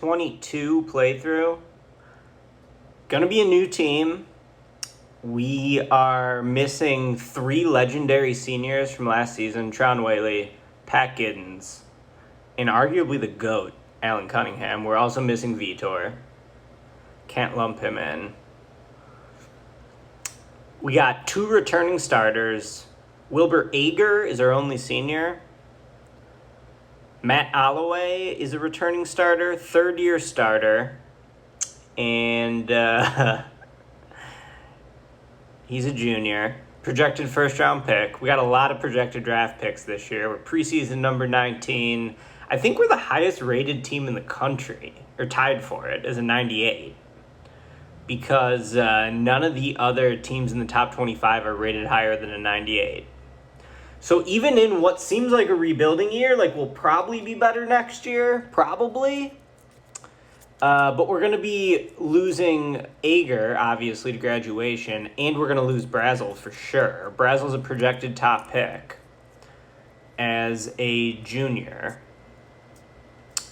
22 playthrough. Gonna be a new team. We are missing 3 legendary seniors from last season: Tron Whaley, Pat Giddens, and arguably the GOAT, Alan Cunningham. We're also missing Vitor. Can't lump him in. We got 2 returning starters. Wilbur Ager is our only senior. Matt Alloway is a returning starter, third-year starter. And he's a junior. Projected first-round pick. We got a lot of projected draft picks this year. We're preseason number 19. I think we're the highest-rated team in the country, or tied for it, as a 98. Because none of the other teams in the top 25 are rated higher than a 98. So even in what seems like a rebuilding year, like we'll probably be better next year, probably. But we're going to be losing Ager, obviously, to graduation, and we're going to lose Brazel for sure. Brazel's a projected top pick as a junior.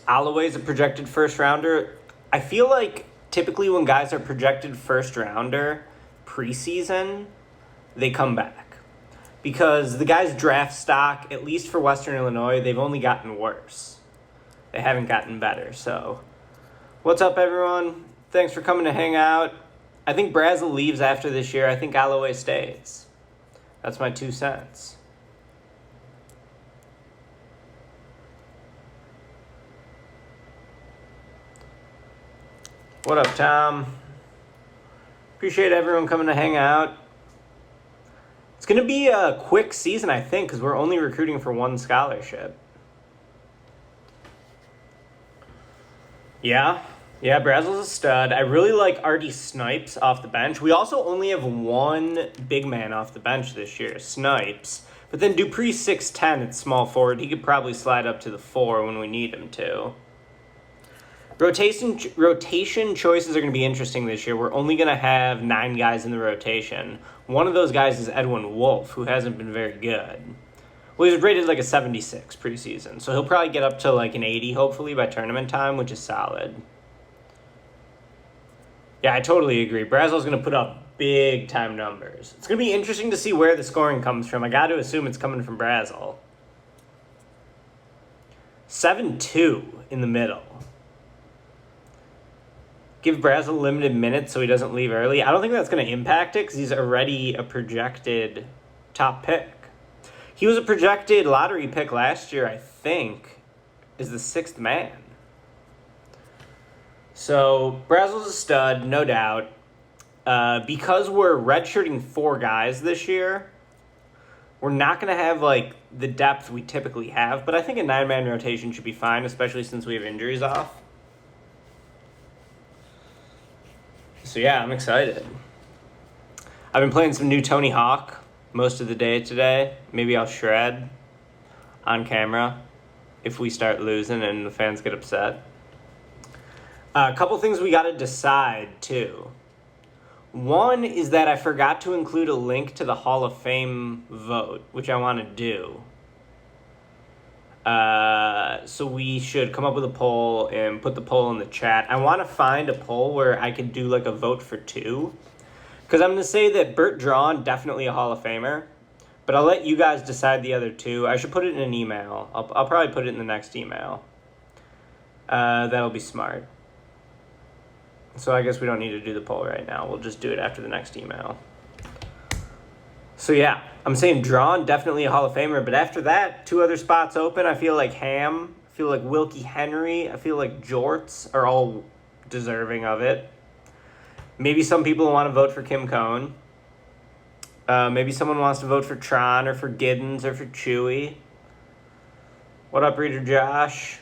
Alloway's a projected first-rounder. I feel like typically when guys are projected first-rounder preseason, they come back. Because the guys' draft stock, at least for Western Illinois, they've only gotten worse. They haven't gotten better. So, what's up, everyone? Thanks for coming to hang out. I think Brazel leaves after this year. I think Alloway stays. That's my 2 cents. What up, Tom? Appreciate everyone coming to hang out. It's going to be a quick season, I think, because we're only recruiting for 1 scholarship. Yeah, Brazel's a stud. I really like Artie Snipes off the bench. We also only have 1 big man off the bench this year, Snipes. But then Dupree's 6'10" at small forward. He could probably slide up to the 4 when we need him to. Rotation choices are going to be interesting this year. We're only going to have 9 guys in the rotation. One of those guys is Edwin Wolf, who hasn't been very good. Well, he was rated like a 76 preseason, so he'll probably get up to like an 80, hopefully, by tournament time, which is solid. Yeah, I totally agree. Brazel's going to put up big-time numbers. It's going to be interesting to see where the scoring comes from. I got to assume it's coming from Brazel. 7-2 in the middle. Give Brazel limited minutes so he doesn't leave early. I don't think that's going to impact it because he's already a projected top pick. He was a projected lottery pick last year, I think, is the 6th man. So Brazel's a stud, no doubt. Because we're redshirting 4 guys this year, we're not going to have like the depth we typically have, but I think a 9-man rotation should be fine, especially since we have injuries off. So yeah, I'm excited. I've been playing some new Tony Hawk most of the day today. Maybe I'll shred on camera if we start losing and the fans get upset. A couple things we got to decide, too. One is that I forgot to include a link to the Hall of Fame vote, which I want to do. So we should come up with a poll and put the poll in the chat. I want to find a poll where I can do like a vote for 2. Because I'm going to say that Bert Drawn, definitely a Hall of Famer. But I'll let you guys decide the other 2. I should put it in an email. I'll probably put it in the next email. That'll be smart. So I guess we don't need to do the poll right now. We'll just do it after the next email. So yeah, I'm saying Drawn, definitely a Hall of Famer. But after that, 2 other spots open. I feel like Ham. I feel like Wilkie Henry. I feel like Jorts are all deserving of it. Maybe some people want to vote for Kim Cohn. Maybe someone wants to vote for Tron or for Giddens or for Chewy. What up, Reader Josh?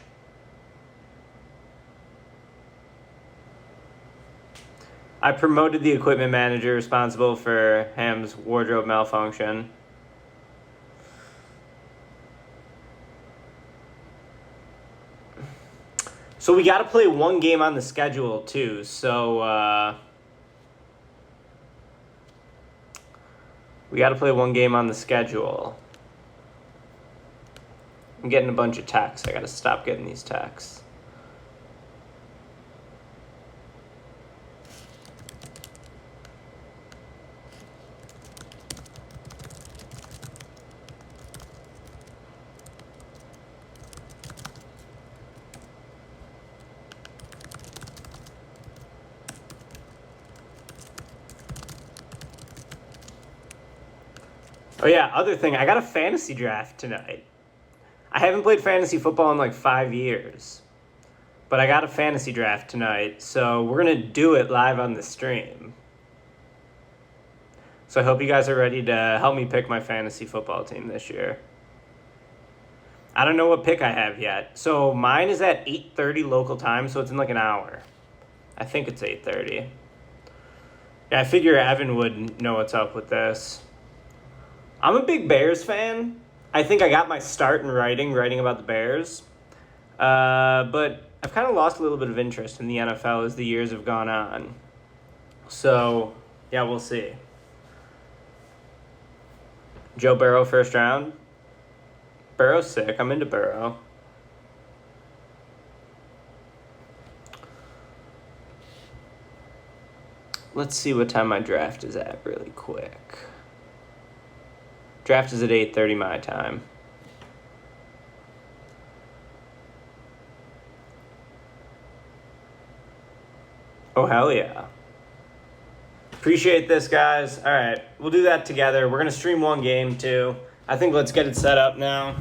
I promoted the equipment manager responsible for Ham's wardrobe malfunction. So we got to play 1 game on the schedule, too. So we got to play 1 game on the schedule. I'm getting a bunch of texts. I got to stop getting these texts. Oh yeah, other thing, I got a fantasy draft tonight. I haven't played fantasy football in like 5 years, but I got a fantasy draft tonight, so we're gonna do it live on the stream. So I hope you guys are ready to help me pick my fantasy football team this year. I don't know what pick I have yet. So mine is at 8:30 local time, so it's in like an hour. I think it's 8:30. Yeah, I figure Evan would know what's up with this. I'm a big Bears fan. I think I got my start in writing about the Bears. But I've kind of lost a little bit of interest in the NFL as the years have gone on. So, yeah, we'll see. Joe Burrow first round. Burrow's sick. I'm into Burrow. Let's see what time my draft is at really quick. Draft is at 8:30 my time. Oh, hell yeah. Appreciate this, guys. All right, we'll do that together. We're going to stream one game, too. I think let's get it set up now.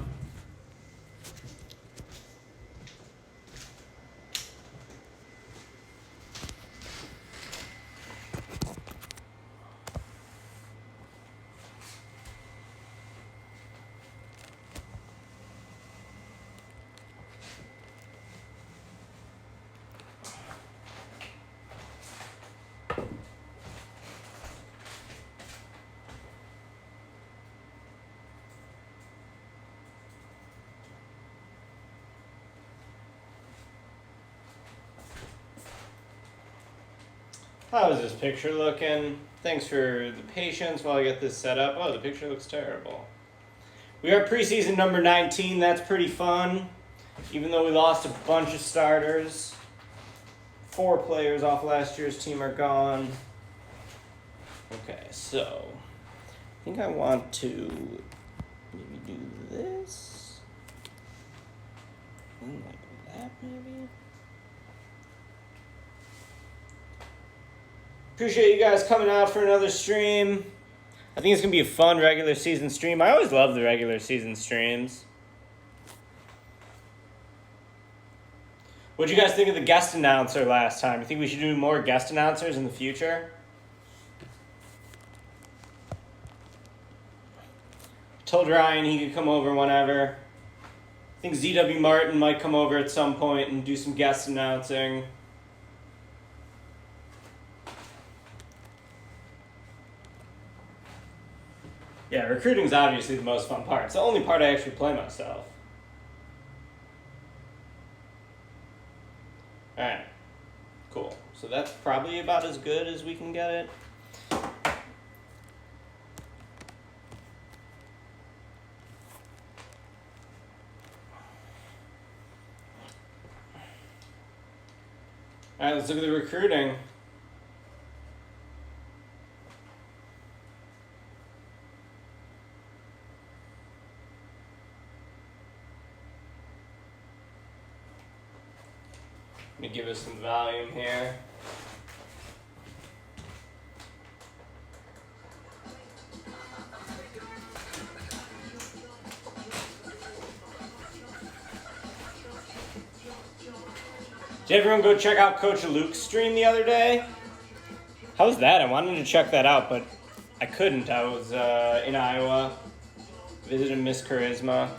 How is this picture looking? Thanks for the patience while I get this set up. Oh, the picture looks terrible. We are preseason number 19. That's pretty fun. Even though we lost a bunch of starters. 4 players off last year's team are gone. Okay, so I think I want to maybe do this. And like that, maybe. Appreciate you guys coming out for another stream. I think it's going to be a fun regular season stream. I always love the regular season streams. What'd you guys think of the guest announcer last time? You think we should do more guest announcers in the future? Told Ryan he could come over whenever. I think ZW Martin might come over at some point and do some guest announcing. Yeah, recruiting's obviously the most fun part. It's the only part I actually play myself. Alright, cool. So that's probably about as good as we can get it. Alright, let's look at the recruiting. Let me give us some volume here. Did everyone go check out Coach Luke's stream the other day? How was that? I wanted to check that out, but I couldn't. I was in Iowa, visiting Miss Charisma.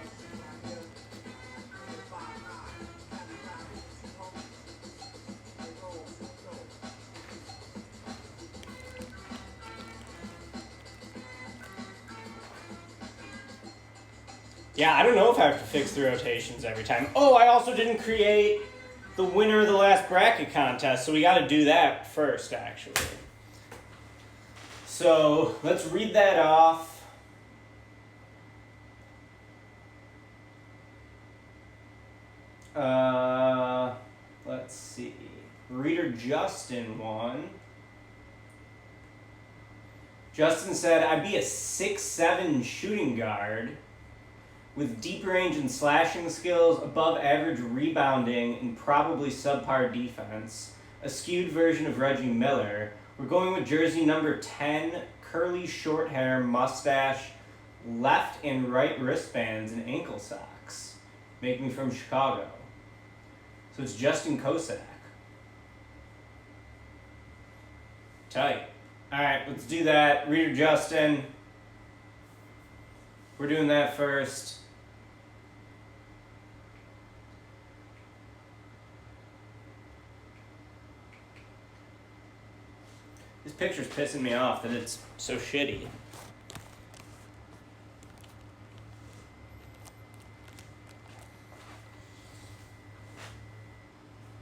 Yeah, I don't know if I have to fix the rotations every time. Oh, I also didn't create the winner of the last bracket contest, so we got to do that first, actually. So let's read that off. Let's see. Reader Justin won. Justin said, I'd be a 6'7" shooting guard with deep range and slashing skills, above average rebounding, and probably subpar defense. A skewed version of Reggie Miller. We're going with jersey number 10, curly short hair, mustache, left and right wristbands and ankle socks. Making from Chicago. So it's Justin Kosak. Tight. Alright, let's do that. Reader Justin. We're doing that first. This picture's pissing me off that it's so shitty.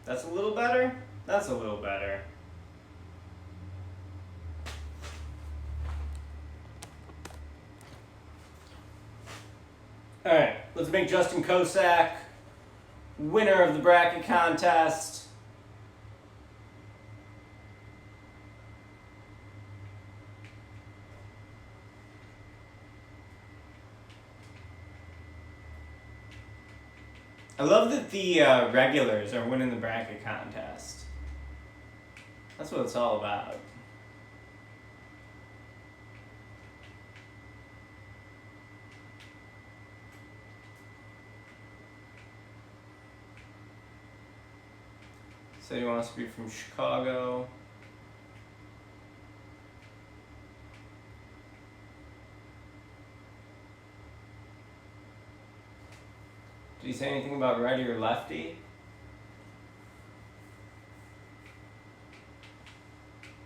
That's a little better? That's a little better. Alright, let's make Justin Kosak winner of the bracket contest. I love that the regulars are winning the bracket contest. That's what it's all about. So he wants to be from Chicago. Did he say anything about righty or lefty?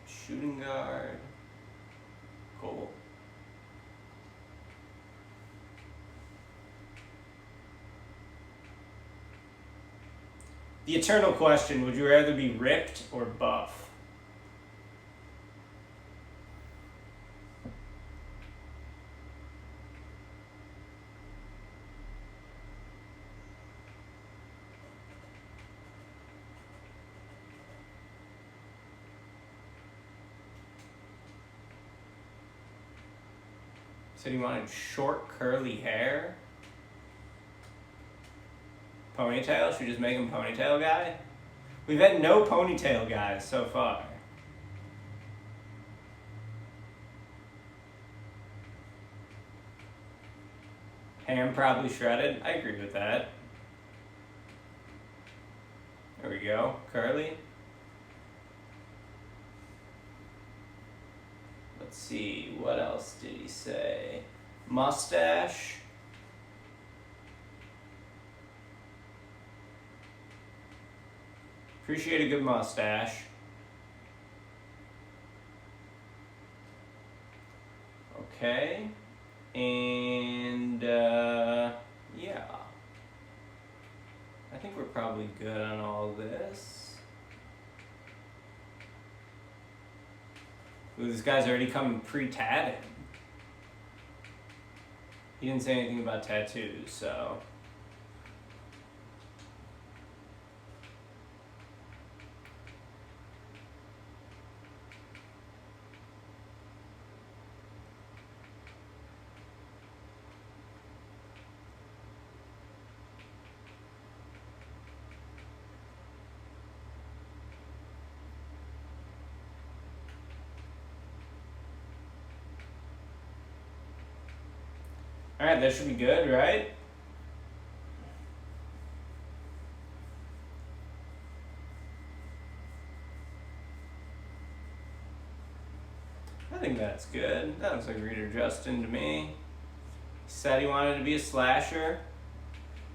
Shooting guard. Cool. The eternal question, would you rather be ripped or buff? Said he wanted short curly hair. Ponytail? Should we just make him ponytail guy? We've had no ponytail guys so far. Ham probably shredded. I agree with that. There we go. Curly. Let's see. What else did he say? Mustache. Appreciate a good mustache. Okay. And, yeah. I think we're probably good on all this. Ooh, this guy's already coming pre-tatted. He didn't say anything about tattoos, so... Alright, that should be good, right? I think that's good. That looks like Reader Justin to me. He said he wanted to be a slasher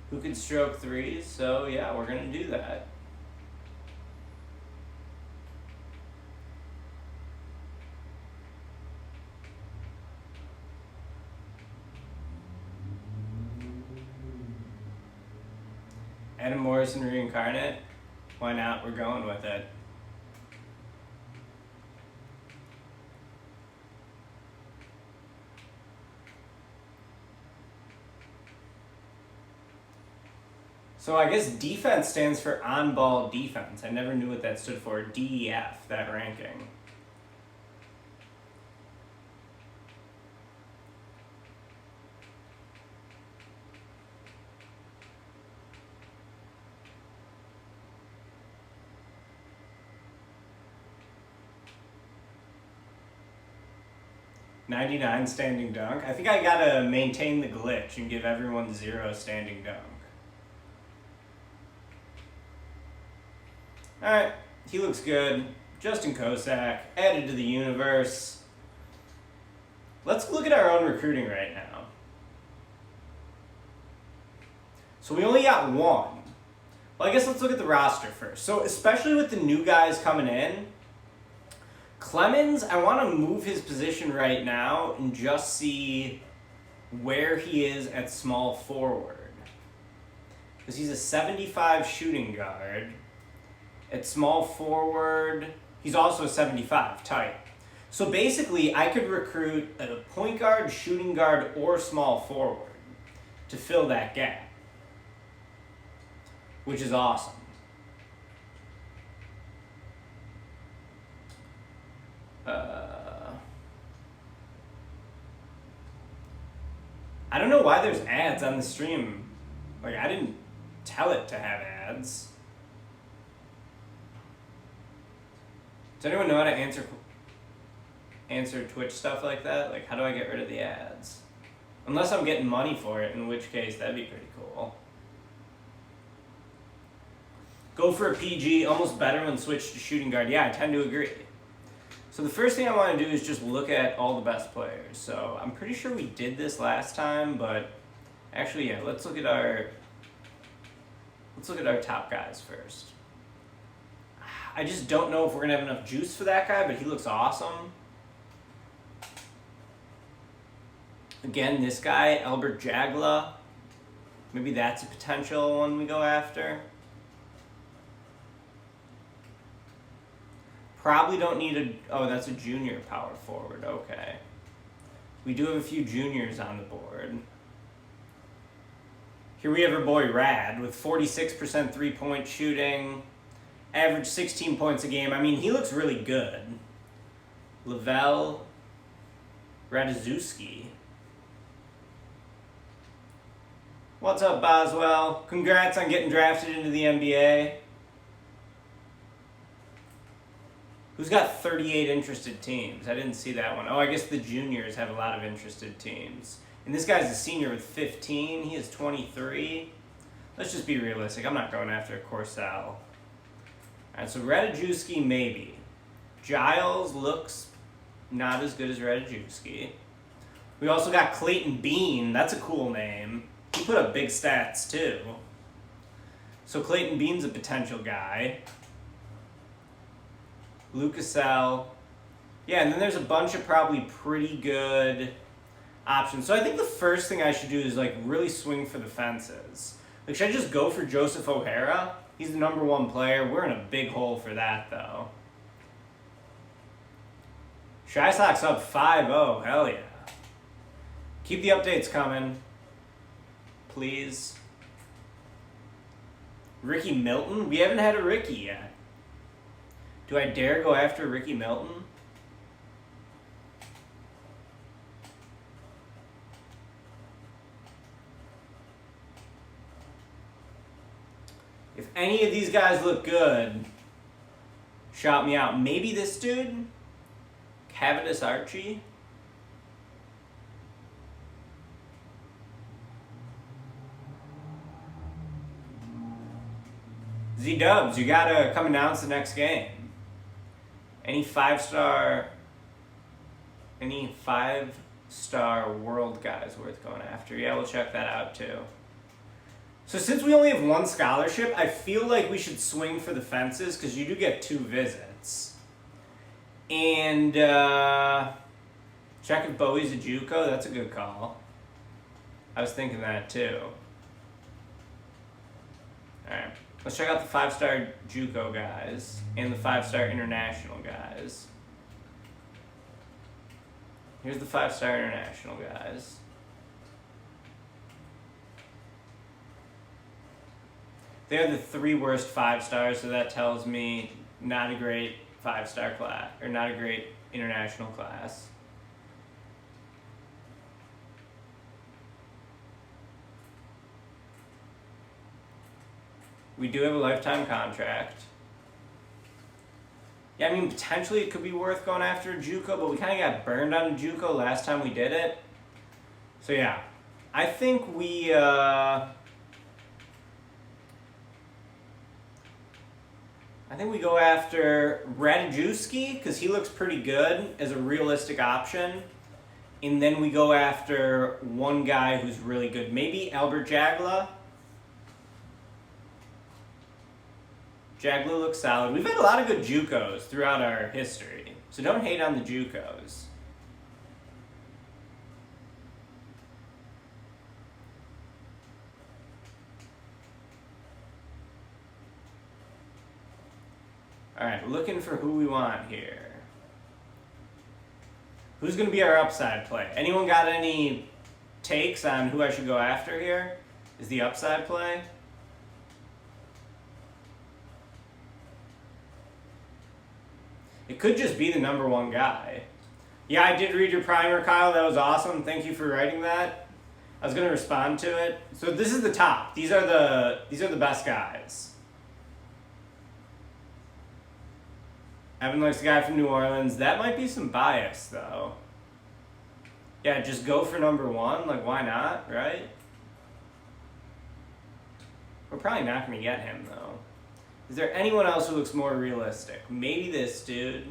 who could stroke threes, so yeah, we're gonna do that. Adam Morrison reincarnate? Why not? We're going with it. So I guess defense stands for on-ball defense. I never knew what that stood for. DEF, that ranking. 99 standing dunk. I think I gotta maintain the glitch and give everyone 0 standing dunk. Alright, he looks good. Justin Kosak, added to the universe. Let's look at our own recruiting right now. So we only got 1. Well, I guess let's look at the roster first. So especially with the new guys coming in, Clemens, I want to move his position right now and just see where he is at small forward. Because he's a 75 shooting guard. At small forward, he's also a 75, tight. So basically, I could recruit a point guard, shooting guard, or small forward to fill that gap, which is awesome. I don't know why there's ads on the stream. Like, I didn't tell it to have ads. Does anyone know how to answer Twitch stuff like that? Like, how do I get rid of the ads? Unless I'm getting money for it, in which case that'd be pretty cool. Go for a PG, almost better when switched to shooting guard. Yeah, I tend to agree. So the first thing I want to do is just look at all the best players. So I'm pretty sure we did this last time, but actually, yeah, let's look at our top guys first. I just don't know if we're gonna have enough juice for that guy, but he looks awesome. Again, this guy, Albert Jagla. Maybe that's a potential one we go after. Probably don't need a... Oh, that's a junior power forward. Okay. We do have a few juniors on the board. Here we have our boy Rad with 46% three-point shooting. Average 16 points a game. I mean, he looks really good. Lavelle Radziewski. What's up, Boswell? Congrats on getting drafted into the NBA. Who's got 38 interested teams? I didn't see that one. Oh, I guess the juniors have a lot of interested teams. And this guy's a senior with 15. He is 23. Let's just be realistic. I'm not going after Corsell. All right, so Radziewski, maybe. Giles looks not as good as Radziewski. We also got Clayton Bean. That's a cool name. He put up big stats, too. So Clayton Bean's a potential guy. Lucasell. Yeah, and then there's a bunch of probably pretty good options. So I think the first thing I should do is like really swing for the fences. Like, should I just go for Joseph O'Hara? He's the #1 player. We're in a big hole for that, though. Shy Sox up 5-0. Hell yeah. Keep the updates coming, please. Ricky Milton? We haven't had a Ricky yet. Do I dare go after Ricky Milton? If any of these guys look good, shout me out. Maybe this dude? Cavitus Archie? Z-Dubs, you gotta come announce the next game. Any five-star world guys worth going after? Yeah, we'll check that out too. So since we only have 1 scholarship, I feel like we should swing for the fences because you do get 2 visits. And check if Bowie's a JUCO. That's a good call. I was thinking that too. All right. Let's check out the 5-star JUCO guys and the 5-star international guys. Here's the 5-star international guys. They're the 3 worst 5-stars, so that tells me not a great 5-star class, or not a great international class. We do have a lifetime contract. Yeah, I mean, potentially it could be worth going after a JUCO, but we kind of got burned on a JUCO last time we did it. So yeah, I think we go after Radajewski because he looks pretty good as a realistic option. And then we go after one guy who's really good. Maybe Albert Jagla. Jagla looks solid. We've had a lot of good JUCOs throughout our history. So don't hate on the JUCOs. Alright, looking for who we want here. Who's going to be our upside play? Anyone got any takes on who I should go after here? Is the upside play? It could just be the number one guy. Yeah, I did read your primer, Kyle. That was awesome. Thank you for writing that. I was going to respond to it. So this is the top. These are the best guys. Evan likes the guy from New Orleans. That might be some bias, though. Yeah, just go for number one. Like, why not, right? We're probably not going to get him, though. Is there anyone else who looks more realistic? Maybe this dude.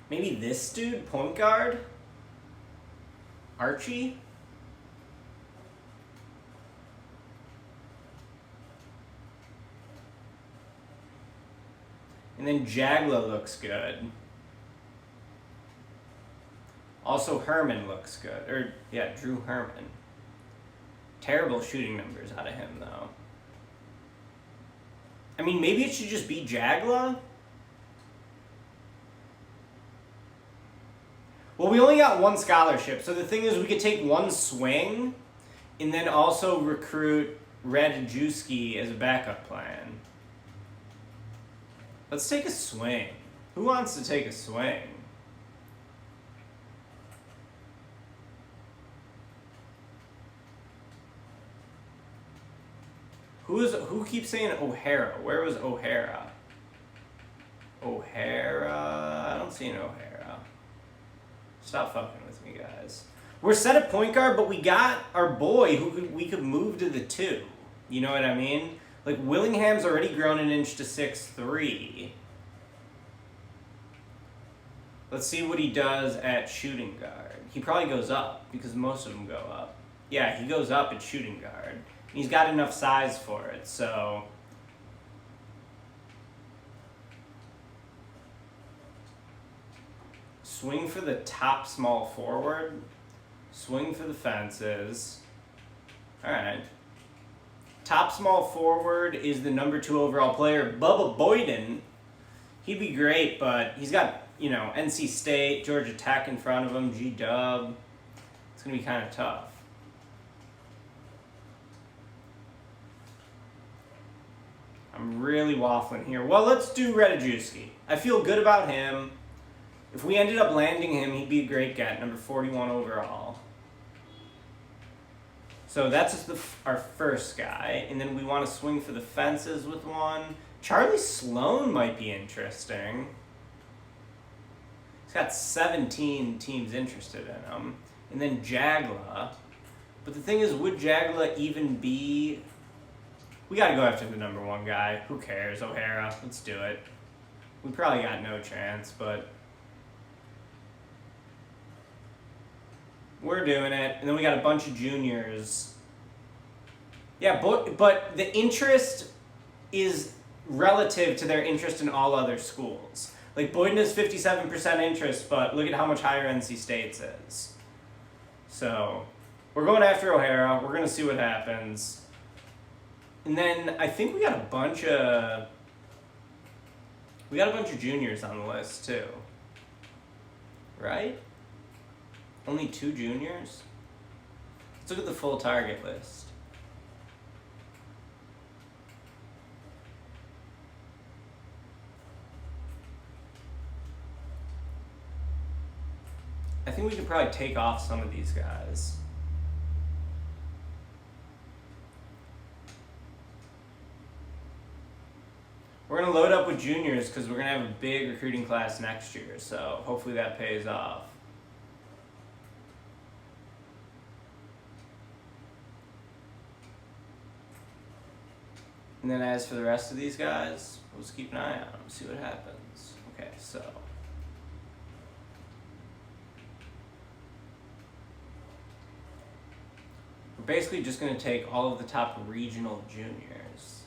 Maybe this dude, point guard? Archie? And then Jagla looks good. Also Herman looks good. Or, yeah, Drew Herman. Terrible shooting numbers out of him, though. I mean, maybe it should just be Jagla? Well, we only got one scholarship, so the thing is we could take one swing and then also recruit Radajewski as a backup plan. Let's take a swing. Who wants to take a swing? Who keeps saying O'Hara? Where was O'Hara? O'Hara? I don't see an O'Hara. Stop fucking with me, guys. We're set at point guard, but we got our boy who we could move to the 2. You know what I mean? Like, Willingham's already grown an inch to 6'3". Let's see what he does at shooting guard. He probably goes up, because most of them go up. Yeah, he goes up at shooting guard. He's got enough size for it, so... Swing for the top small forward. Swing for the fences. Alright. Top small forward is the number 2 overall player, Bubba Boyden. He'd be great, but he's got, NC State, Georgia Tech in front of him, G-Dub. It's going to be kind of tough. I'm really waffling here. Well, let's do Radajewski. I feel good about him. If we ended up landing him, he'd be a great get, number 41 overall. So that's our first guy, and then we want to swing for the fences with one. Charlie Sloan might be interesting. He's got 17 teams interested in him. And then Jagla. But the thing is, would Jagla even be... We got to go after the number 1 guy. Who cares? O'Hara. Let's do it. We probably got no chance, but... We're doing it. And then we got a bunch of juniors. Yeah, but the interest is relative to their interest in all other schools. Like, Boyden has 57% interest, but look at how much higher NC State's is. So, we're going after O'Hara. We're going to see what happens. And then I think we got a bunch of juniors on the list, too. Right? Only 2 juniors? Let's look at the full target list. I think we could probably take off some of these guys. We're going to load up with juniors because we're going to have a big recruiting class next year, so hopefully that pays off. And then as for the rest of these guys, we'll just keep an eye on them, see what happens. Okay, so. We're basically just going to take all of the top regional juniors.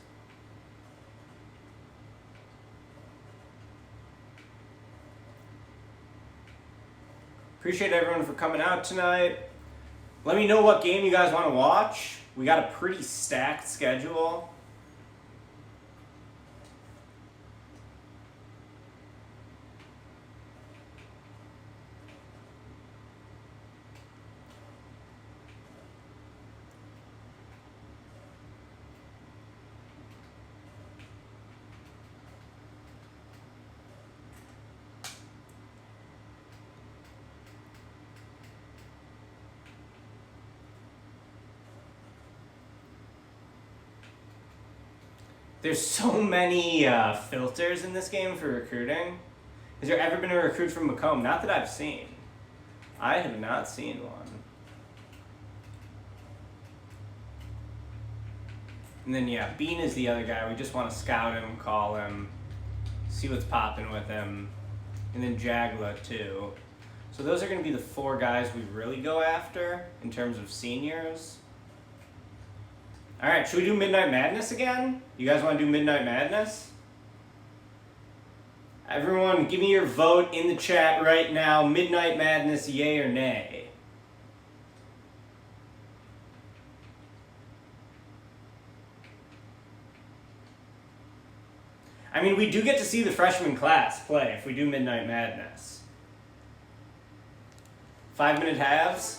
Appreciate everyone for coming out tonight. Let me know what game you guys want to watch. We got a pretty stacked schedule. There's so many filters in this game for recruiting. Has there ever been a recruit from Macomb? Not that I've seen. I have not seen one. And then yeah, Bean is the other guy. We just want to scout him, call him, see what's popping with him. And then Jagla too. So those are going to be the 4 guys we really go after in terms of seniors. All right, should we do Midnight Madness again? You guys want to do Midnight Madness? Everyone, give me your vote in the chat right now. Midnight Madness, yay or nay? I mean, we do get to see the freshman class play if we do Midnight Madness. 5-minute halves.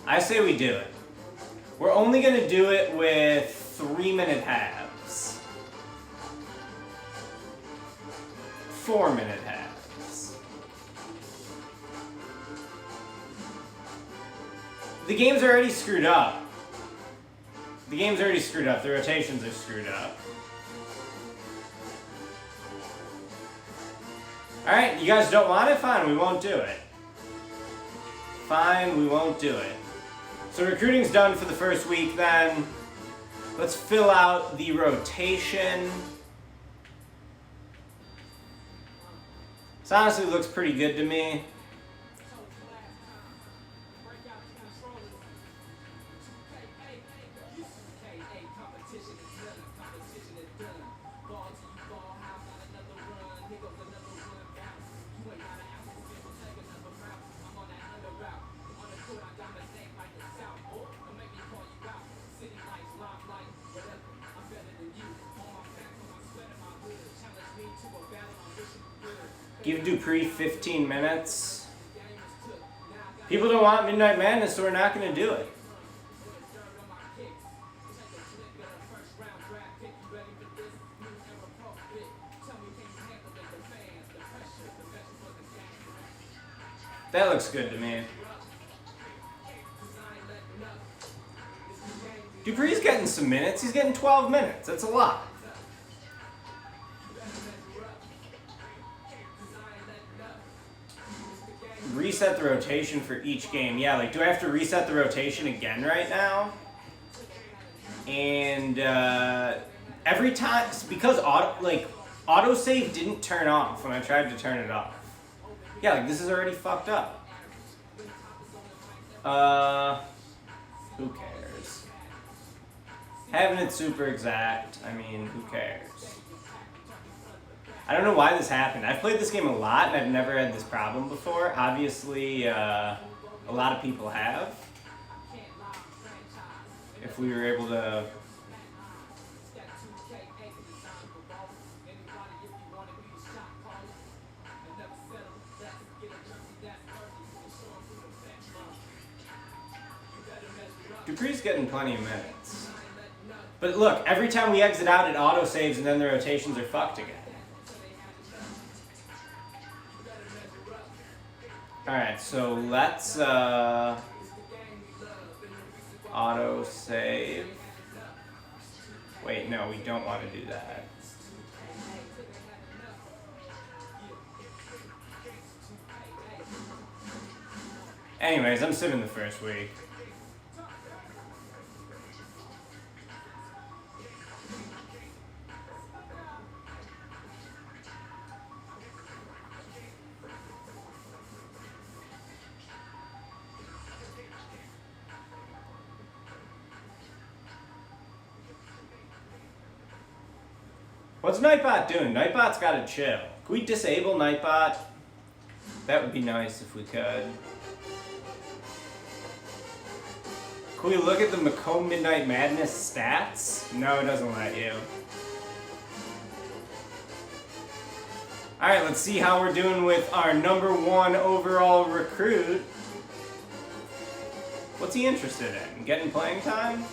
I say we do it. We're only going to do it with 3-minute halves. 4-minute halves. The game's already screwed up. The game's already screwed up. The rotations are screwed up. Alright, you guys don't want it? Fine, we won't do it. Fine, we won't do it. So recruiting's done for the first week then. Let's fill out the rotation. This honestly looks pretty good to me. Give Dupree 15 minutes. People don't want Midnight Madness, so we're not going to do it. That looks good to me. Dupree's getting some minutes. He's getting 12 minutes. That's a lot. Reset the rotation for each game. Yeah, like, do I have to reset the rotation again right now? And every time, because autosave didn't turn off when I tried to turn it off. Yeah, like, this is already fucked up. Who cares? Having it super exact, I mean, who cares? I don't know why this happened. I've played this game a lot and I've never had this problem before. Obviously, a lot of people have. If we were able to... Dupree's getting plenty of minutes. But look, every time we exit out, it auto-saves and then the rotations are fucked again. Alright, so let's auto-save. Wait, no, we don't want to do that. Anyways, I'm simming the first week. What's Nightbot doing? Nightbot's gotta chill. Can we disable Nightbot? That would be nice if we could. Can we look at the Macomb Midnight Madness stats? No, it doesn't let you. Alright, let's see how we're doing with our #1 overall recruit. What's he interested in? Getting playing time?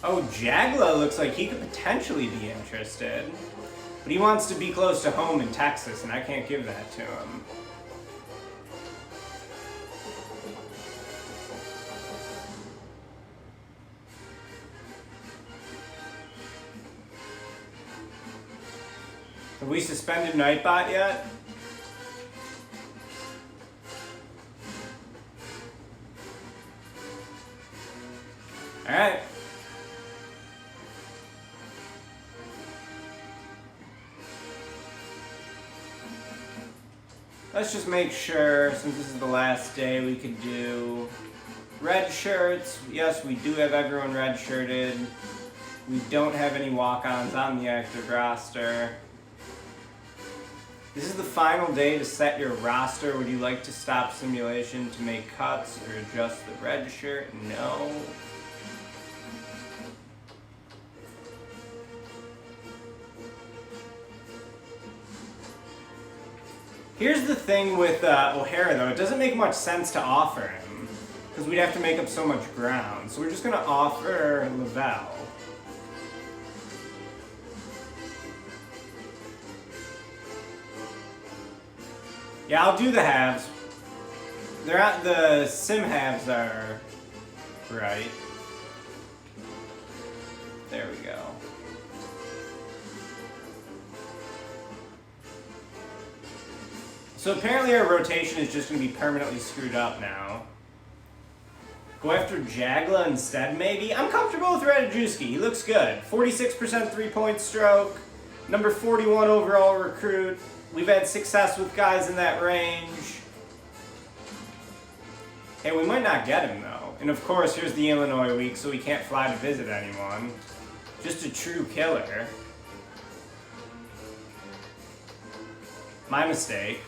Oh, Jagla looks like he could potentially be interested. But he wants to be close to home in Texas, and I can't give that to him. Have we suspended Nightbot yet? Alright. Let's just make sure, since this is the last day, we can do red shirts. Yes, we do have everyone red-shirted. We don't have any walk-ons on the active roster. This is the final day to set your roster. Would you like to stop simulation to make cuts or adjust the red shirt? No. Here's the thing with O'Hara, though. It doesn't make much sense to offer him, because we'd have to make up so much ground. So we're just going to offer Lavelle. Yeah, I'll do the halves. They're at the sim halves are right. There we go. So apparently our rotation is just going to be permanently screwed up now. Go after Jagla instead, maybe? I'm comfortable with Radajewski. He looks good. 46% three-point stroke. Number 41 overall recruit. We've had success with guys in that range. Hey, we might not get him, though. And of course, here's the Illinois week, so we can't fly to visit anyone. Just a true killer. My mistake.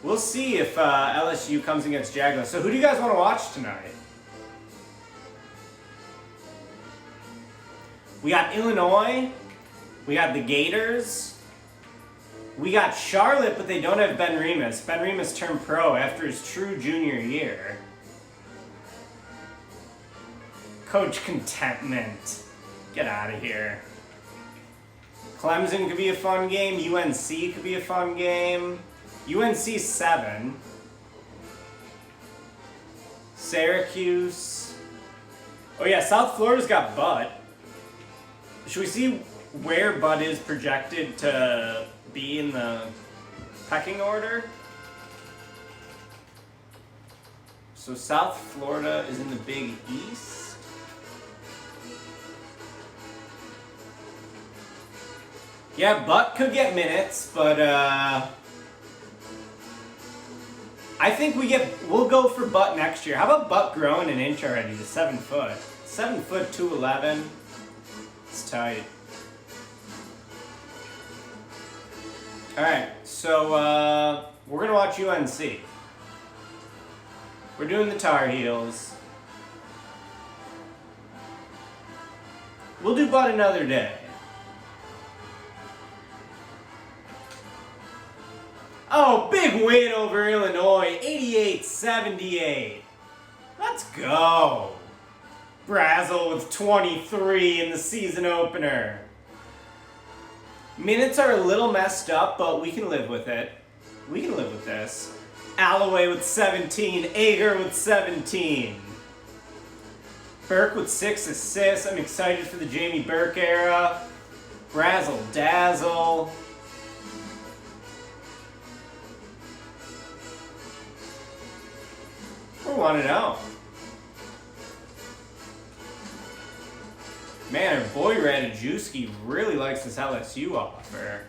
We'll see if LSU comes against Jagla. So who do you guys want to watch tonight? We got Illinois. We got the Gators. We got Charlotte, but they don't have Ben Remus. Ben Remus turned pro after his true junior year. Coach Contentment. Get out of here. Clemson could be a fun game. UNC could be a fun game. UNC 7. Syracuse. Oh yeah, South Florida's got Bud. Should we see where Bud is projected to be in the pecking order? So South Florida is in the Big East. Yeah, Butt could get minutes, but I think we'll go for Butt next year. How about Butt growing an inch already to 7 foot? 7 foot 211. It's tight. Alright, so we're gonna watch UNC. We're doing the Tar Heels. We'll do Butt another day. Oh, big win over Illinois, 88-78. Let's go. Brazel with 23 in the season opener. Minutes are a little messed up, but we can live with it. We can live with this. Alloway with 17, Ager with 17. Burke with 6 assists. I'm excited for the Jamie Burke era. Brazel dazzle. We're 1-0. Man, our boy Radajewski really likes this LSU offer.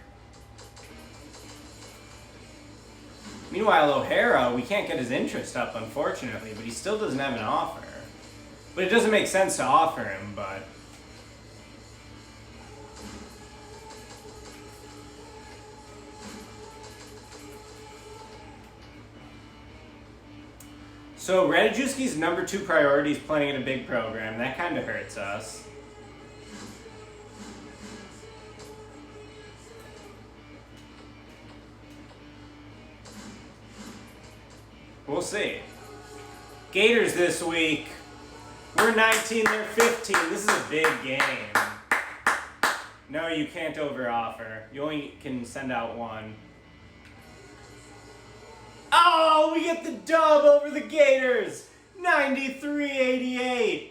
Meanwhile, O'Hara, we can't get his interest up, unfortunately, but he still doesn't have an offer. But it doesn't make sense to offer him, but... So Radajewski's number 2 priority is playing in a big program. That kind of hurts us. We'll see. Gators this week. We're 19, they're 15. This is a big game. No, you can't overoffer. You only can send out one. Oh, we get the dub over the Gators. 93-88.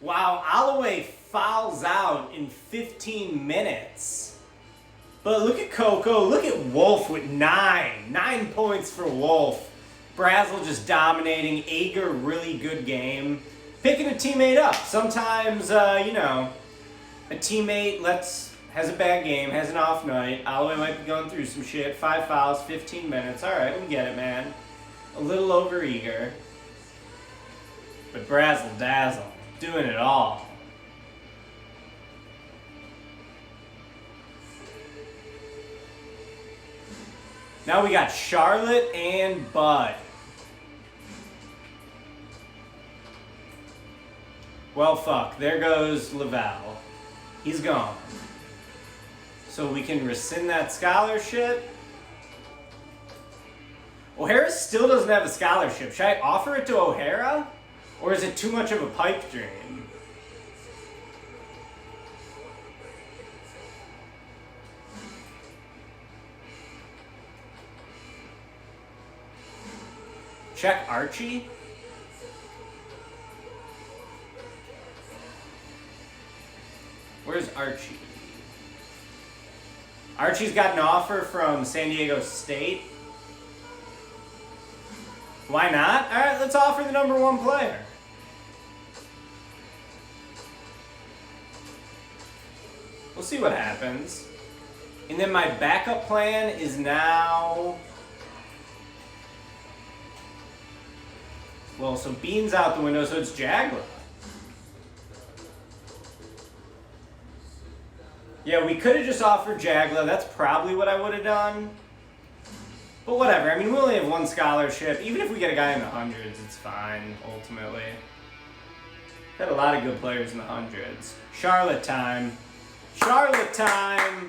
Wow, Alloway fouls out in 15 minutes. But look at Coco. Look at Wolf with 9. 9 points for Wolf. Brazel just dominating. Ager, really good game. Picking a teammate up. Sometimes, you know, a teammate has a bad game, has an off night. Alloway might be going through some shit. 5 fouls, 15 minutes. All right, we get it, man. A little over eager. But Brazel dazzle. Doing it all. Now we got Charlotte and Bud. Well, fuck. There goes Laval. He's gone. So we can rescind that scholarship. O'Hara still doesn't have a scholarship. Should I offer it to O'Hara? Or is it too much of a pipe dream? Check Archie. Where's Archie? Archie's got an offer from San Diego State. Why not? All right, let's offer the number 1 player. We'll see what happens. And then my backup plan is now... Well, so Bean's out the window, so it's Jagla. Yeah, we could have just offered Jagla. That's probably what I would have done. But whatever. I mean, we only have 1 scholarship. Even if we get a guy in the hundreds, it's fine, ultimately. Got a lot of good players in the hundreds. Charlotte time. Charlotte time!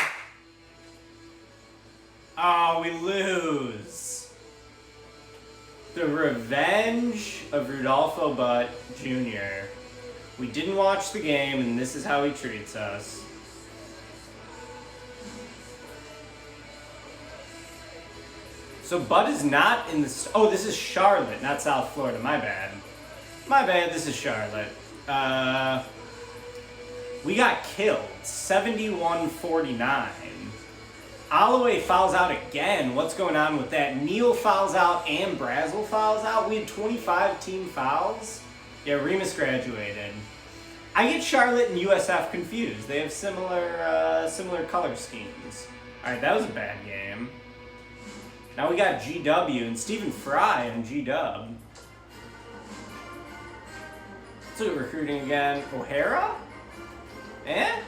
Oh, we lose. The revenge of Rudolfo Butt Jr. We didn't watch the game, and this is how he treats us. So Bud is not in the... Oh, this is Charlotte, not South Florida. My bad. My bad, this is Charlotte. We got killed. 71-49. Alloway fouls out again. What's going on with that? Neal fouls out and Brazel fouls out. We had 25 team fouls. Yeah, Remus graduated. I get Charlotte and USF confused. They have similar color schemes. All right, that was a bad game. Now we got GW and Stephen Fry on GW. Let's look at recruiting again. O'Hara? Eh?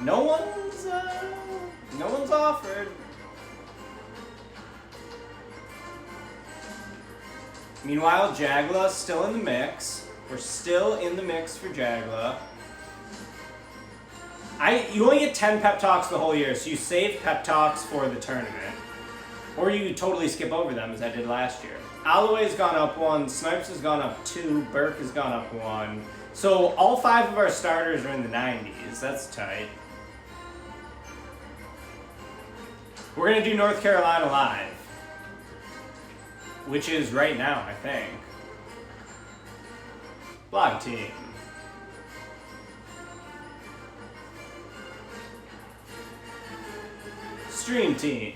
No one's offered. Meanwhile, Jagla's still in the mix. We're still in the mix for Jagla. You only get 10 pep talks the whole year, so you save pep talks for the tournament. Or you totally skip over them, as I did last year. Alloway's gone up 1, Snipes has gone up 2, Burke has gone up 1. So all 5 of our starters are in the 90s. That's tight. We're going to do North Carolina Live, which is right now, I think. Blog team. Stream team.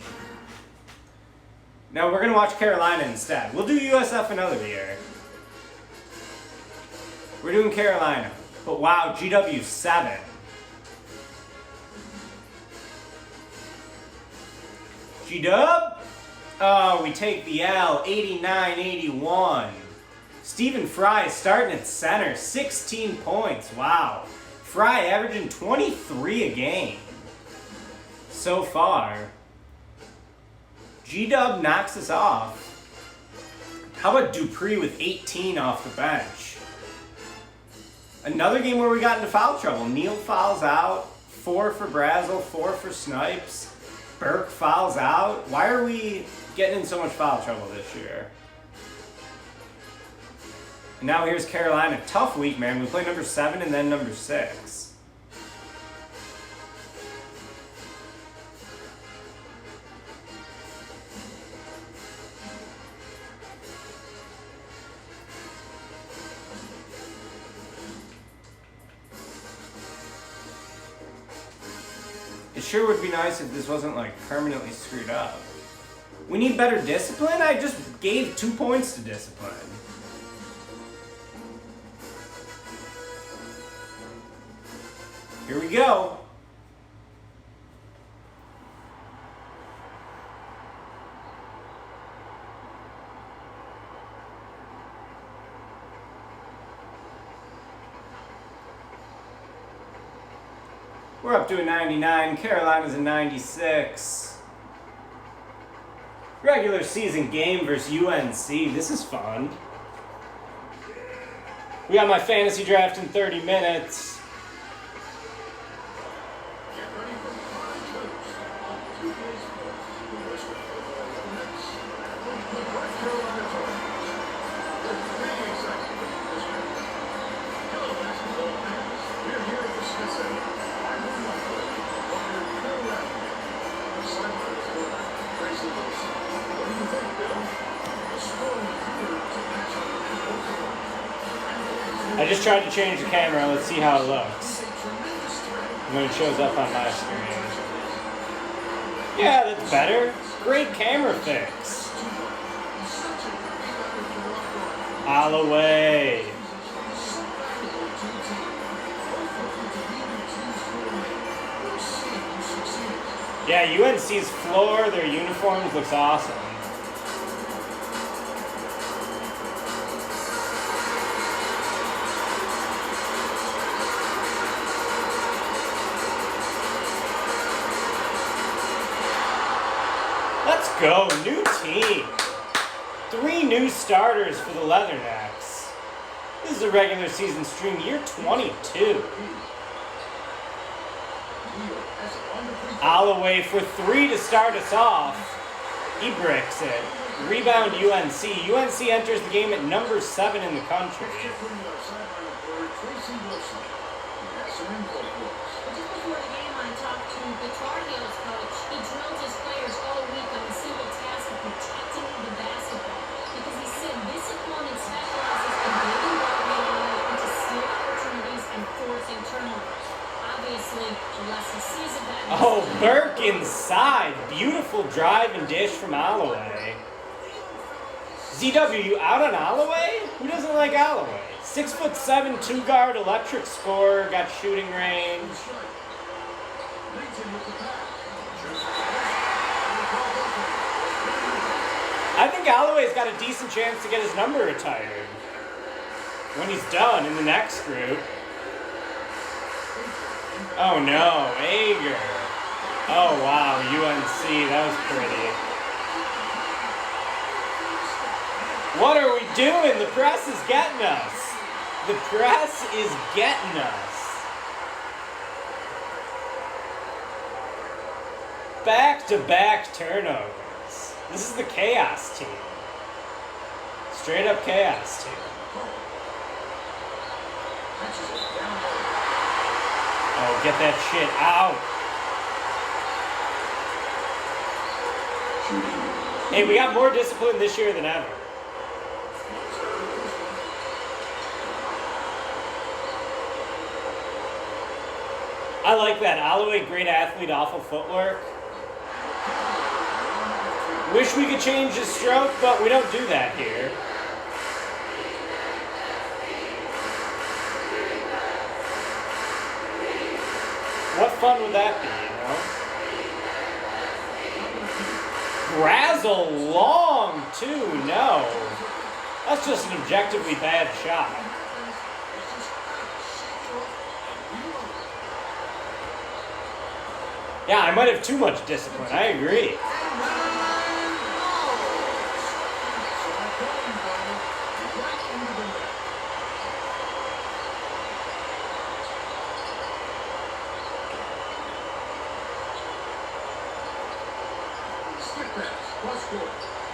Now we're going to watch Carolina instead. We'll do USF another year. We're doing Carolina. But wow, GW 7. G-Dub? Oh, we take the L, 89-81. Stephen Fry starting at center, 16 points. Wow. Fry averaging 23 a game so far. G-Dub knocks us off. How about Dupree with 18 off the bench? Another game where we got into foul trouble. Neal fouls out, 4 for Brazel, 4 for Snipes. Burke fouls out. Why are we getting in so much foul trouble this year? And now here's Carolina. Tough week, man. We play number 7 and then number 6. It sure would be nice if this wasn't like permanently screwed up. We need better discipline? I just gave 2 points to discipline. Here we go. We're up to a 99. Carolina's a 96. Regular season game versus UNC. This is fun. We got my fantasy draft in 30 minutes. I just tried to change the camera. Let's see how it looks when it shows up on my screen. Yeah, that's better. Great camera fix. Alloway. Yeah, UNC's floor, their uniforms looks awesome. Let's go, new team. 3 new starters for the Leathernecks. This is a regular season stream, year 22. Alloway for 3 to start us off. He bricks it. Rebound UNC. UNC enters the game at number 7 in the country. Oh, Burke inside. Beautiful drive and dish from Alloway. ZW, you out on Alloway? Who doesn't like Alloway? 6'7", 2-guard, electric scorer, got shooting range. think Alloway's got a decent chance to get his number retired when he's done in the next group. Oh no, Ager. Oh wow, UNC, that was pretty. What are we doing? The press is getting us. The press is getting us. Back-to-back turnovers. This is the chaos team. Straight up chaos team. Oh, get that shit out. Hey, we got more discipline this year than ever. I like that. Alloway, great athlete, awful footwork. Wish we could change his stroke, but we don't do that here. What fun would that be, you know? Brazel long, too. No. That's just an objectively bad shot. Yeah, I might have too much discipline. I agree.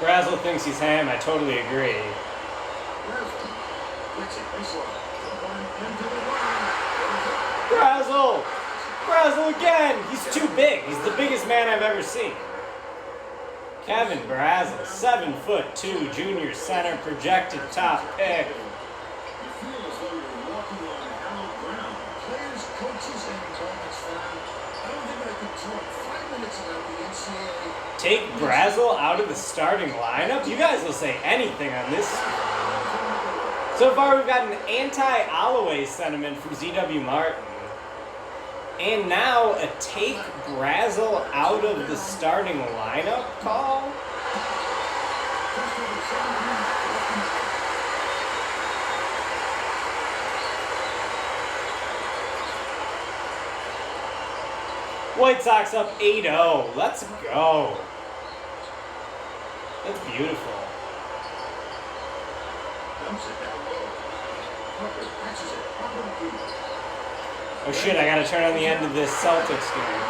Brazel thinks he's ham. I totally agree. Brazel! Brazel again! He's too big. He's the biggest man I've ever seen. Kevin Brazel, 7'2", junior center, projected top pick. Take Brazel out of the starting lineup? You guys will say anything on this screen. So far we've got an anti-Alloway sentiment from ZW Martin. And now a take Brazel out of the starting lineup call? White Sox up 8-0. Let's go. That's beautiful. Oh shit, I gotta turn on the end of this Celtics game.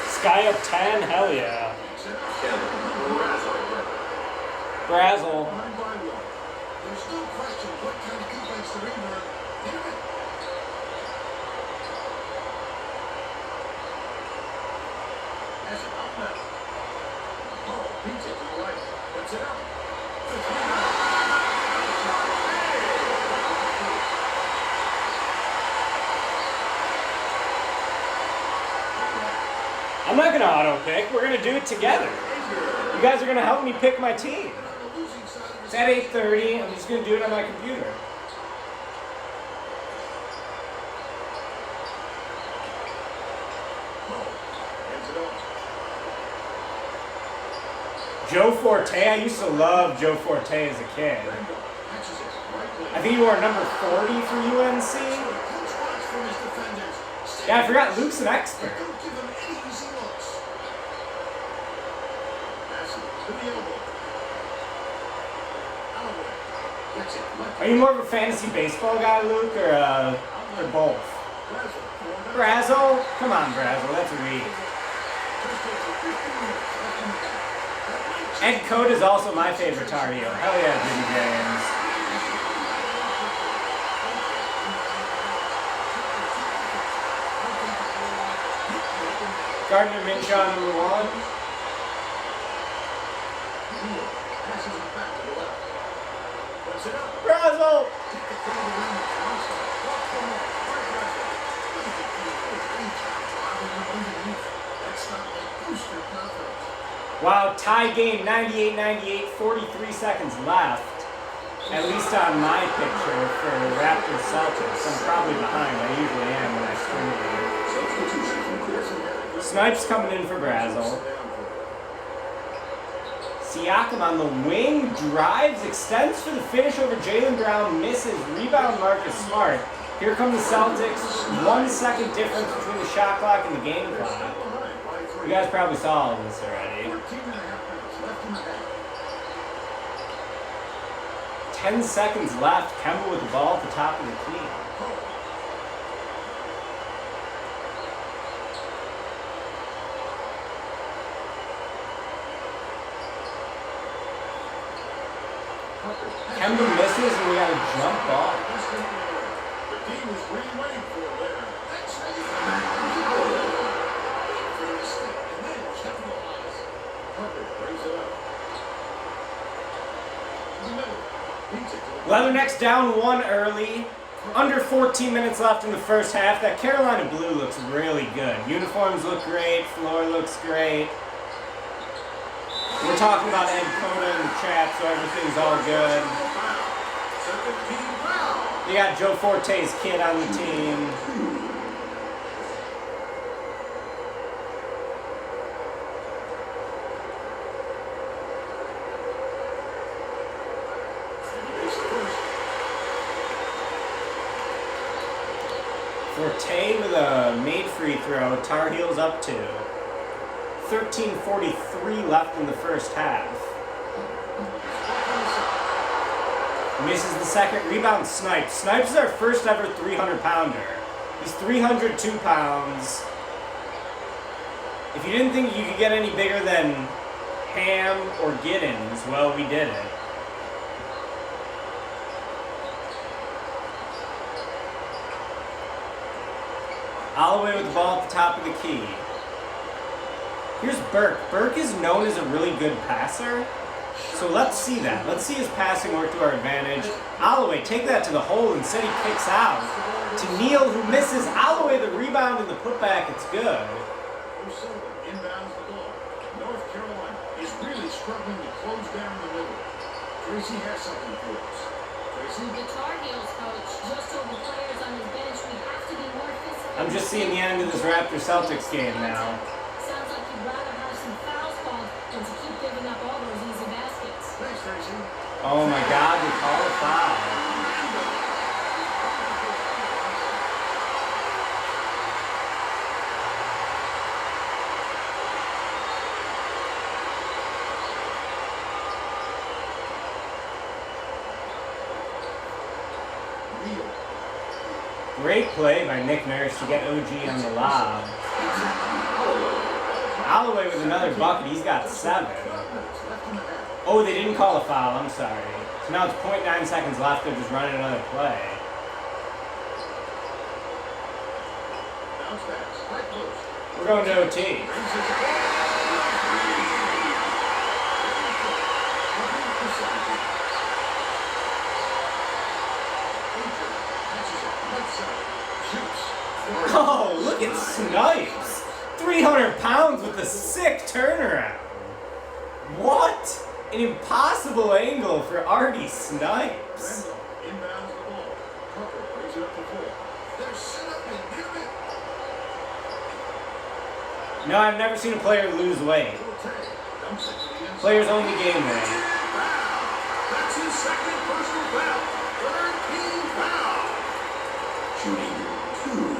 Sky up 10? Hell yeah. Brazel. There's no question what kind of defense they're in there. As it up now. Oh, beats it to the right. Puts it up. I'm not gonna auto pick. We're gonna do it together. You guys are gonna help me pick my team. It's at 8:30. I'm just gonna do it on my computer. Joe Forte. I used to love Joe Forte as a kid. I think he wore number 40 for UNC. Yeah, I forgot Luke's an expert. Are you more of a fantasy baseball guy, Luke, or both? Brazel? Come on, Brazel. That's weak. Ed Code is also my favorite Tar Heel. Hell yeah, Jimmy James. Gardner Minshew, number 1. Brazel! Wow, tie game, 98-98, 43 seconds left. At least on my picture for Raptors Celtics. I'm probably behind. I usually am when I stream. Snipes coming in for Brazel. Siakam on the wing, drives, extends for the finish over Jaylen Brown, misses, rebound Marcus Smart. Here come the Celtics, 1 second difference between the shot clock and the game clock. You guys probably saw all of this already. 10 seconds left, Kemba with the ball at the top of the key. Kemba misses and we got a jump ball. Leathernecks down 1 early. Under 14 minutes left in the first half. That Carolina blue looks really good. Uniforms look great. Floor looks great. We're talking about Ed Coda in the chat, so everything's all good. You got Joe Forte's kid on the team. Forte with a made free throw. Tar Heels up 2. 13:43 left in the first half. Misses the second rebound. Snipes. Snipes is our first ever 300-pounder. He's 302 pounds. If you didn't think you could get any bigger than Ham or Giddens, well, we did it. Holloway with the ball at the top of the key. Here's Burke. Burke is known as a really good passer. So let's see that. Let's see his passing work to our advantage. Holloway, take that to the hole. Instead he kicks out. To Neal, who misses. Holloway the rebound and the putback. It's good. Inbounds the ball. North Carolina is really struggling to close down the middle. Tracy has something for us. Tracy? The Tar Heels coach just told the players on his bench we have to be more physical. I'm just seeing the end of this Raptors Celtics game now. Sounds like you'd rather have some fouls called than to keep giving up all those easy baskets. Thanks, Tracy. Oh my God, we call a foul. Great play by Nick Nurse to get OG on the lob. Holloway with another bucket. He's got 7. Oh, they didn't call a foul. I'm sorry. So now it's 0.9 seconds left. They're just running another play. We're going to OT. Oh, look at Snipes. 300 pounds with a sick turnaround. What? An impossible angle for Artie Snipes. No, I've never seen a player lose weight. Players only game weight. That's his second personal foul. 13 foul. Shooting 2.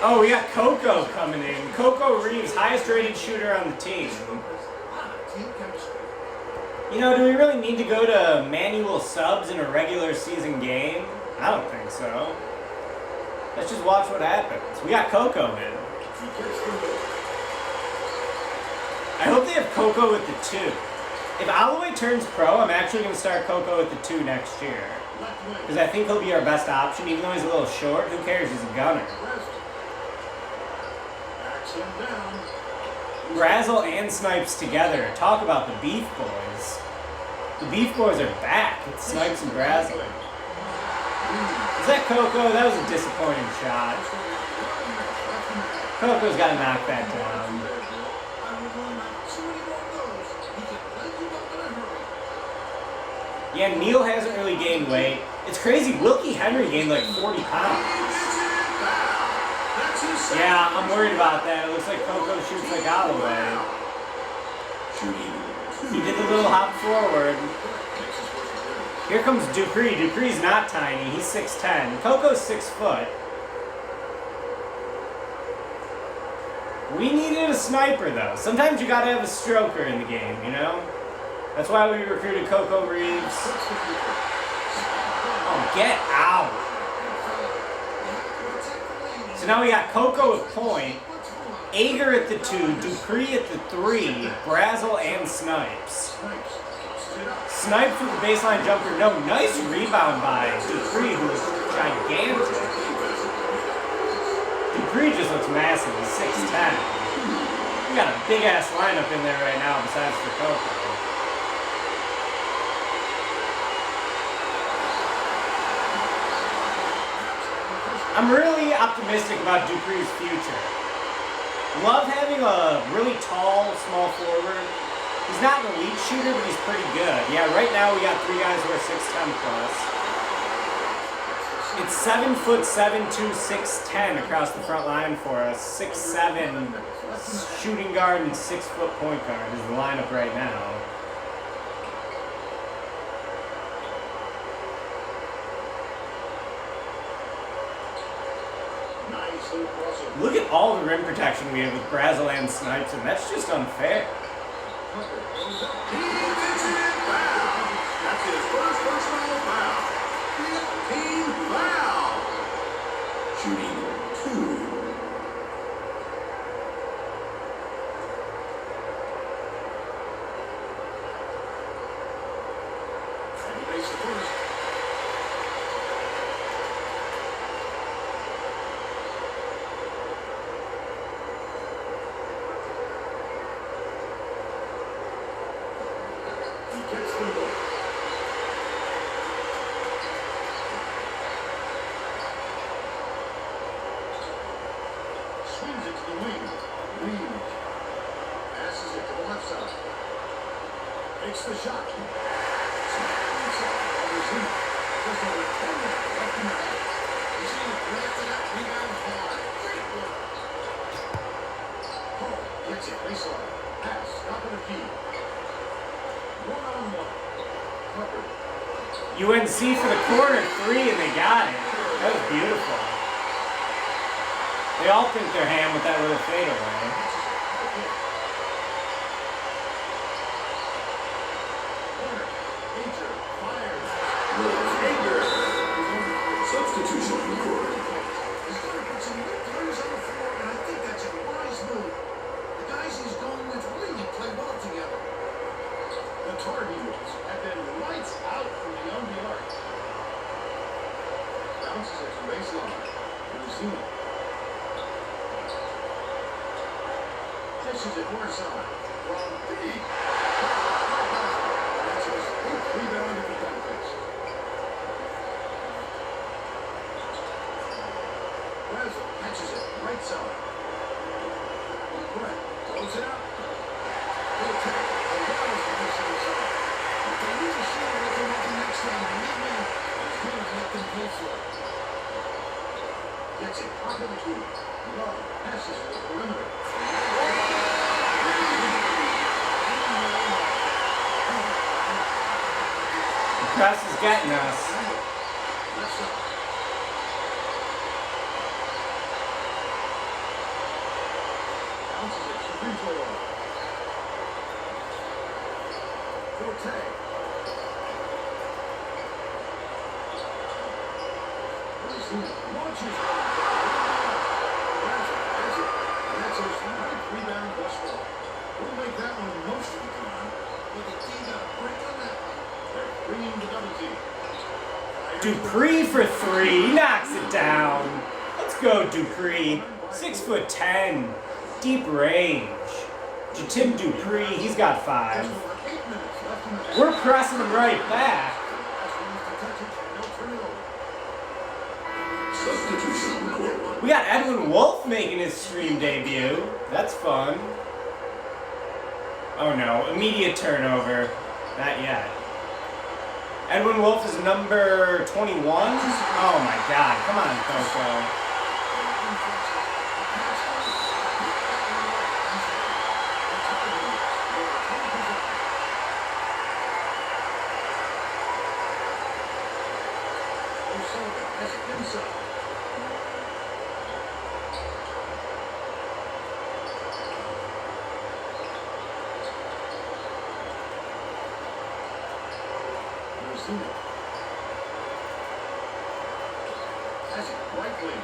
Oh, we got Coco coming in. Coco Reeves, highest rated shooter on the team. You know, do we really need to go to manual subs in a regular season game? I don't think so. Let's just watch what happens. We got Coco in. I hope they have Coco with the 2. If Holloway turns pro, I'm actually going to start Coco with the 2 next year. Because I think he'll be our best option, even though he's a little short. Who cares? He's a gunner. Brazel and Snipes together. Talk about the Beef Boys. The Beef Boys are back. It's Snipes and Brazel. Is that Coco? That was a disappointing shot. Coco's got to knock that down. Yeah, Neal hasn't really gained weight. It's crazy. Wilkie Henry gained like 40 pounds. Yeah, I'm worried about that. It looks like Coco shoots like Holloway. He did the little hop forward. Here comes Dupree. Dupree's not tiny. He's 6'10". Coco's 6 foot. We needed a sniper, though. Sometimes you gotta have a stroker in the game, you know? That's why we recruited Coco Reeves. Oh, get out. So now we got Coco at point, Ager at the 2, Dupree at the 3, Brazel and Snipes. Snipes with the baseline jumper. No, nice rebound by Dupree, who is gigantic. Dupree just looks massive. He's 6'10". We got a big-ass lineup in there right now besides for Coco. I'm really optimistic about Dupree's future. Love having a really tall, small forward. He's not an elite shooter, but he's pretty good. Yeah, right now we got 3 guys who are 6'10" plus. It's 7'7", 6'10" across the front line for us. 6'7" shooting guard and 6 foot point guard is the lineup right now. Look at all the rim protection we have with Brazel and Snipes, and that's just unfair. That's his first personal foul. Team foul. Shooting 2. And he makes the first. Swings it to the wing. Reeves passes it to the left side. Takes the shot. Just over 10 minutes left in the half. You see him lifted up, rebound hard. Great work. Paul gets it, baseline. Pass, top of the key. 1-on-1. Covered. UNC for the corner 3, and they got it. That was beautiful. They all think they're ham with that little fadeaway. Substitution recorded. He's going to put some good players on the floor, and I think that's a wise move. The guys he's going with really play well together. The Tar Heels have been lights out from the young arc. Bounces it to baseline. Rosina. Dishes it far side. From deep. That's his 8th rebound of the Dolphins. Brazel catches it right side. Brett throws it out. Good attack. Allows the mission side. If they lose a shooter with him the next time, believe me, he's going to let them pay for it. Gets it top of the key. Love passes to the perimeter. The press is getting us. Left side. Bounces it to free throw line. Forte. Launches one. Brazel has it. And that's his 9th rebound thus far. We'll make that one most of the time. But the team got a break on that one. They're bringing the double team. Dupree for 3. He knocks it down. Let's go, Dupree. 6'10". Deep range. Tim Dupree, he's got 5. We're pressing him right back. We got Edwin Wolf making his stream debut. That's fun. Oh no, immediate turnover. Not yet. Edwin Wolf is number 21. Oh my god, come on, Coco. That's it, right wing.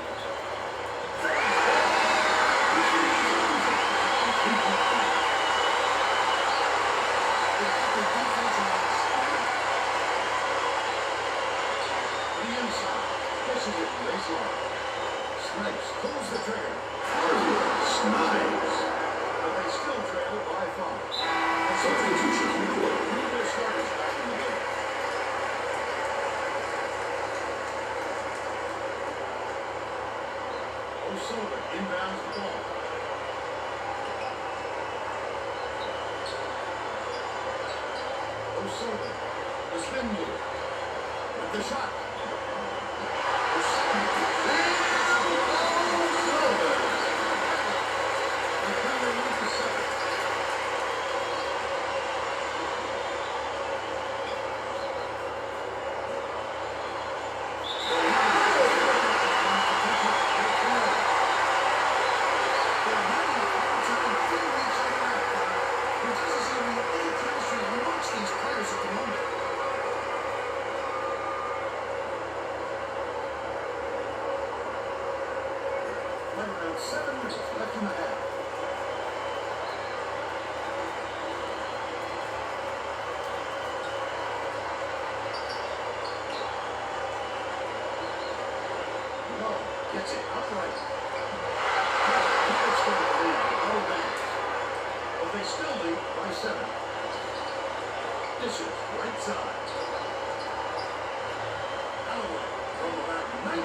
The inside. This is it, baseline. Snipes pulls the trigger. Snipes. But they still trail by 5. Substitution report. Move their starters back in the game. O'Sullivan inbounds the ball. O'Sullivan, the spin move. With the shot. Around 7 minutes left in the half. No, gets it upright. It's going to lead. No bounds. But they still lead by 7. This is right side. Alloway from about 19.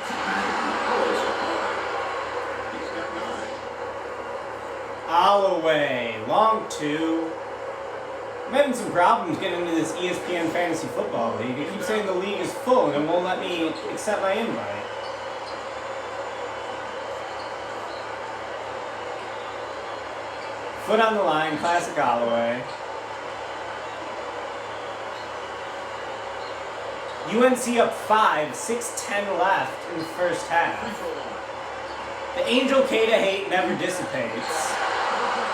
Holloway, long 2. I'm having some problems getting into this ESPN Fantasy Football League. It keeps saying the league is full and it won't let me accept my invite. Foot on the line, classic Holloway. UNC up 5, 6:10 left in the first half. The Angel Kada hate never dissipates.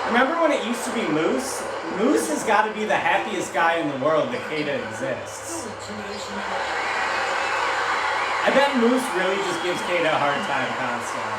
Remember when it used to be Moose? Moose has got to be the happiest guy in the world that Kada exists. I bet Moose really just gives Kada a hard time constantly.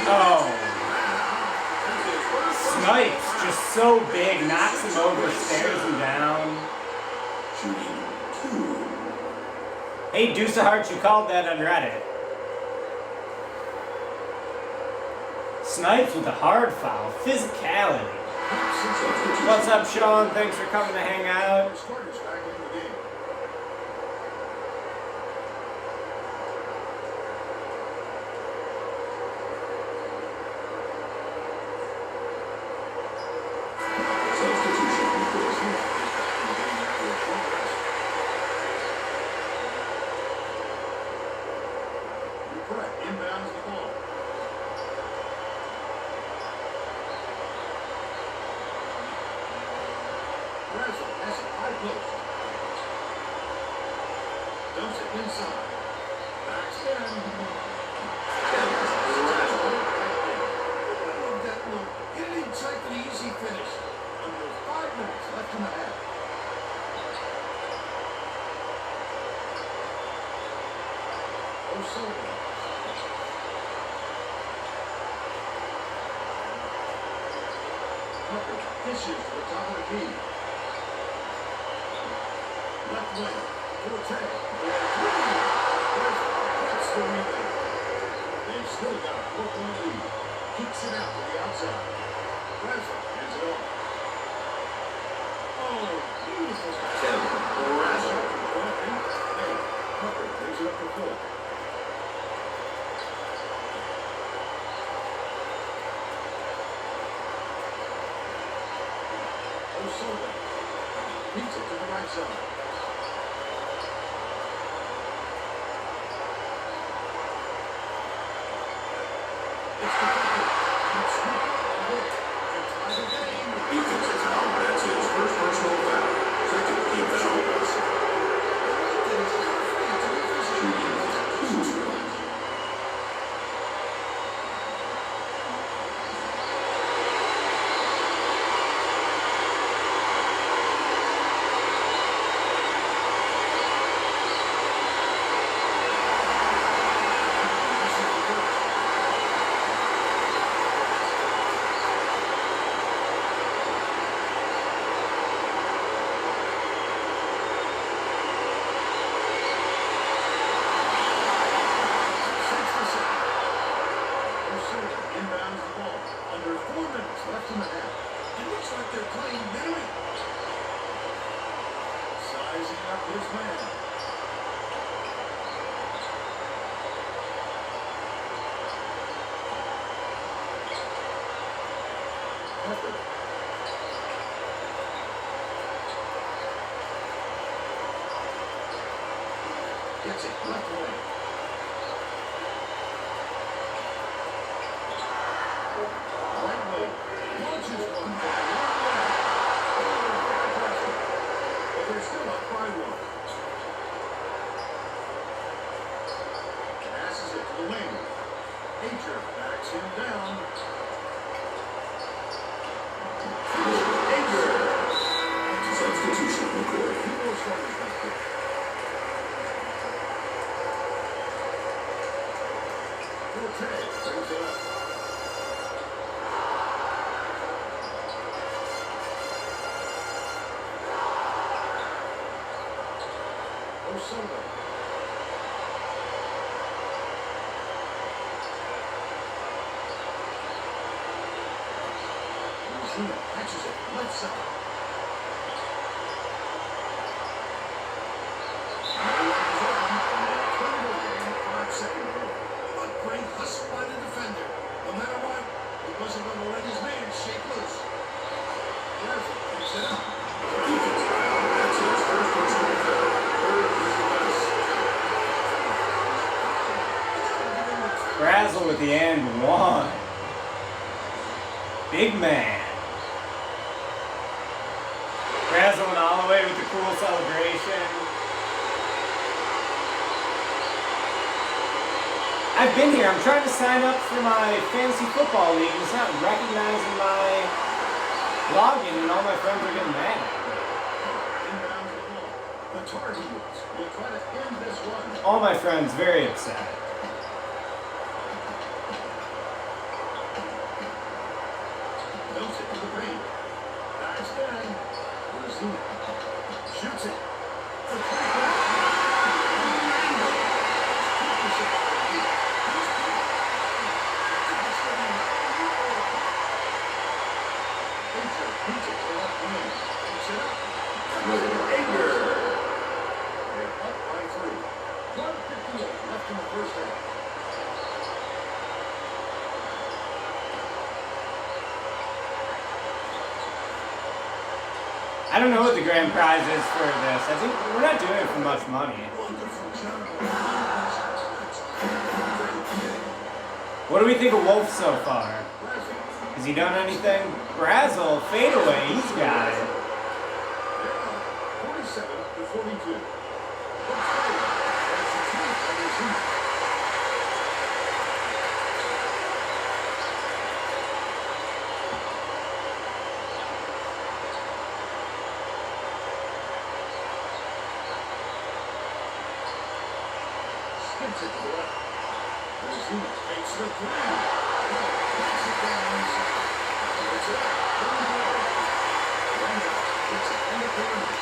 Oh. Snipes, just so big, knocks him over, stares him down. Hey, Deuce of Hearts, you called that on Reddit. Snipes with a hard foul, physicality. What's up, Sean? Thanks for coming to hang out. Inbounds the ball. Brazel has it high post. Dumps it inside. Backs in. I love that look. Get it in tight for the easy finish. Under 5 minutes left in the half. O'Sullivan. Tucker dishes to the top of the key. Left wing. Forte. That's the rebound. They've still got a 4-point lead. Kicks it out to the outside. Brazel hands it off. Oh, beautiful. Brazel. Hey, Tucker brings it up the court. O'Sullivan. Beats it to the right side. It's deflected. And scooped up the hook. And ties the game. Defensive foul. That's his first personal foul. Second team foul. Inbounds the ball. Under 4 minutes left in the half. It looks like they're playing middling. Sizing up his man. Pepper. Gets it left wing. Right wing. Launches one from the long way. But they're still up by 1. Passes it to the wing. Ager backs him down. Ager. Substitution on the court. He will start his back there. Forte brings it up. O'Sullivan. Louisiana catches it left side. Nowhere is open, and they turn it over in the 5-second warning. What great hustle by the defender. No matter what, he wasn't going to let his man shake loose. Brazel picks it up. Defensive foul. That's his first personal foul. Third personal foul. Brazel with the and one. Big man. Brazel went all the way with the cool celebration. I've been here. I'm trying to sign up for my fantasy football league, and it's not recognizing my login, and all my friends are getting mad. Inbounds the ball. The Tar Heels will try to end this run. All my friends very upset. Dumps it to the paint. Dives down. Louisiana shoots it. For 3 points. Ager beats it to the left wing. Picks it up. Ager. They're up by 3. 1:58 left in the first half. I don't know what the grand prize is for this. I think we're not doing it for much money. Wonderful job. What do we think of Wolf so far? Brazel. Has he done anything? Brazel, fadeaway, he's got it. They're up 47-42. Let's play. That's the truth on their season. Hits it to the left. Arizona fakes the three. Knocks it down inside. It's up. Randall gets it in the corner.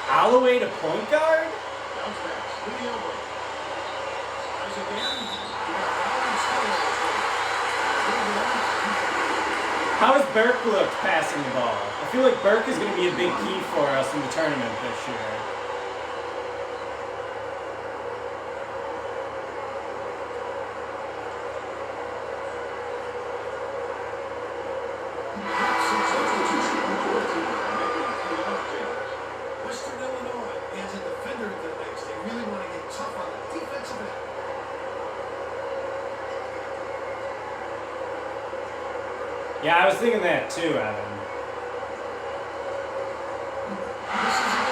Alloway to point guard? Bounce pass to the elbow. Tries again. You got Allen Stillwell. How has Burke looked passing the ball? I feel like Burke is going to be a big key for us in the tournament this year. Substitution on court. Western Illinois adds a defender into the mix. They really want to get tough on the defensive end. Yeah, I was thinking that too, Evan. This is it.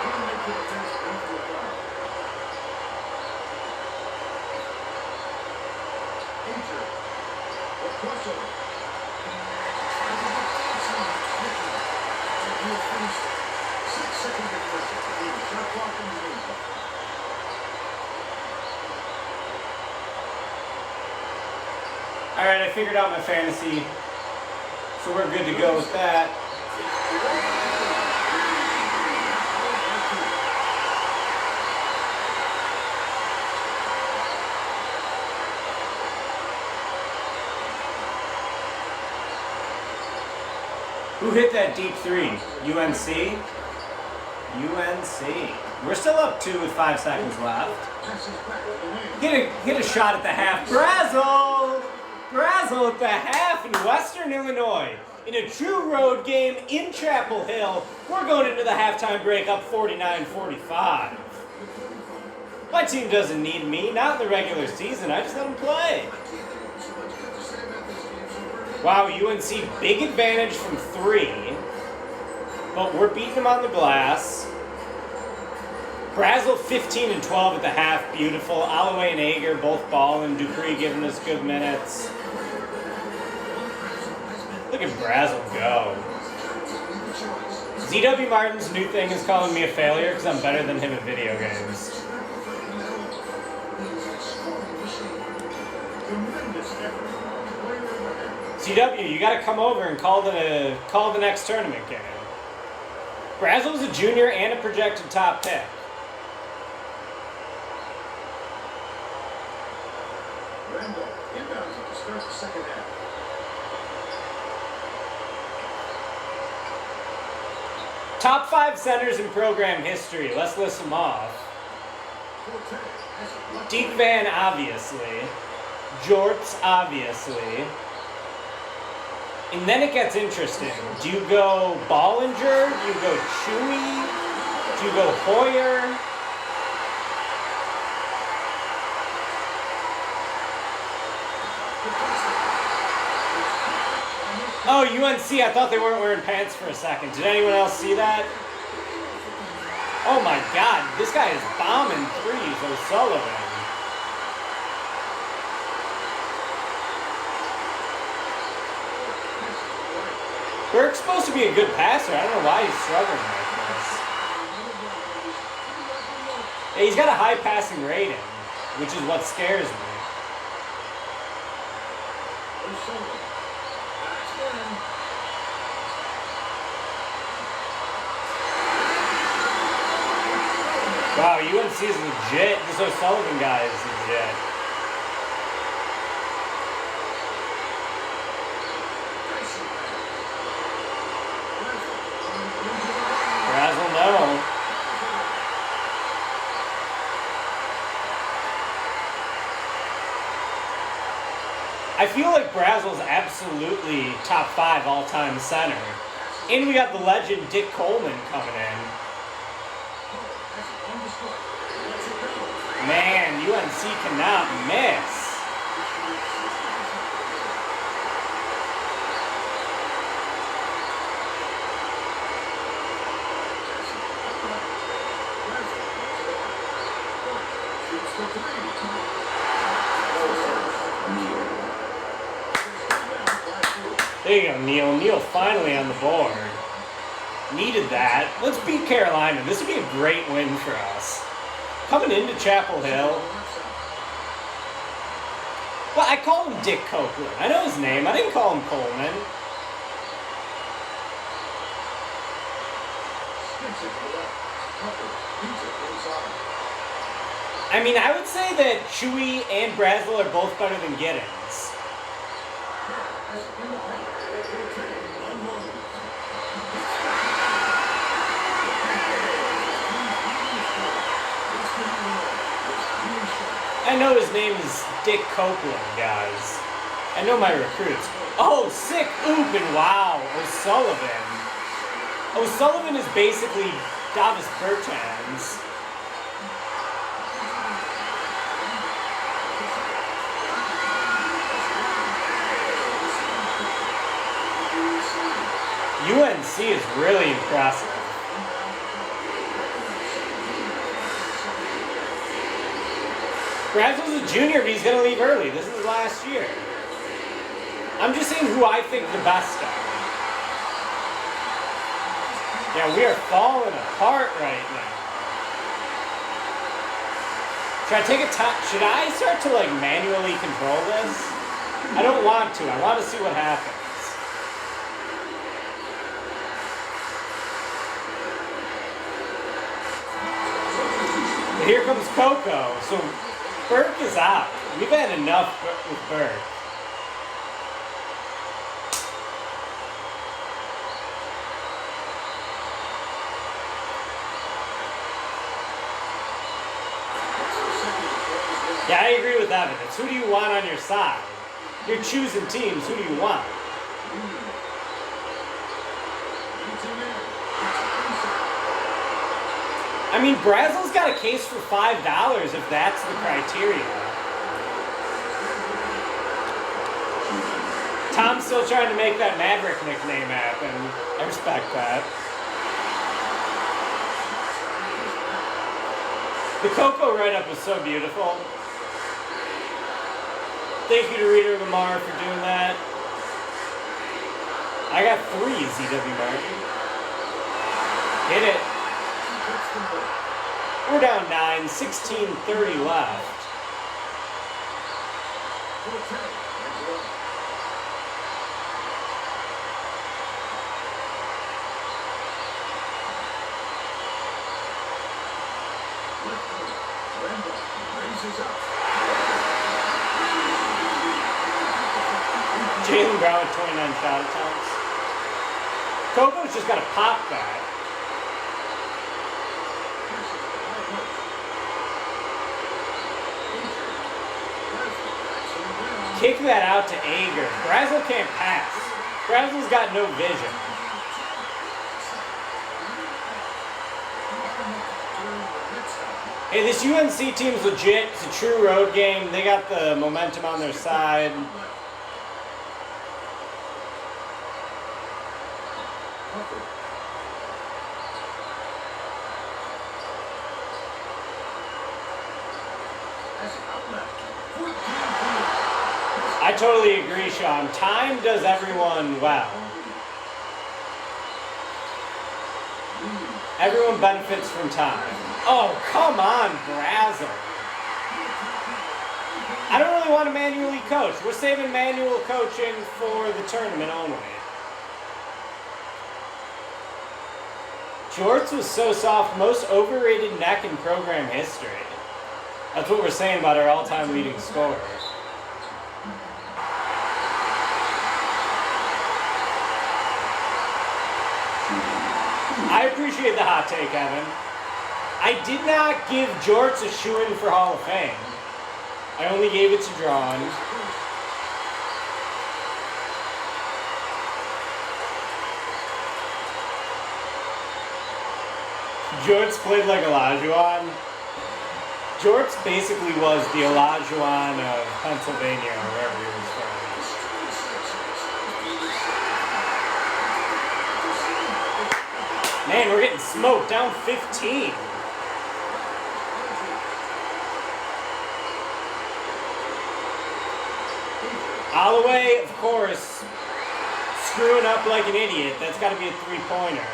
One make the defense go for the foul. Injured. The crossover. Tries to get inside. And he has finished 6 seconds of worship. Shot clock in the game. Alright, I figured out my fantasy, so we're good to go with that. Who hit that deep three? UNC? UNC. We're still up 2 with 5 seconds left. Passes back to the wing. Hit a shot at the half. Brazzle! Brazzle at the half in Western Illinois. In a true road game in Chapel Hill, we're going into the halftime break up 49-45. My team doesn't need me, not in the regular season. I just let them play. Wow, UNC, big advantage from 3. But we're beating them on the glass. Brazzle 15 and 12 at the half, beautiful. Alloway and Ager both balling. Dupree giving us good minutes. Look at Brazzle go. ZW Martin's new thing is calling me a failure because I'm better than him at video games. CW, you got to come over and call the next tournament game. Brazzle's a junior and a projected top pick. Randall inbounds it to start the second half. Top 5 centers in program history. Let's list them off. Forte has it left. Deke Van, obviously. Jorts, obviously. And then it gets interesting. Do you go Bollinger? Do you go Chewy? Do you go Hoyer? Oh, UNC, I thought they weren't wearing pants for a second. Did anyone else see that? Oh my god, this guy is bombing threes, O'Sullivan. Burke's supposed to be a good passer. I don't know why he's struggling like this. Yeah, he's got a high passing rating, which is what scares me. Wow, UNC is legit. This O'Sullivan guy is legit. Brazzle, no. I feel like Brazzle's absolutely top 5 all-time center. And we got the legend Dick Coleman coming in. Man, UNC cannot miss. There you go, Neil. Neil finally on the board. Needed that. Let's beat Carolina. This would be a great win for us. Coming into Chapel Hill. Well, I call him Dick Copeland. I know his name. I didn't call him Coleman. I mean, I would say that Chewy and Brazel are both better than Giddens. I know his name is Dick Copeland, guys. I know my recruits. Oh, sick oop and wow, O'Sullivan. O'Sullivan is basically Davis Bertans. UNC is really impressive. Brazel's a junior, but he's going to leave early. This is his last year. I'm just saying who I think the best are. Yeah, we are falling apart right now. Should I take a time? Should I start to like manually control this? I don't want to. I want to see what happens. Here comes Coco. So Burke is out. We've had enough with Burke. Yeah, I agree with Evan. It's who do you want on your side? You're choosing teams. Who do you want? I mean, Brazel's got a case for $5 if that's the criteria. Tom's still trying to make that Maverick nickname happen. I respect that. The Coco write-up was so beautiful. Thank you to Reader Lamar for doing that. I got 3, ZW Martin. Hit it. We're down 9, 16:30 left. Jalen Brown with 29 shot attempts. Coco's just got to pop that. Kick that out to Ager. Brazel can't pass. Brazel's got no vision. Hey, this UNC team's legit. It's a true road game. They got the momentum on their side. I totally agree, Sean. Time does everyone well. Everyone benefits from time. Oh, come on, Brazel. I don't really want to manually coach. We're saving manual coaching for the tournament only. Jorts was so soft, most overrated neck in program history. That's what we're saying about our all-time leading scorer. I appreciate the hot take, Evan. I did not give Jorts a shoo-in for Hall of Fame. I only gave it to Drawn. Jorts played like Olajuwon. Jorts basically was the Olajuwon of Pennsylvania, or wherever he was from. Man, we're getting smoked, down 15. Holloway, of course, screwing up like an idiot. That's got to be a three-pointer.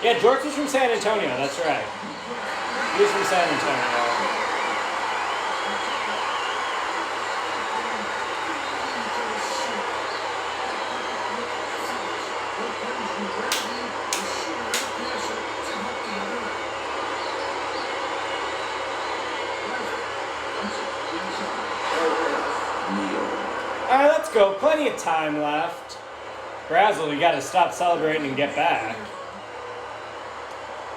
Yeah, George was from San Antonio, that's right. He was from San Antonio. Alright, let's go. Plenty of time left. Brazzle, you gotta stop celebrating and get back.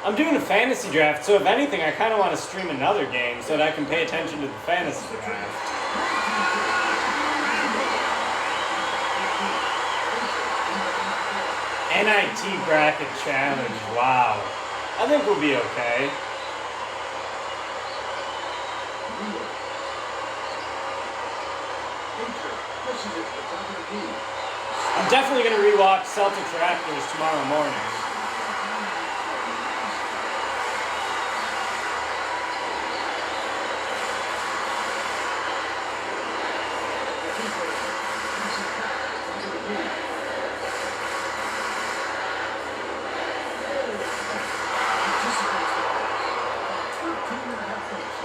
I'm doing a fantasy draft, so if anything, I kind of want to stream another game so that I can pay attention to the fantasy draft. NIT bracket challenge, wow. I think we'll be okay. I'm definitely going to rewatch Celtics Raptors tomorrow morning.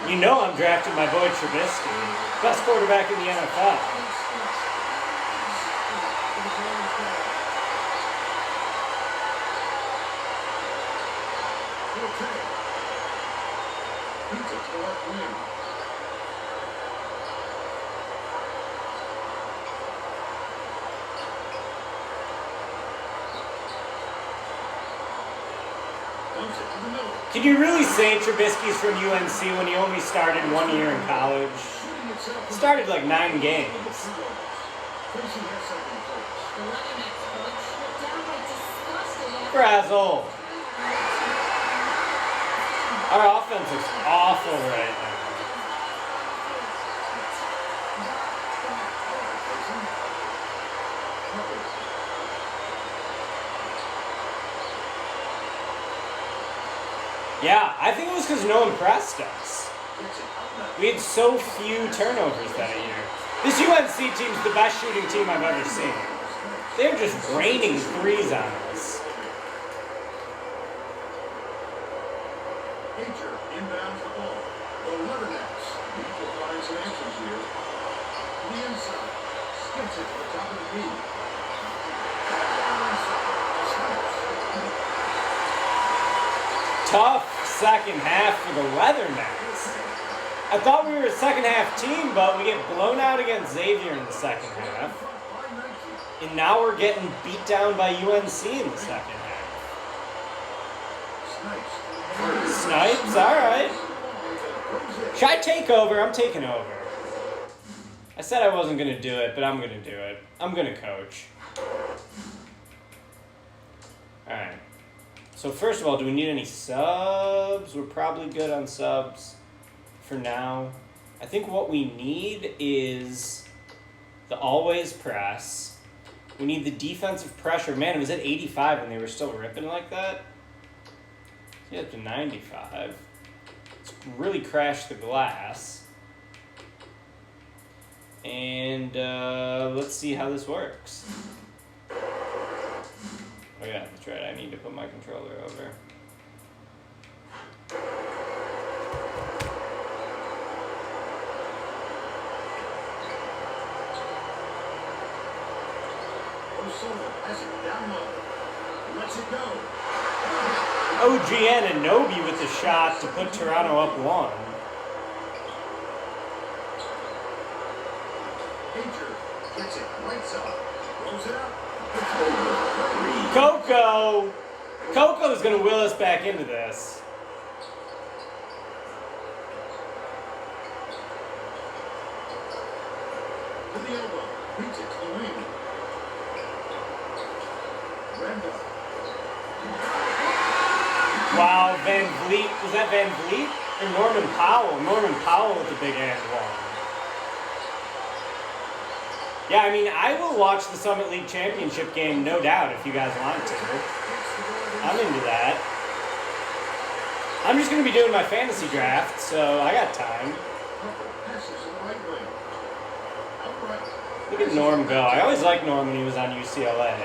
You know I'm drafting my boy Trubisky, best quarterback in the NFL. Can you really say Trubisky's from UNC when he only started 1 year in college? Started like 9 games. Brazzle. Our offense looks awful right now. Yeah, I think it was because no one pressed us. We had so few turnovers that year. This UNC team's the best shooting team I've ever seen. They're just raining threes on us. Pager inbounds the ball. The Leathernecks need to find some answers here. To the inside. Skips it to the top of the key. Tough second half for the Leathernecks. I thought we were a second half team, but we get blown out against Xavier in the second half. And now we're getting beat down by UNC in the second half. Snipes, alright. Should I take over? I'm taking over. I said I wasn't going to do it, but I'm going to do it. I'm going to coach. Alright. So first of all, do we need any subs? We're probably good on subs for now. I think what we need is the always press. We need the defensive pressure. Man, it was at 85 and they were still ripping like that. Get up to 95. Let's really crash the glass. And let's see how this works. Oh yeah, that's right, I need to put my controller over. Has it down low. Lets it go. OG Anunoby with the shot to put Toronto up 1. Pager gets it right side. Rolls it up. Coco! Coco's gonna will us back into this. To the elbow. Beats it to the wing. Randall. Wow, Van Vliet. Was that Van Vliet? Or Norman Powell? Norman Powell with the big and one. Yeah, I mean, I will watch the Summit League Championship game, no doubt, if you guys want to. I'm into that. I'm just going to be doing my fantasy draft, so I got time. Look at Norm go. I always liked Norm when he was on UCLA.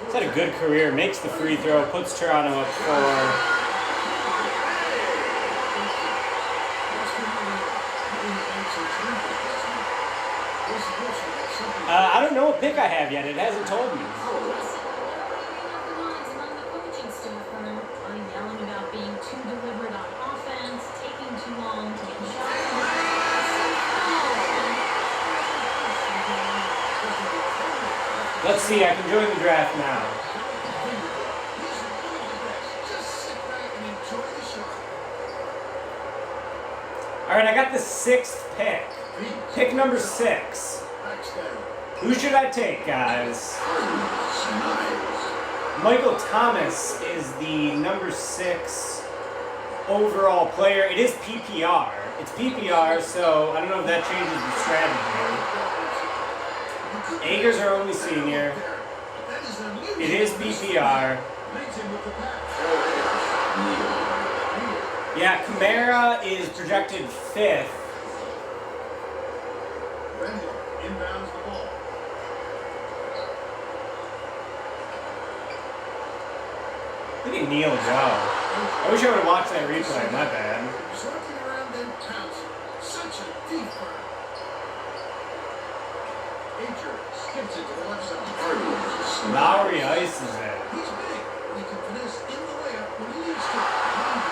He's had a good career, makes the free throw, puts Toronto up 4. I don't know what pick I have yet. It hasn't told me. Let's see, I can join the draft now. Alright, I got the 6th pick. Pick number 6. Who should I take, guys? Michael Thomas is the number 6 overall player. It is PPR. It's PPR, so I don't know if that changes the strategy. Agers are only senior. It is PPR. Yeah, Kamara is projected 5th. Inbounds the ball. Look at Neil go. I wish I would have watched that replay, my bad. Circling around them counts. Such a deep burn. Ager skips it to the left side. Lowry ices it. He's big. He can finesse in the layup when he needs to.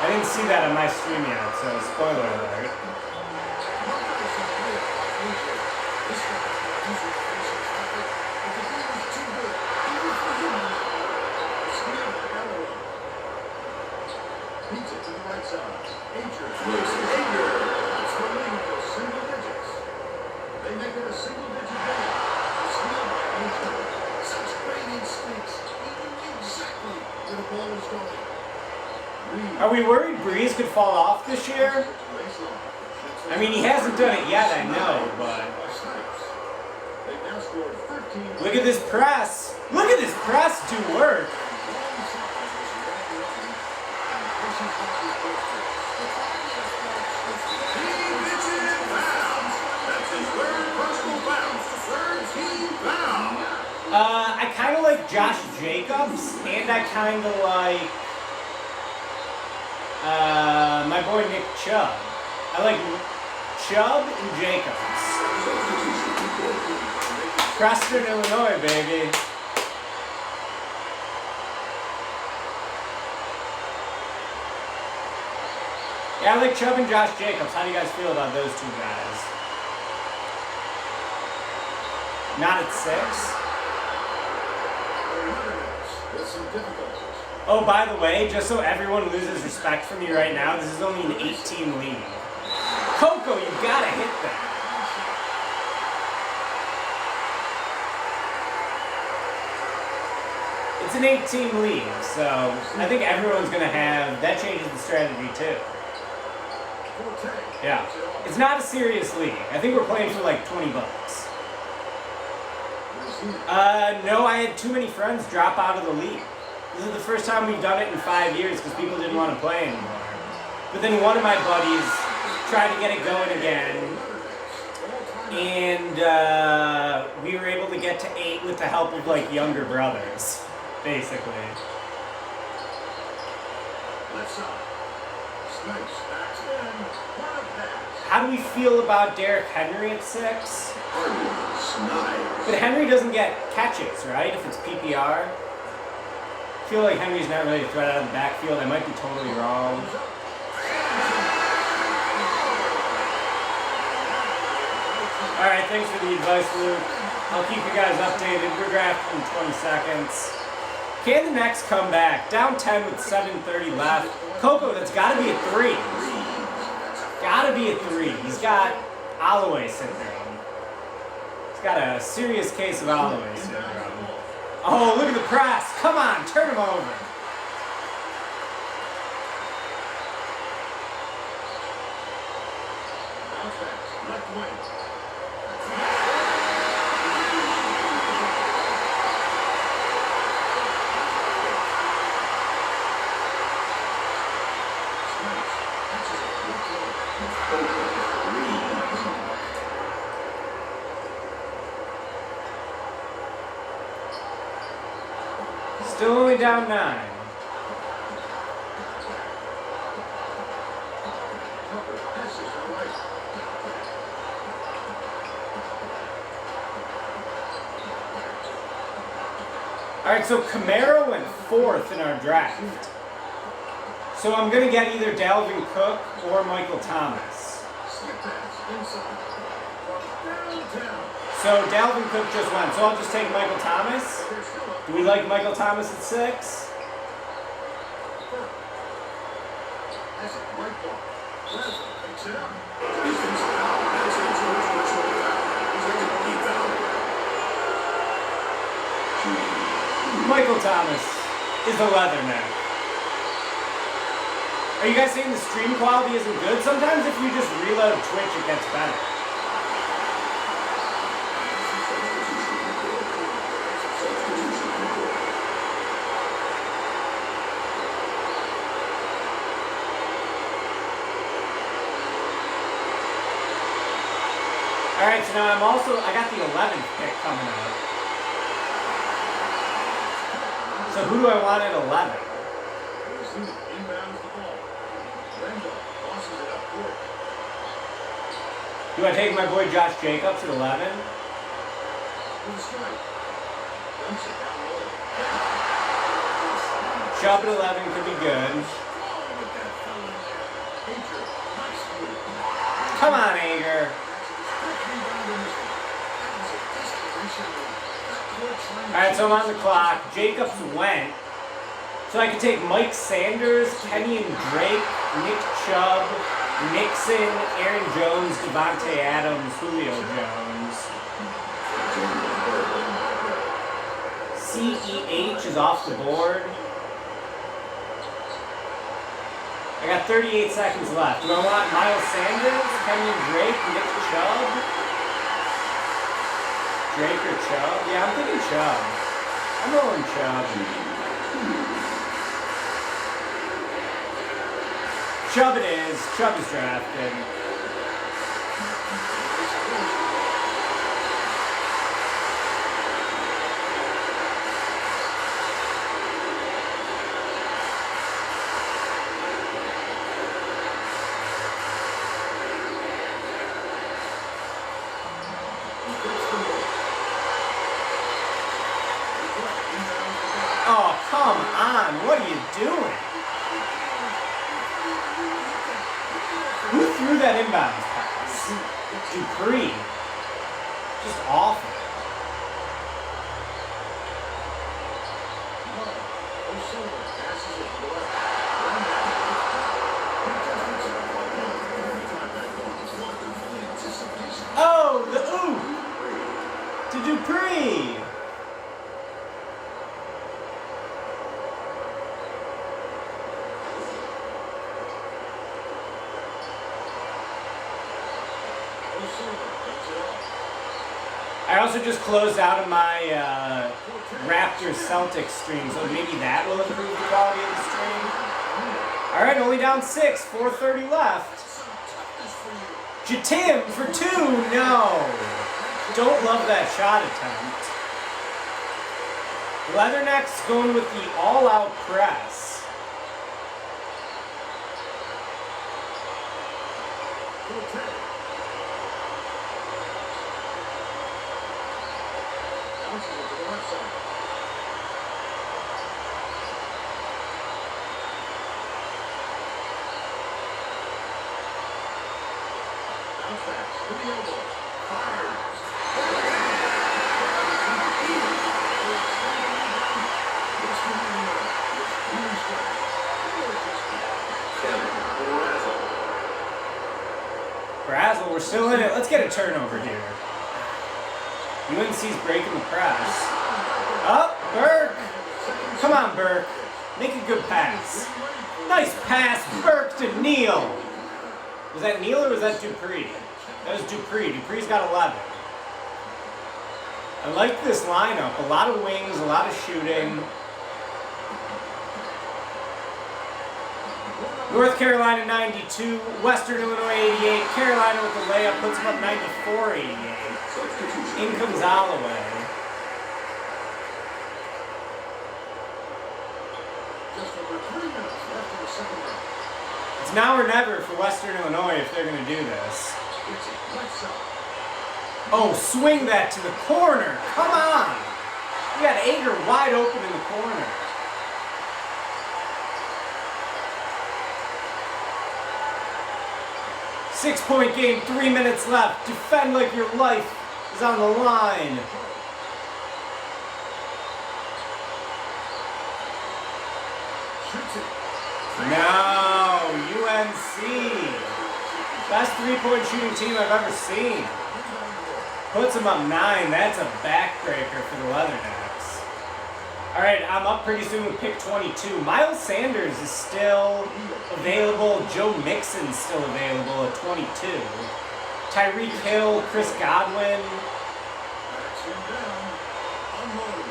I didn't see that on my stream yet, so spoiler alert. Beats it to the right side. Ager. It's the lead to single digits. They make it a single-digit game. Steal by Ager. Such great instincts. He knew exactly where the ball was going. Are we worried Breeze could fall off this year? I mean, he hasn't done it yet, I know, but... Look at this press! Look at this press do work! I kind of like Josh Jacobs, and I kind of like my boy Nick Chubb. I like Chubb and Jacobs. Preston, Illinois, baby. Yeah, I like Chubb and Josh Jacobs. How do you guys feel about those two guys? Not at 6. Oh, by the way, just so everyone loses respect for me right now, this is only an 8-team league. Coco, you gotta hit that. It's an 8-team league, so I think everyone's gonna have, that changes the strategy too. Yeah. It's not a serious league. I think we're playing for like $20. No, I had too many friends drop out of the league. This is the first time we've done it in 5 years because people didn't want to play anymore. But then one of my buddies tried to get it going again, and we were able to get to 8 with the help of like younger brothers, basically. How do we feel about Derrick Henry at 6? But Henry doesn't get catches, right? If it's PPR. I feel like Henry's not really a threat out of the backfield. I might be totally wrong. Alright, thanks for the advice, Luke. I'll keep you guys updated. We're drafting in 20 seconds. Can the next come back? Down 10 with 7:30 left. Coco, that's got to be a 3. Gotta be a 3. He's got Holloway syndrome. He's got a serious case of Holloway syndrome. Oh, look at the press. Come on, turn him over. Left wing. down 9. Tucker passes to right. All right, so Camaro went 4th in our draft. So I'm going to get either Dalvin Cook or Michael Thomas. Slip pass inside. From downtown. So Dalvin Cook just went, so I'll just take Michael Thomas. They're still up. Do we like Michael Thomas at 6? Has it right ball. Brazel picks it up. Defense foul. That's a George personal foul. He's like a monkey foul. Michael Thomas is the leatherneck. Are you guys saying the stream quality isn't good? Sometimes if you just reload Twitch, it gets better. Alright, so now I got the 11th pick coming up. So who do I want at 11? Inbounds the ball. Randall tosses it up court. Do I take my boy Josh Jacobs at 11? With a strike. Dumps it down low. Chubb at 11 could be good. Oh, with that fella in there. Patriot. Nice move. Come on, Ager. Alright, so I'm on the clock. Jacobs went. So I could take Mike Sanders, Kenny and Drake, Nick Chubb, Nixon, Aaron Jones, Devontae Adams, Julio Jones. CEH is off the board. I got 38 seconds left. Do I want Miles Sanders, Kenny and Drake, Nick Chubb? Drake or Chubb? Yeah, I'm thinking Chubb. I'm rolling Chubb. Chubb it is. Chubb is drafted. Oh, come on. What are you doing? Who threw that inbounds pass? Dupree. Just awful. Oh, the oop to Dupree. I also just closed out of my Raptors Celtics stream, so maybe that will improve the quality of the stream. All right, only down 6, 4:30 left. Jatim for 2, no. Don't love that shot attempt. Leatherneck's going with the all-out press. Brazel, we're still in it. Let's get a turnover here. UNC's breaking the press. Up, Burke. Come on, Burke. Make a good pass. Nice pass, Burke to Neal. Was that Neal or was that Dupree? That was Dupree. Dupree's got 11. I like this lineup. A lot of wings, a lot of shooting. North Carolina 92, Western Illinois 88. Carolina with the layup puts them up 94-88. In comes Holloway. It's now or never for Western Illinois if they're going to do this. It's a right side. Oh, swing that to the corner. Come on. You got Ager wide open in the corner. Six-point game, 3 minutes left. Defend like your life is on the line. Shoots it. Now, UNC. Best three-point shooting team I've ever seen. Puts them up 9. That's a backbreaker for the Leathernecks. All right, I'm up pretty soon with pick 22. Miles Sanders is still available. Joe Mixon's still available at 22. Tyreek Hill, Chris Godwin. Backs him down. Unloads.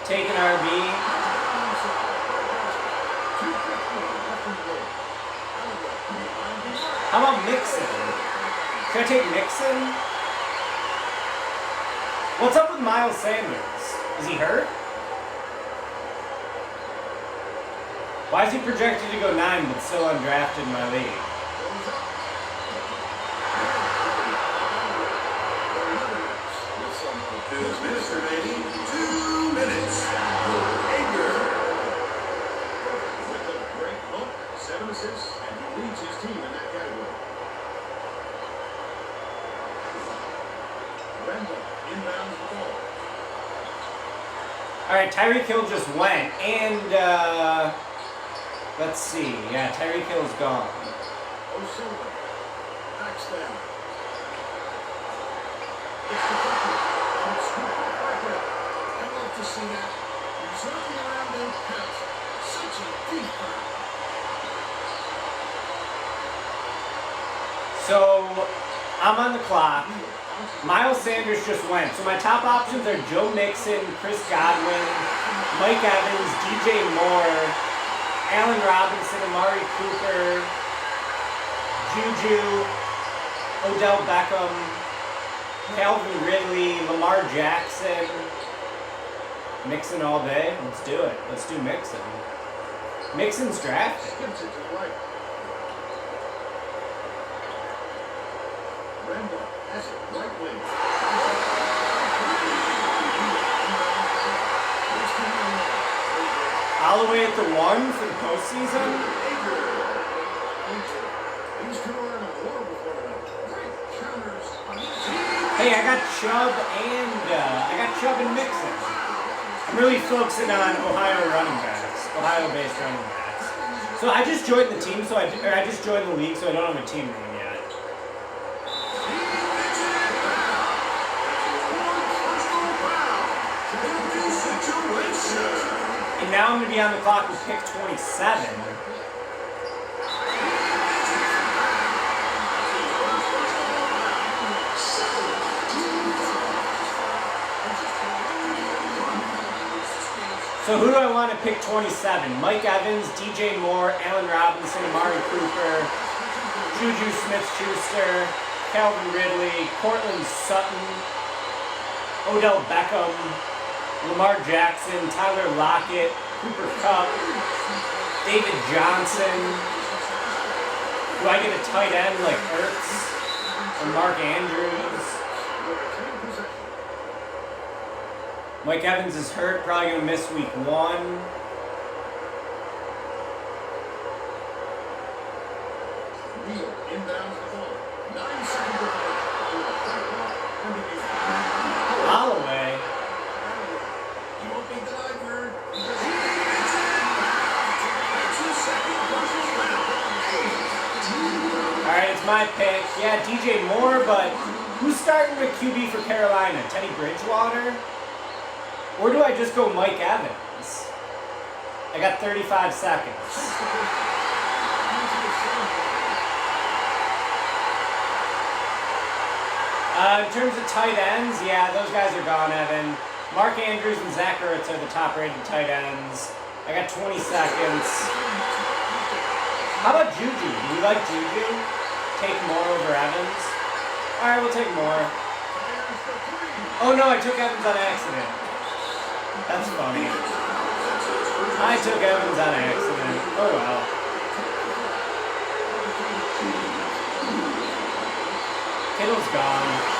Taking RB. How about Mixon? Should I take Mixon? What's up with Miles Sanders? Is he hurt? Why is he projected to go 9 but still undrafted in my league? Is Minister Lady 2 minutes. Ager. With a great look, 7 assists, and he leads his team in that category. Randall inbounds the ball. All right, Tyreek Hill just went, and let's see. Yeah, Tyreek Hill's gone. O'Sullivan backs down. It's deflected. And it's scooped up right there. I love to see that. Reserving around those pass. Such a deep foul. So I'm on the clock. Miles Sanders just went. So my top options are Joe Mixon, Chris Godwin, Mike Evans, DJ Moore, Allen Robinson, Amari Cooper, Juju, Odell Beckham, Calvin Ridley, Lamar Jackson. Mixon all day. Let's do it. Let's do Mixon. Mixon's drafted. Skips it to the right. Randall has it right wing. All the way at the 1 for the postseason. These two are in a war with one another. Great counters on each team. Hey, I got Chubb and Mixon. I'm really focusing on Ohio running backs, Ohio-based running backs. So I just joined the team, I just joined the league, so I don't have a team name yet. And now I'm going to be on the clock with pick 27. So who do I want to pick 27? Mike Evans, DJ Moore, Allen Robinson, Amari Cooper, Juju Smith-Schuster, Calvin Ridley, Cortland Sutton, Odell Beckham, Lamar Jackson, Tyler Lockett, Cooper Kupp, David Johnson. Do I get a tight end like Ertz or Mark Andrews? Mike Evans is hurt, probably going to miss week 1. Wheel inbounds the ball. 9 seconds left. Holloway. You won't be denied, Bird. Alright, it's my pick. Yeah, DJ Moore, but who's starting with QB for Carolina? Teddy Bridgewater? Or do I just go Mike Evans? I got 35 seconds. In terms of tight ends, yeah, those guys are gone, Evan. Mark Andrews and Zach Ertz are the top-rated tight ends. I got 20 seconds. How about Juju? Do we like Juju? Take more over Evans? Alright, we'll take more. Oh no, I took Evans on accident. That's funny. I took Evans on accident. Oh well. Kittle's gone.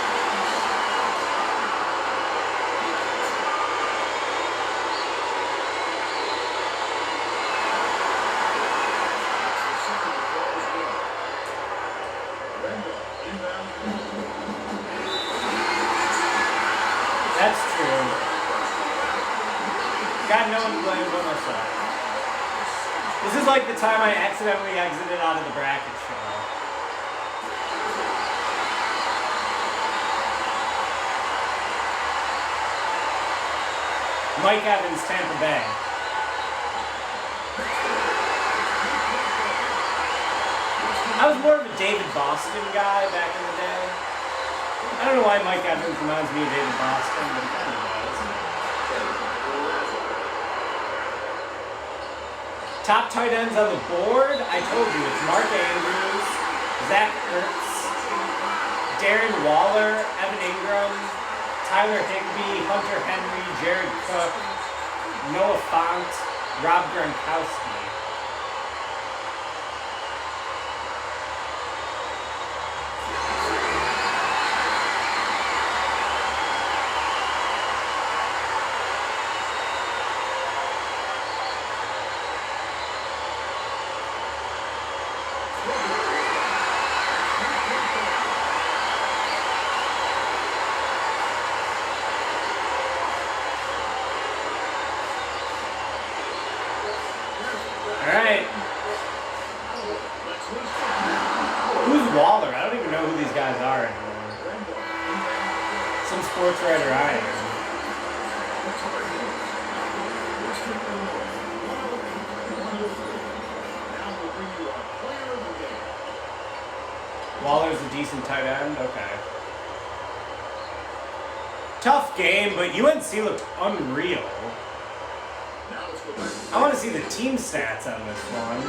That's true. Got no one to blame but myself. This is like the time I accidentally exited out of the bracket show. Mike Evans, Tampa Bay. I was more of a David Boston guy back in the day. I don't know why Mike Evans reminds me of David Boston, but it kind of does. Top tight ends on the board, I told you, it's Mark Andrews, Zach Ertz, Darren Waller, Evan Ingram, Tyler Higbee, Hunter Henry, Jared Cook, Noah Fant, Rob Gronkowski. Alright. Who's Waller? I don't even know who these guys are anymore. Some sports writer I am. Waller's a decent tight end? Okay. Tough game, but UNC looked unreal. I want to see the team stats on this one.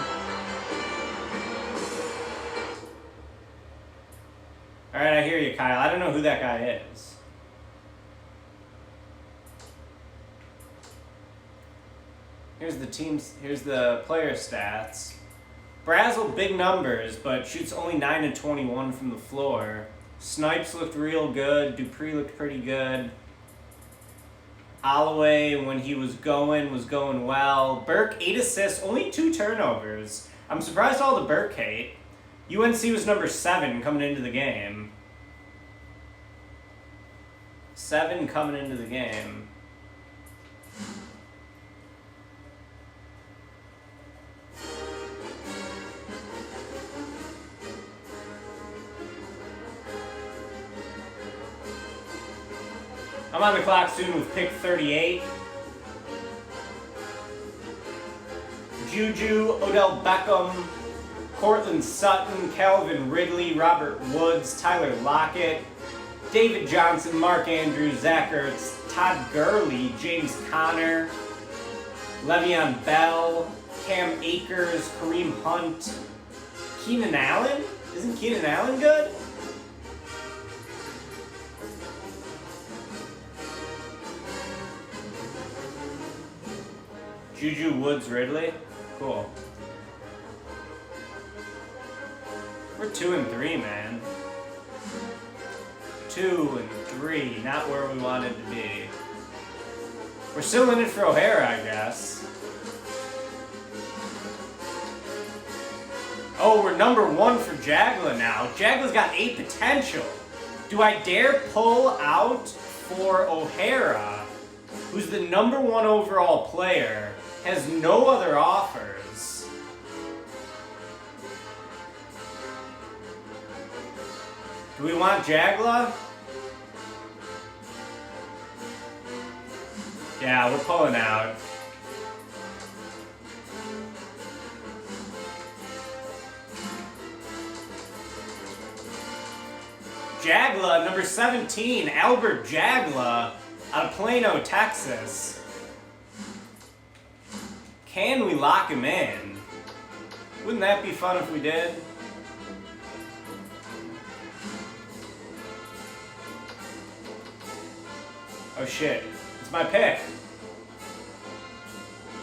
Alright, I hear you, Kyle. I don't know who that guy is. Here's the player stats. Brazel, big numbers, but shoots only 9 and 21 from the floor. Snipes looked real good. Dupree looked pretty good. Holloway, when he was going well. Burke, 8 assists, only 2 turnovers. I'm surprised all the Burke hate. UNC was number 7 coming into the game. 7 coming into the game. I'm on the clock soon with pick 38. Juju, Odell Beckham, Cortland Sutton, Calvin Ridley, Robert Woods, Tyler Lockett, David Johnson, Mark Andrews, Zach Ertz, Todd Gurley, James Conner, Le'Veon Bell, Cam Akers, Kareem Hunt, Keenan Allen? Isn't Keenan Allen good? Juju, Woods, Ridley. Cool. We're 2 and 3, man. 2 and 3, not where we wanted to be. We're still in it for O'Hara, I guess. Oh, we're number 1 for Jagla now. Jagla's got 8 potential. Do I dare pull out for O'Hara, who's the number 1 overall player, has no other offers? Do we want Jagla? Yeah, we're pulling out. Jagla, number 17, Albert Jagla, out of Plano, Texas. Can we lock him in? Wouldn't that be fun if we did? Oh shit, it's my pick.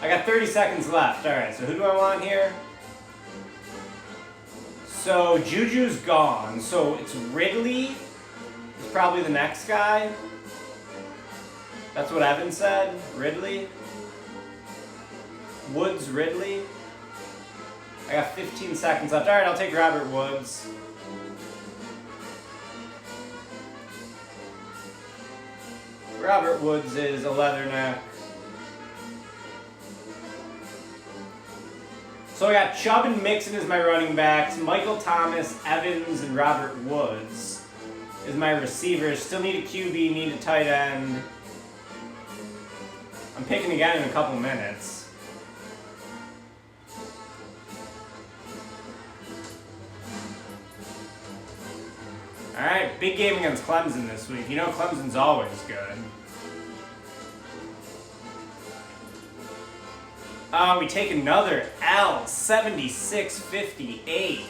I got 30 seconds left. Alright, so who do I want here? So Juju's gone, so it's Ridley. Is probably the next guy. That's what Evan said. Ridley. Woods, Ridley. I got 15 seconds left. Alright, I'll take Robert Woods. Robert Woods is a leatherneck. So I got Chubb and Mixon as my running backs. Michael Thomas, Evans, and Robert Woods is my receivers. Still need a QB, need a tight end. I'm picking again in a couple minutes. Alright, big game against Clemson this week. You know Clemson's always good. We take another L, 76-58.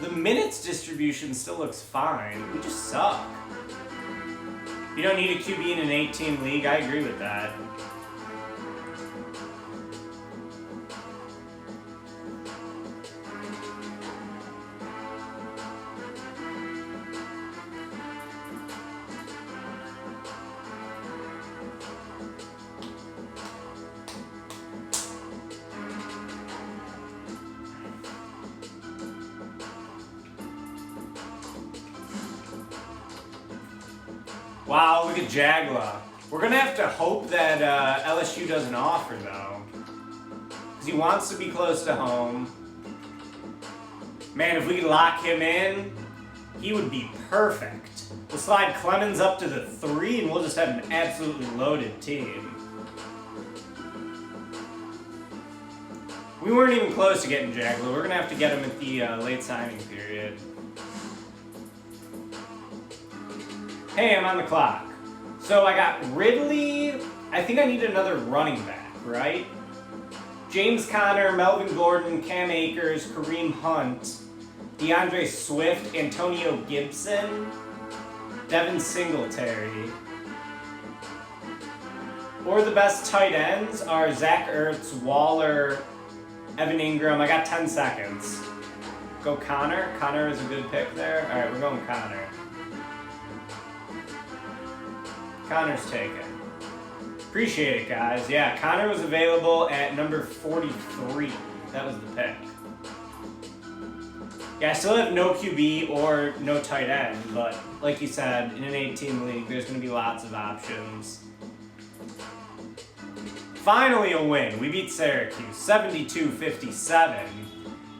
The minutes distribution still looks fine. We just suck. You don't need a QB in an 8-team league. I agree with that. Wow, look at Jagla. We're going to have to hope that LSU doesn't offer, though. Because he wants to be close to home. Man, if we could lock him in, he would be perfect. We'll slide Clemens up to the 3, and we'll just have an absolutely loaded team. We weren't even close to getting Jagla. We're going to have to get him at the late signing period. Hey, I'm on the clock. So I got Ridley. I think I need another running back, right? James Conner, Melvin Gordon, Cam Akers, Kareem Hunt, DeAndre Swift, Antonio Gibson, Devin Singletary. Or the best tight ends are Zach Ertz, Waller, Evan Ingram. I got 10 seconds. Go Connor. Connor is a good pick there. All right, we're going Connor. Connor's taken. Appreciate it, guys. Yeah, Connor was available at number 43. That was the pick. Yeah, I still have no QB or no tight end, but like you said, in an 8-team league, there's going to be lots of options. Finally a win. We beat Syracuse, 72-57.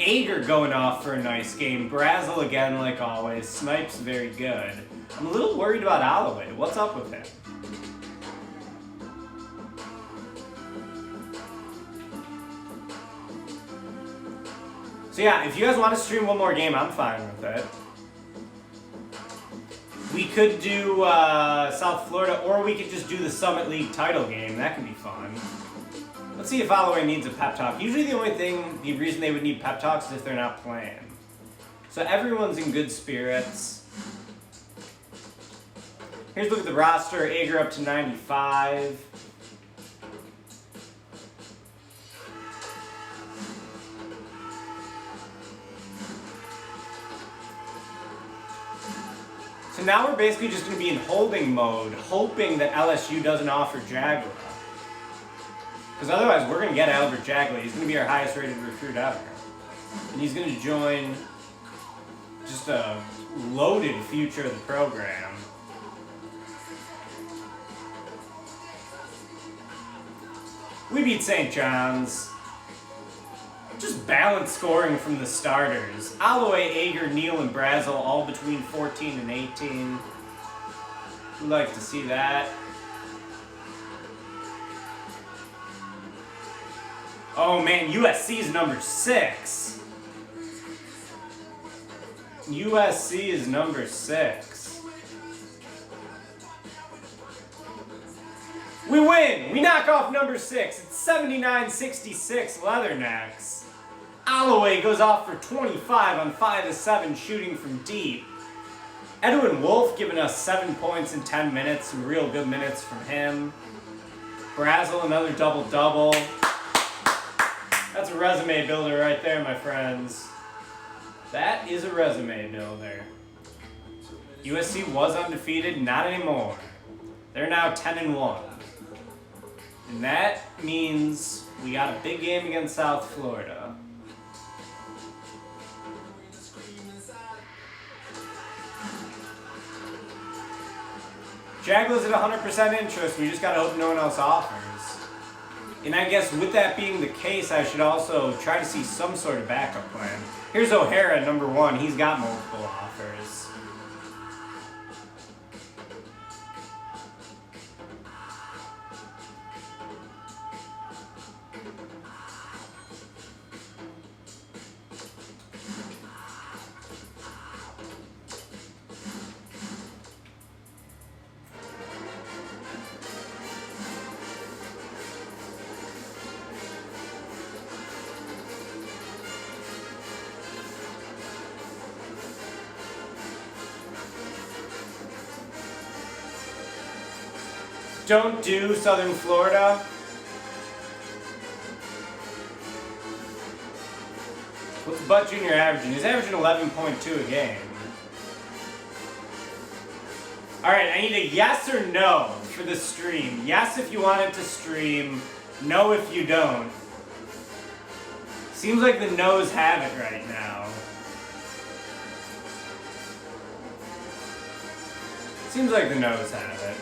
Ager going off for a nice game. Brazel again, like always. Snipes very good. I'm a little worried about Holloway. What's up with him? So yeah, if you guys want to stream one more game, I'm fine with it. We could do South Florida, or we could just do the Summit League title game. That could be fun. Let's see if Holloway needs a pep talk. Usually the reason they would need pep talks is if they're not playing. So everyone's in good spirits. Here's a look at the roster. Ager up to 95. So now we're basically just going to be in holding mode, hoping that LSU doesn't offer Jagla. Because otherwise we're going to get Albert Jagla. He's going to be our highest rated recruit ever. And he's going to join just a loaded future of the program. We beat St. John's. Just balanced scoring from the starters. Holloway, Ager, Neal, and Brazel all between 14 and 18. We'd like to see that. Oh man, USC is number 6. USC is number 6. We win! We knock off number 6. It's 79-66 Leathernecks. Alloway goes off for 25 on 5 of 7 shooting from deep. Edwin Wolf giving us 7 points in 10 minutes. Some real good minutes from him. Brazel, another double-double. That's a resume builder right there, my friends. That is a resume builder. USC was undefeated, not anymore. They're now 10-1. And that means we got a big game against South Florida. Jaguars at 100% interest. We just gotta hope no one else offers. And I guess with that being the case, I should also try to see some sort of backup plan. Here's O'Hara, number 1. He's got multiple offers. Don't do Southern Florida. What's Butt Jr. averaging? He's averaging 11.2 a game. Alright, I need a yes or no for the stream. Yes if you want it to stream, no if you don't. Seems like the no's have it right now. Seems like the no's have it.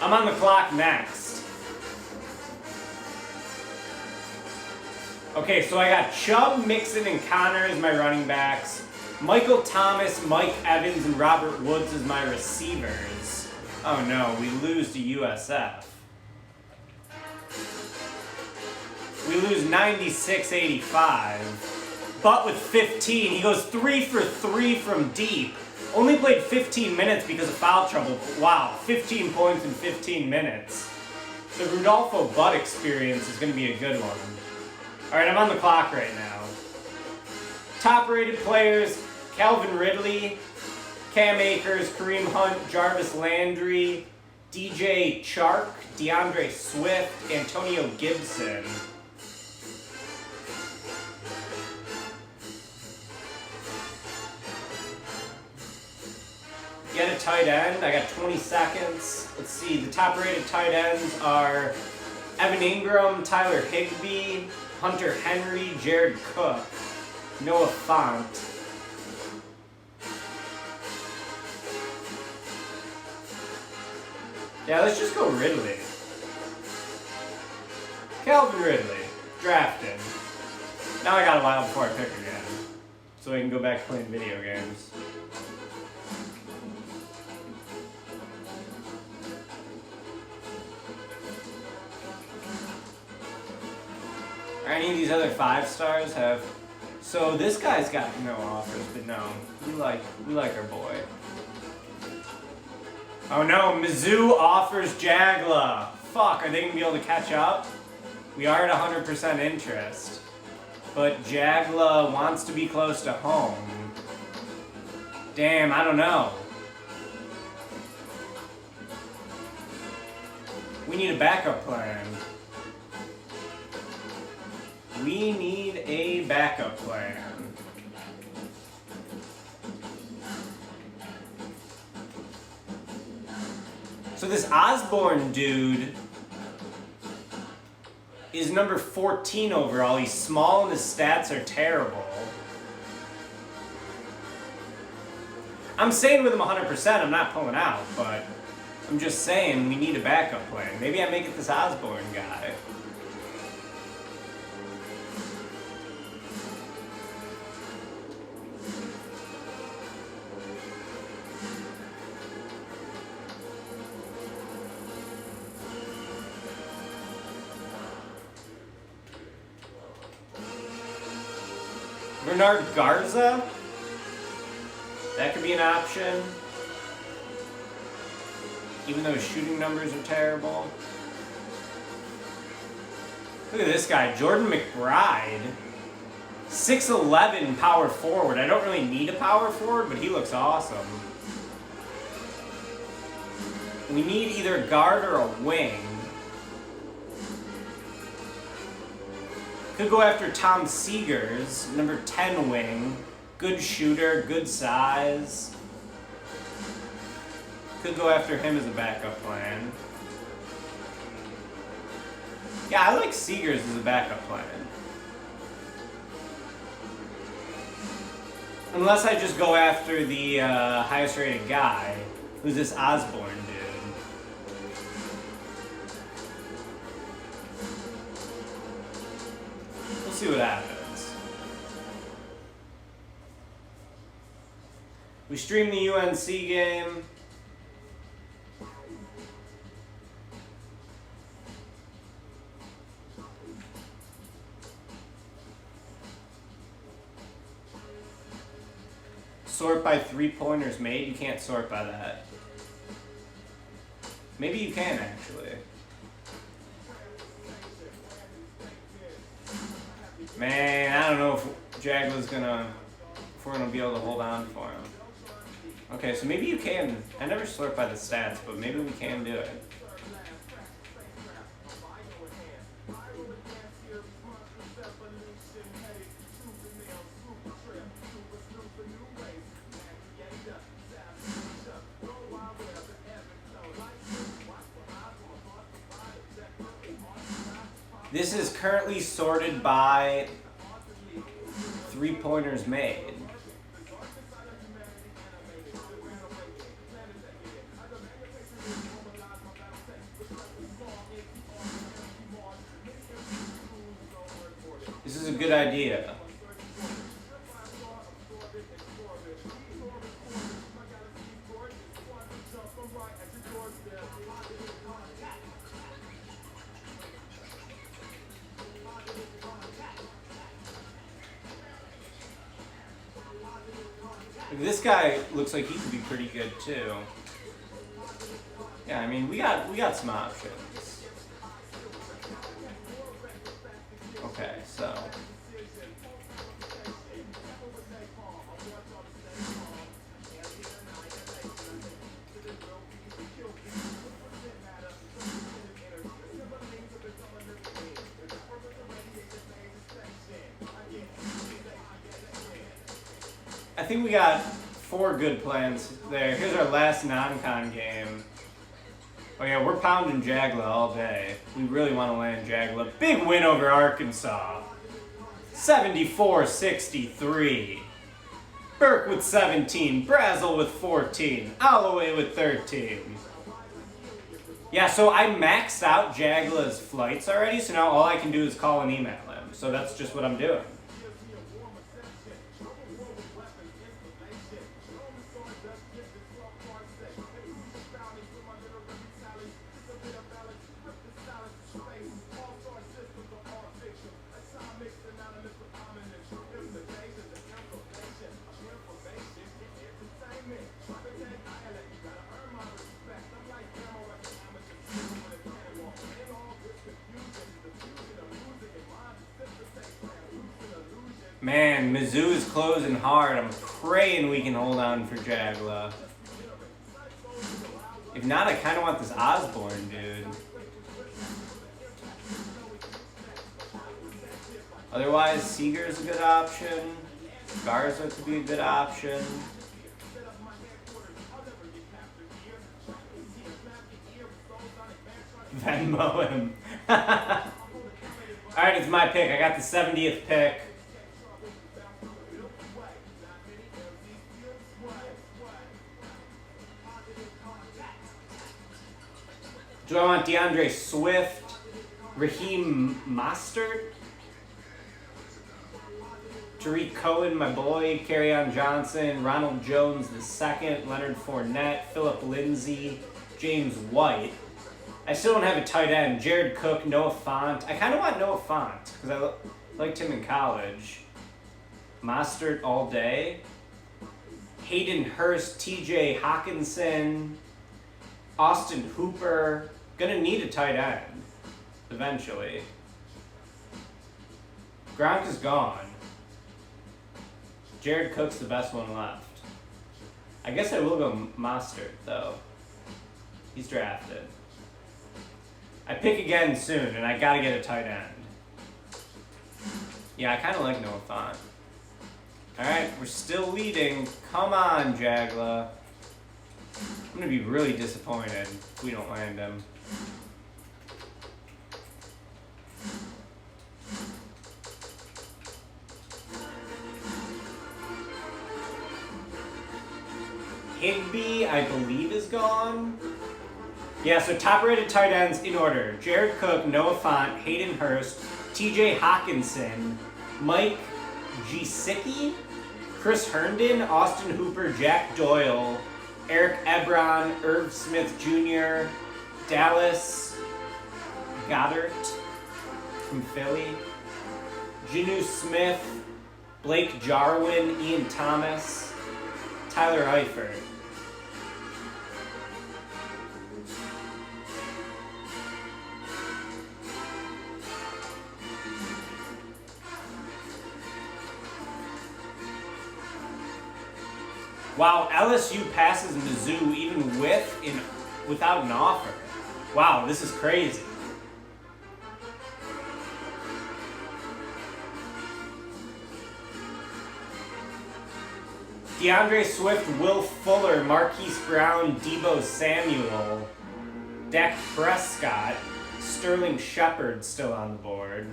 I'm on the clock next. Okay, so I got Chubb, Mixon, and Connor as my running backs. Michael Thomas, Mike Evans, and Robert Woods as my receivers. Oh no, we lose to USF. We lose 96-85. But with 15, he goes 3 for 3 from deep. Only played 15 minutes because of foul trouble. Wow, 15 points in 15 minutes. The Rudolfo Butt experience is going to be a good one. All right, I'm on the clock right now. Top-rated players, Calvin Ridley, Cam Akers, Kareem Hunt, Jarvis Landry, DJ Chark, DeAndre Swift, Antonio Gibson. Get a tight end. I got 20 seconds. Let's see. The top-rated tight ends are Evan Ingram, Tyler Higbee, Hunter Henry, Jared Cook, Noah Font. Yeah, let's just go Ridley. Calvin Ridley. Drafted. Now I got a while before I pick again. So I can go back to playing video games. Any of these other 5 stars have... So this guy's got no offers, but no. We like our boy. Oh no, Mizzou offers Jagla. Fuck, are they going to be able to catch up? We are at 100% interest. But Jagla wants to be close to home. Damn, I don't know. We need a backup plan. We need a backup plan. So this Osborne dude is number 14 overall. He's small and his stats are terrible. I'm staying with him 100%. I'm not pulling out, but I'm just saying we need a backup plan. Maybe I make it this Osborne guy. Bernard Garza. That could be an option. Even though his shooting numbers are terrible. Look at this guy, Jordan McBride. 6'11" power forward. I don't really need a power forward, but he looks awesome. We need either a guard or a wing. Could go after Tom Seegers, number 10 wing. Good shooter, good size. Could go after him as a backup plan. Yeah, I like Seegers as a backup plan. Unless I just go after the highest rated guy, who's this Osborne dude. We'll see what happens. We stream the UNC game. Sort by 3-pointers made? You can't sort by that. Maybe you can, actually. Man, I don't know if Jagla's gonna... if we're gonna be able to hold on for him. Okay, so maybe you can... I never sort by the stats, but maybe we can do it. This is currently sorted by 3-pointers made. This is a good idea. This guy looks like he could be pretty good too. Yeah, I mean we got some options. Okay, so I think we got 4 good plans there. Here's our last non-con game. Oh yeah, we're pounding Jagla all day. We really want to land Jagla. Big win over Arkansas. 74-63. Burke with 17. Brazel with 14. Alloway with 13. Yeah, so I maxed out Jagla's flights already, so now all I can do is call and email him. So that's just what I'm doing. Man, Mizzou is closing hard. I'm praying we can hold on for Jagla. If not, I kind of want this Osborne dude. Otherwise, Seeger's a good option. Garza could be a good option. Venmo him. Alright, it's my pick. I got the 70th pick. Do I want DeAndre Swift, Raheem Mostert, Tariq Cohen, my boy, Kerryon Johnson, Ronald Jones II, Leonard Fournette, Philip Lindsay, James White. I still don't have a tight end. Jared Cook, Noah Fant. I kind of want Noah Fant because I liked him in college. Mostert all day. Hayden Hurst, TJ Hawkinson, Austin Hooper. Gonna need a tight end eventually. Gronk is gone. Jared Cook's the best one left. I guess I will go Mostert though. He's drafted. I pick again soon, and I gotta get a tight end. Yeah, I kind of like Noah Fant. Alright, we're still leading. Come on, Jagla. I'm gonna be really disappointed if we don't land him. Higbee, I believe, is gone. Yeah, so top-rated tight ends in order. Jared Cook, Noah Fant, Hayden Hurst, TJ Hawkinson, Mike Gesicki, Chris Herndon, Austin Hooper, Jack Doyle, Eric Ebron, Irv Smith Jr., Dallas Goddard from Philly, Janu Smith, Blake Jarwin, Ian Thomas, Tyler Eifert. Wow, LSU passes Mizzou even without an offer. Wow, this is crazy. DeAndre Swift, Will Fuller, Marquise Brown, Debo Samuel, Dak Prescott, Sterling Shepard still on the board.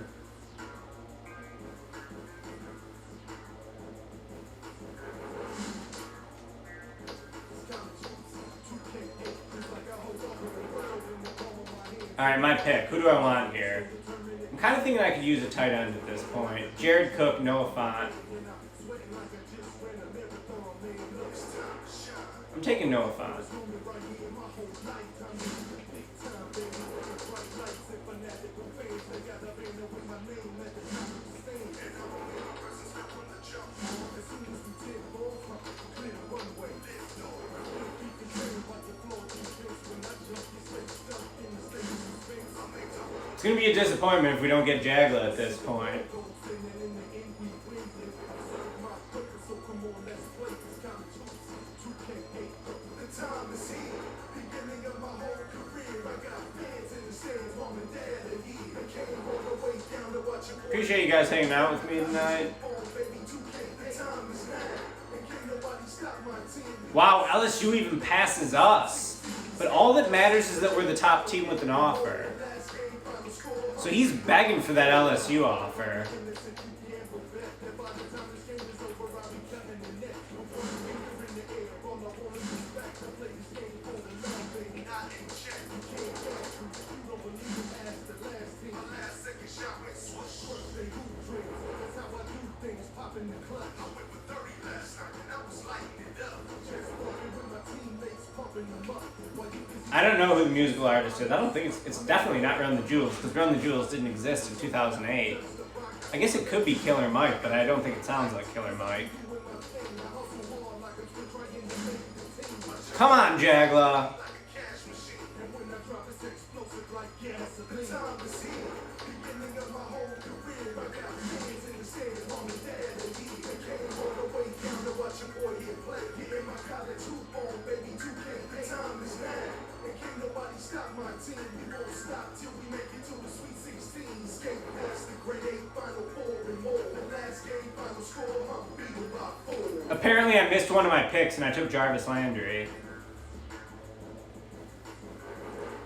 Alright, my pick. Who do I want here? I'm kind of thinking I could use a tight end at this point. Jared Cook, Noah Fant. I'm taking Noah Fant. It's going to be a disappointment if we don't get Jagla at this point. Appreciate you guys hanging out with me tonight. Wow, LSU even passes us. But all that matters is that we're the top team with an offer. So he's begging for that LSU offer. I don't know who the musical artist is. I don't think it's definitely not Run the Jewels, because Run the Jewels didn't exist in 2008. I guess it could be Killer Mike, but I don't think it sounds like Killer Mike. Come on, Jagla. Apparently I missed one of my picks and I took Jarvis Landry.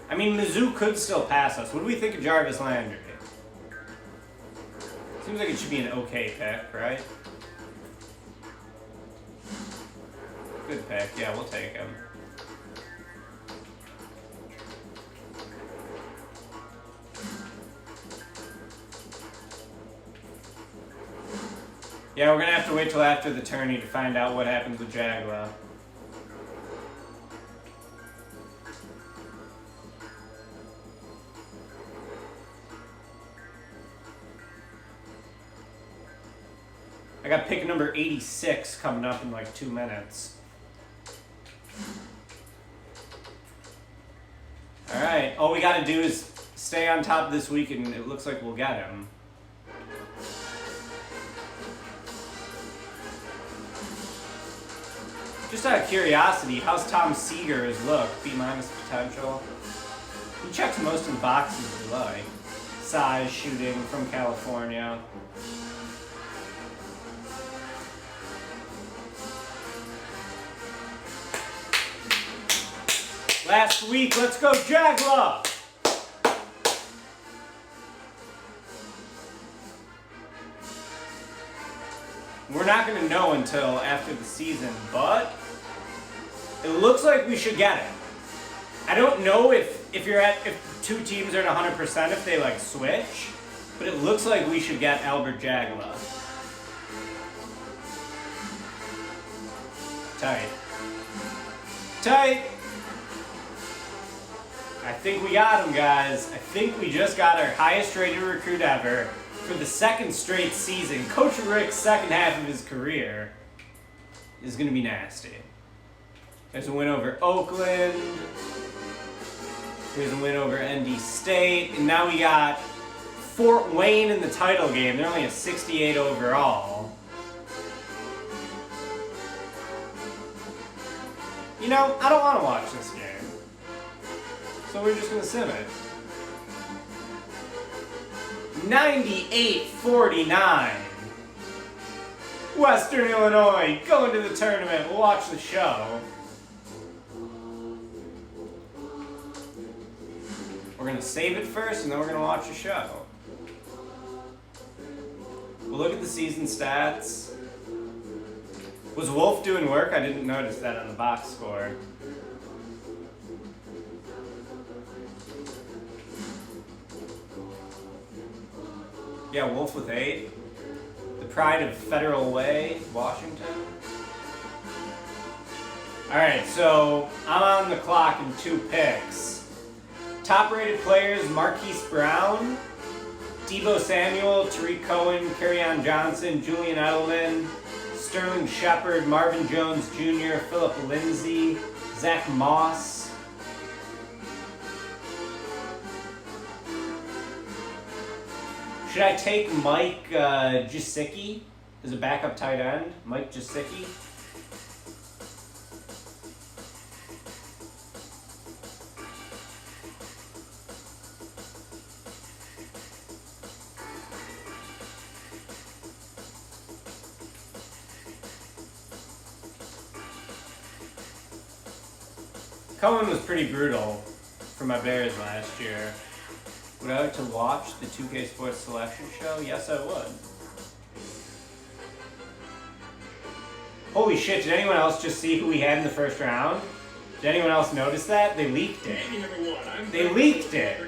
I mean, Mizzou could still pass us. What do we think of Jarvis Landry? Seems like it should be an okay pick, right? Good pick. Yeah, we'll take him. Yeah, we're going to have to wait till after the tourney to find out what happens with Jagla. I got pick number 86 coming up in like 2 minutes. All right, all we got to do is stay on top this week, and it looks like we'll get him. Just out of curiosity, how's Tom Seager's look? B- potential. He checks most of the boxes we like. Size, shooting, from California. Last week, let's go Jagla! We're not going to know until after the season, but it looks like we should get it. I don't know if two teams are at 100% if they like switch, but it looks like we should get Albert Jagla. Tight. Tight. I think we got him, guys. I think we just got our highest rated recruit ever for the second straight season. Coach Rick's second half of his career is going to be nasty. There's a win over Oakland. There's a win over ND State. And now we got Fort Wayne in the title game. They're only a 68 overall. You know, I don't want to watch this game. So we're just going to sim it. 98-49. Western Illinois going to the tournament. We'll watch the show. We're going to save it first, and then we're going to watch the show. We'll look at the season stats. Was Wolf doing work? I didn't notice that on the box score. Yeah, Wolf with 8. The pride of Federal Way, Washington. Alright, so I'm on the clock in 2 picks. Top rated players, Marquise Brown, Debo Samuel, Tariq Cohen, Kerryon Johnson, Julian Edelman, Sterling Shepard, Marvin Jones Jr., Philip Lindsay, Zach Moss. Should I take Mike Gesicki as a backup tight end? Mike Gesicki? Cohen was pretty brutal for my Bears last year. Would I like to watch the 2K Sports Selection Show? Yes, I would. Holy shit, did anyone else just see who we had in the first round? Did anyone else notice that? They leaked it. They leaked it.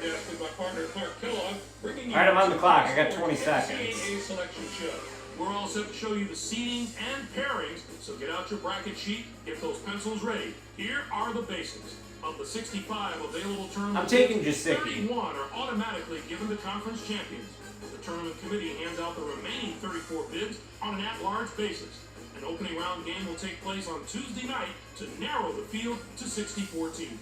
Alright, I'm on the clock. I got 20 seconds. We're all set to show you the seedings and pairings, so get out your bracket sheet, get those pencils ready. Here are the basics. Of the 65 available tournament I'm taking bids, Gesicki. 31 are automatically given to conference champions. The tournament committee hands out the remaining 34 bids on an at-large basis. An opening round game will take place on Tuesday night to narrow the field to 64 teams.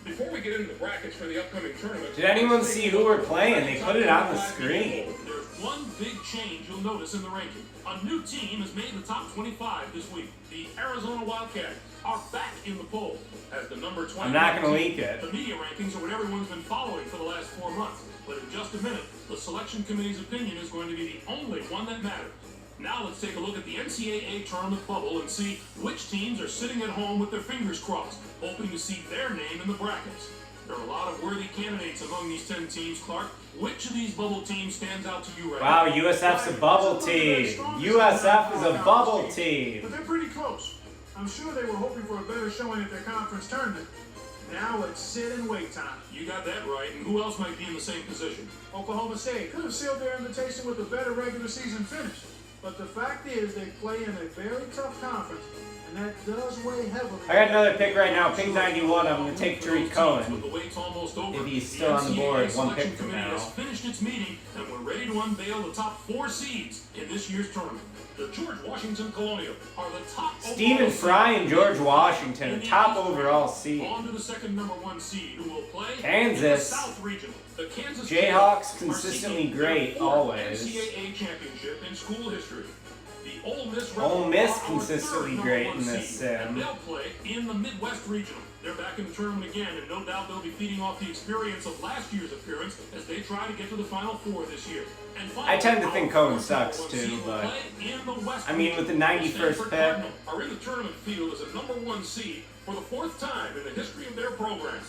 Before we get into the brackets for the upcoming tournament, Did anyone see who we're playing? They put it on the screen. There's one big change you'll notice in the ranking. A new team has made the top 25 this week. The Arizona Wildcats are back in the poll as the number 20. I'm not going to leak it. The media rankings are what everyone's been following for the last 4 months. But in just a minute, the selection committee's opinion is going to be the only one that matters. Now let's take a look at the NCAA tournament bubble and see which teams are sitting at home with their fingers crossed, hoping to see their name in the brackets. There are a lot of worthy candidates among these 10 teams, Clark. Which of these bubble teams stands out to you right now? Wow, USF's a bubble team. USF is a bubble team. But they're pretty close. I'm sure they were hoping for a better showing at their conference tournament. Now it's sit and wait time. You got that right, and who else might be in the same position? Oklahoma State could have sealed their invitation with a better regular season finish. But the fact is they play in a very tough conference, and that does weigh heavily. I got another pick right now, pick 91. I'm going to take Tariq Cohen. With the wait's almost over, If he's still on the board, one pick from committee now. has finished its meeting, and we're are ready to unveil the top 4 seeds in this year's tournament. The George Washington Colonial are the top Stephen Fry and George Washington, top overall seed. On to the second number 1 seed, who will play Kansas. in the South Regional. The Kansas Jayhawks are consistently seeking great, their 4th always. NCAA championship in school history. The Ole Miss Ole Rebels Miss are our consistently third great number in 1 this seed, and sim. they'll play in the Midwest Regional. They're back in the tournament again, and no doubt they'll be feeding off the experience of last year's appearance as they try to get to the Final 4 this year. And finally, I tend to think our Cohen fourth sucks number 1 too, seed will but play in the West I mean with the Regional. 91st Stanford pick, Cardinal are in the tournament field as a number 1 seed for the 4th time in the history of their program.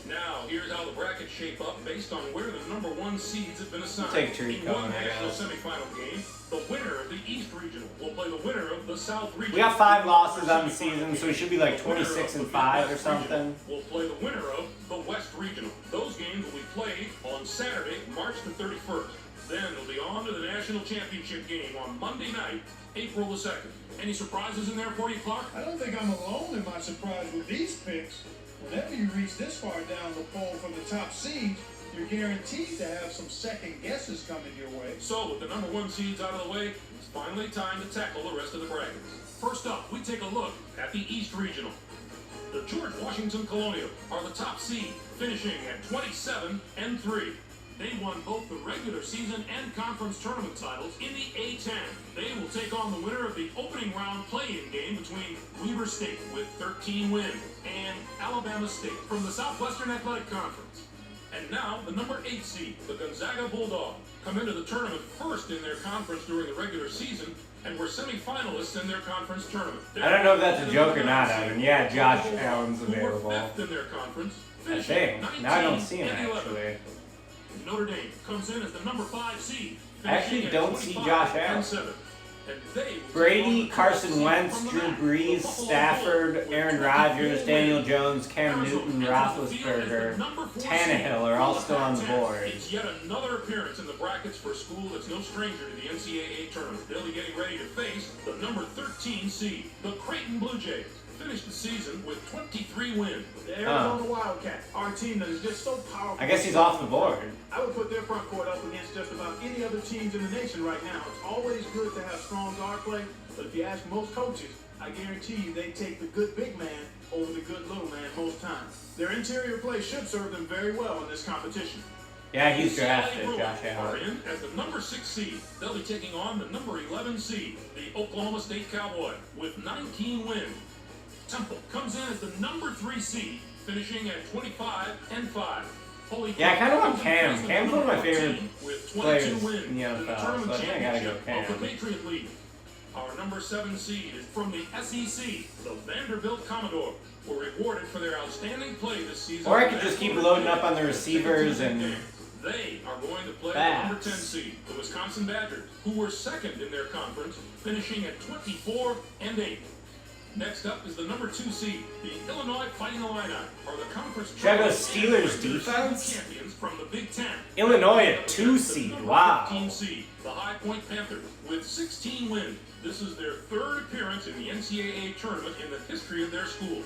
Now, here's how the brackets shape up based on where the number 1 seeds have been assigned. Take Tree In Cohen, one I national guess. semifinal game, the winner of the East Regional will play the winner of the South Regional. We got 5 losses on the Semifinal season, so we game, should be like the winner 26 of and the 5 or Midwest something. Regional will play the winner of the West Regional. Those games will be played on Saturday, March the 31st. Then they'll be on to the national championship game on Monday night, April the 2nd. Any surprises in there for you, Clark? I don't think I'm alone in my surprise with these picks. Whenever you reach this far down the pole from the top seeds, you're guaranteed to have some second guesses coming your way. So, with the number 1 seeds out of the way, it's finally time to tackle the rest of the brackets. First up, we take a look at the East Regional. The George Washington Colonial are the top seed, finishing at 27-3. They won both the regular season and conference tournament titles in the A-10. They will take on the winner of the opening round play-in game between Weber State with 13 wins and Alabama State from the Southwestern Athletic Conference. And now, the number 8 seed, the Gonzaga Bulldogs, come into the tournament first in their conference during the regular season and were semifinalists in their conference tournament. I don't know if that's a joke or not, Evan. Yeah, Josh Allen's Who were available. 5th in their conference, I finishing think. Now I don't see him 19-11. actually. Notre Dame comes in as the number 5 seed. I actually don't see Josh Allen. 25-7. And they will take Brady, on the Carson 12th seed Wentz, from the Drew MAC, Brees, the Buffalo Stafford, Bills, with Aaron 24 Rodgers, Daniel wins. Jones, Cam Arizona Newton, enters the field as the Roethlisberger, number 4 Tannehill are seed all from still on the Pac-10. board. It's yet another appearance in the brackets for a school that's no stranger to the NCAA tournament. They'll be getting ready to face the number 13 seed, the Creighton Blue Jays. Finished the season with 23 wins. The Arizona Wildcats, our team that is just so powerful. I guess he's off the board. I would put their front court up against just about any other teams in the nation right now. It's always good to have strong guard play, but if you ask most coaches, I guarantee you they take the good big man over the good little man most times. Their interior play should serve them very well in this competition. Yeah, he's The drafted, UCLA Josh Bruins are Allen. in as the number 6 seed. They'll be taking on the number 11 seed, the Oklahoma State Cowboy, with 19 wins. Temple comes in as the number 3 seed, finishing at 25-5. Holy Yeah, I kinda want Cross Cam. is the Cam's number one of my 14 favorite with 22 players wins in the in NFL, tournament so I think I gotta go championship Cam. of the Patriot League. Our number 7 seed is from the SEC. The Vanderbilt Commodores were rewarded for their outstanding play this season. Or I could just keep loading up on the receivers and They are going to play the backs. number 10 seed, the Wisconsin Badgers, who were second in their conference, finishing at 24-8. Next up is the number 2 seed, the Illinois Fighting Illini, are the conference Should I go tournament Steelers and regular season defense? champions from the Big Ten. Illinois a Up 2 against the seed. number Wow. 15 seed, the High Point Panthers, with 16 wins. This is their 3rd appearance in the NCAA tournament in the history of their school.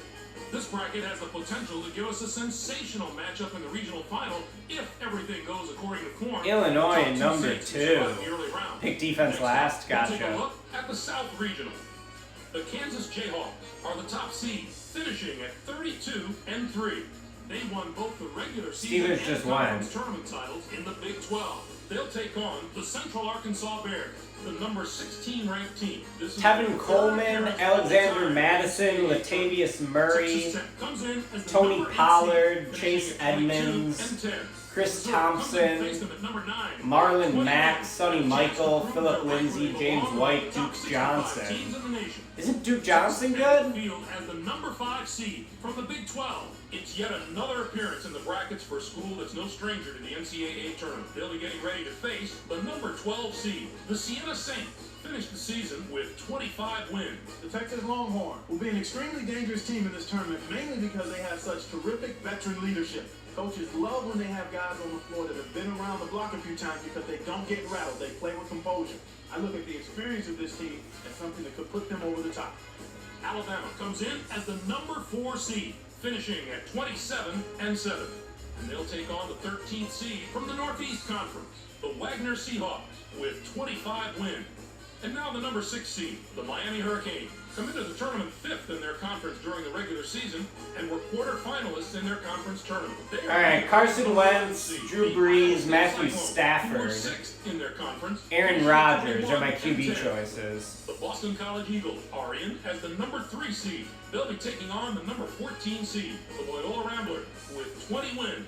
This bracket has the potential to give us a sensational matchup in the regional final if everything goes according to form. Illinois Top 2 number seeds 2. survive the early round. Pick defense Next last, up, we'll take a gotcha. look at the South Regional. The Kansas Jayhawks are the top seed, finishing at 32-3. They won both the regular season Steelers and just won. conference tournament titles in the Big 12. They'll take on the Central Arkansas Bears, the number 16 ranked team. This is Tevin their Coleman, 3rd appearance Alexander all time. Madison, Latavius Murray, Texas Tech comes in as the Tony number 8 Pollard, seed, Chase finishing at 22 Edmonds, and 10. Chris Missouri comes in and Thompson, faced them at number 9, Marlon 21, Mack, Sonny and Michael, chance to prove Philip their Lindsay, right James belong White, among the top Duke 65 Johnson. teams in the nation. Isn't Duke Johnson Texas good? Tech field as the number 5 seed from the Big 12. It's yet another appearance in the brackets for a school that's no stranger to the NCAA tournament. They'll be getting ready to face the number 12 seed, the Siena Saints. Finished the season with 25 wins. The Texas Longhorns will be an extremely dangerous team in this tournament, mainly because they have such terrific veteran leadership. Coaches love when they have guys on the floor that have been around the block a few times because they don't get rattled. They play with composure. I look at the experience of this team as something that could put them over the top. Alabama comes in as the number 4 seed, finishing at 27-7. and they'll take on the 13th seed from the Northeast Conference, the Wagner Seahawks, with 25 wins. And now the number 6 seed, the Miami Hurricanes, come into the tournament 5th in their conference during the regular season and were quarterfinalists in their conference tournament. All right, Carson Wentz, Drew Brees, Matthew Stafford, 6th in their conference. Aaron Rodgers are my QB choices. The Boston College Eagles are in as the number 3 seed. They'll be taking on the number 14 seed, the Loyola Ramblers, with 20 wins.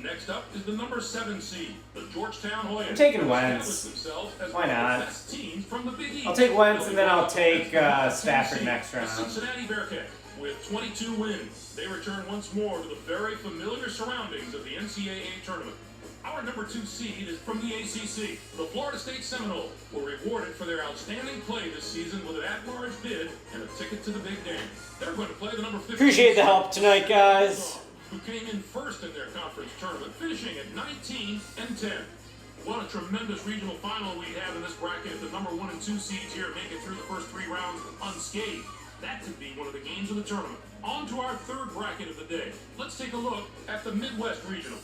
Next up is the number 7 seed, the Georgetown Hoyas. I'm taking Wentz. Why not? Best teams from the Big East. I'll take Wentz and then I'll take Stafford next The round. Cincinnati Bearcats with 22 wins. They return once more to the very familiar surroundings of the NCAA tournament. Our number 2 seed is from the ACC. The Florida State Seminoles were rewarded for their outstanding play this season with an at-large bid and a ticket to the Big Dance. They're going to play the number 15. Appreciate the help tonight, guys. Who came in first in their conference tournament, finishing at 19-10. What a tremendous regional final we have in this bracket. The number 1 and 2 seeds here make it through the first 3 rounds unscathed. That could be one of the games of the tournament. On to our third bracket of the day. Let's take a look at the Midwest Regional.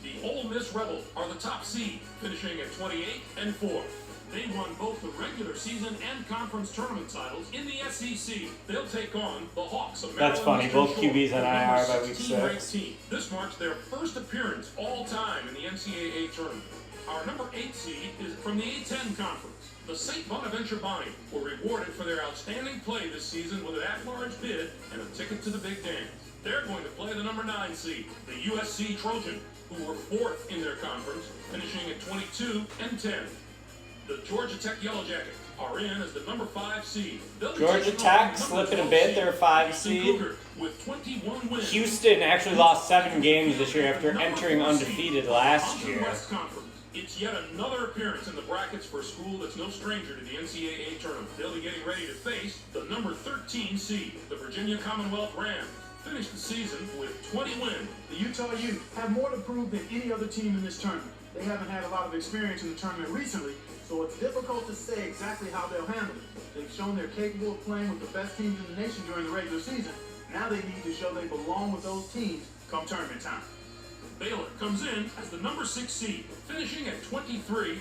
The Ole Miss Rebels are the top seed, finishing at 28-4. They won both the regular season and conference tournament titles in the SEC. They'll take on the Hawks of Maryland. That's funny. Eastern Both Shore, QBs on the IR number by week 16 ranked 6. team. This marks their first appearance all time in the NCAA tournament. Our number 8 seed is from the A-10 conference. The St. Bonaventure Bonnie were rewarded for their outstanding play this season with an at-large bid and a ticket to the Big Dance. They're going to play the number 9 seed, the USC Trojan, who were 4th in their conference, finishing at 22-10. The Georgia Tech Yellow Jackets are in as the number 5 seed. Georgia Tech slipping a bit. They're a 5 seed. With 21 wins. Houston actually lost 7 games this year after entering undefeated last year. West Conference. It's yet another appearance in the brackets for a school that's no stranger to the NCAA tournament. They'll be getting ready to face the number 13 seed, the Virginia Commonwealth Rams. Finished the season with 20 wins. The Utah Utes have more to prove than any other team in this tournament. They haven't had a lot of experience in the tournament recently, so it's difficult to say exactly how they'll handle it. They've shown they're capable of playing with the best teams in the nation during the regular season. Now they need to show they belong with those teams come tournament time. Baylor comes in as the number 6 seed, finishing at 23-8.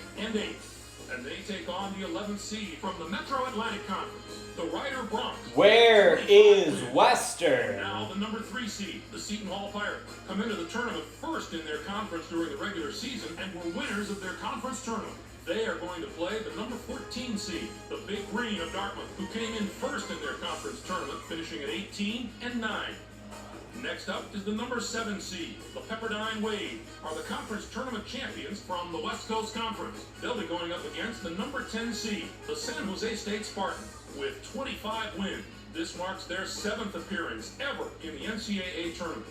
And they take on the 11th seed from the Metro Atlantic Conference, the Ryder Bronx. Where is Western? Now the number 3 seed, the Seton Hall Pirates, come into the tournament first in their conference during the regular season and were winners of their conference tournament. They are going to play the number 14 seed, the Big Green of Dartmouth, who came in first in their conference tournament, finishing at 18-9. Next up is the number 7 seed. The Pepperdine Wade are the conference tournament champions from the West Coast Conference. They'll be going up against the number 10 seed, the San Jose State Spartans, with 25 wins. This marks their 7th appearance ever in the NCAA tournament.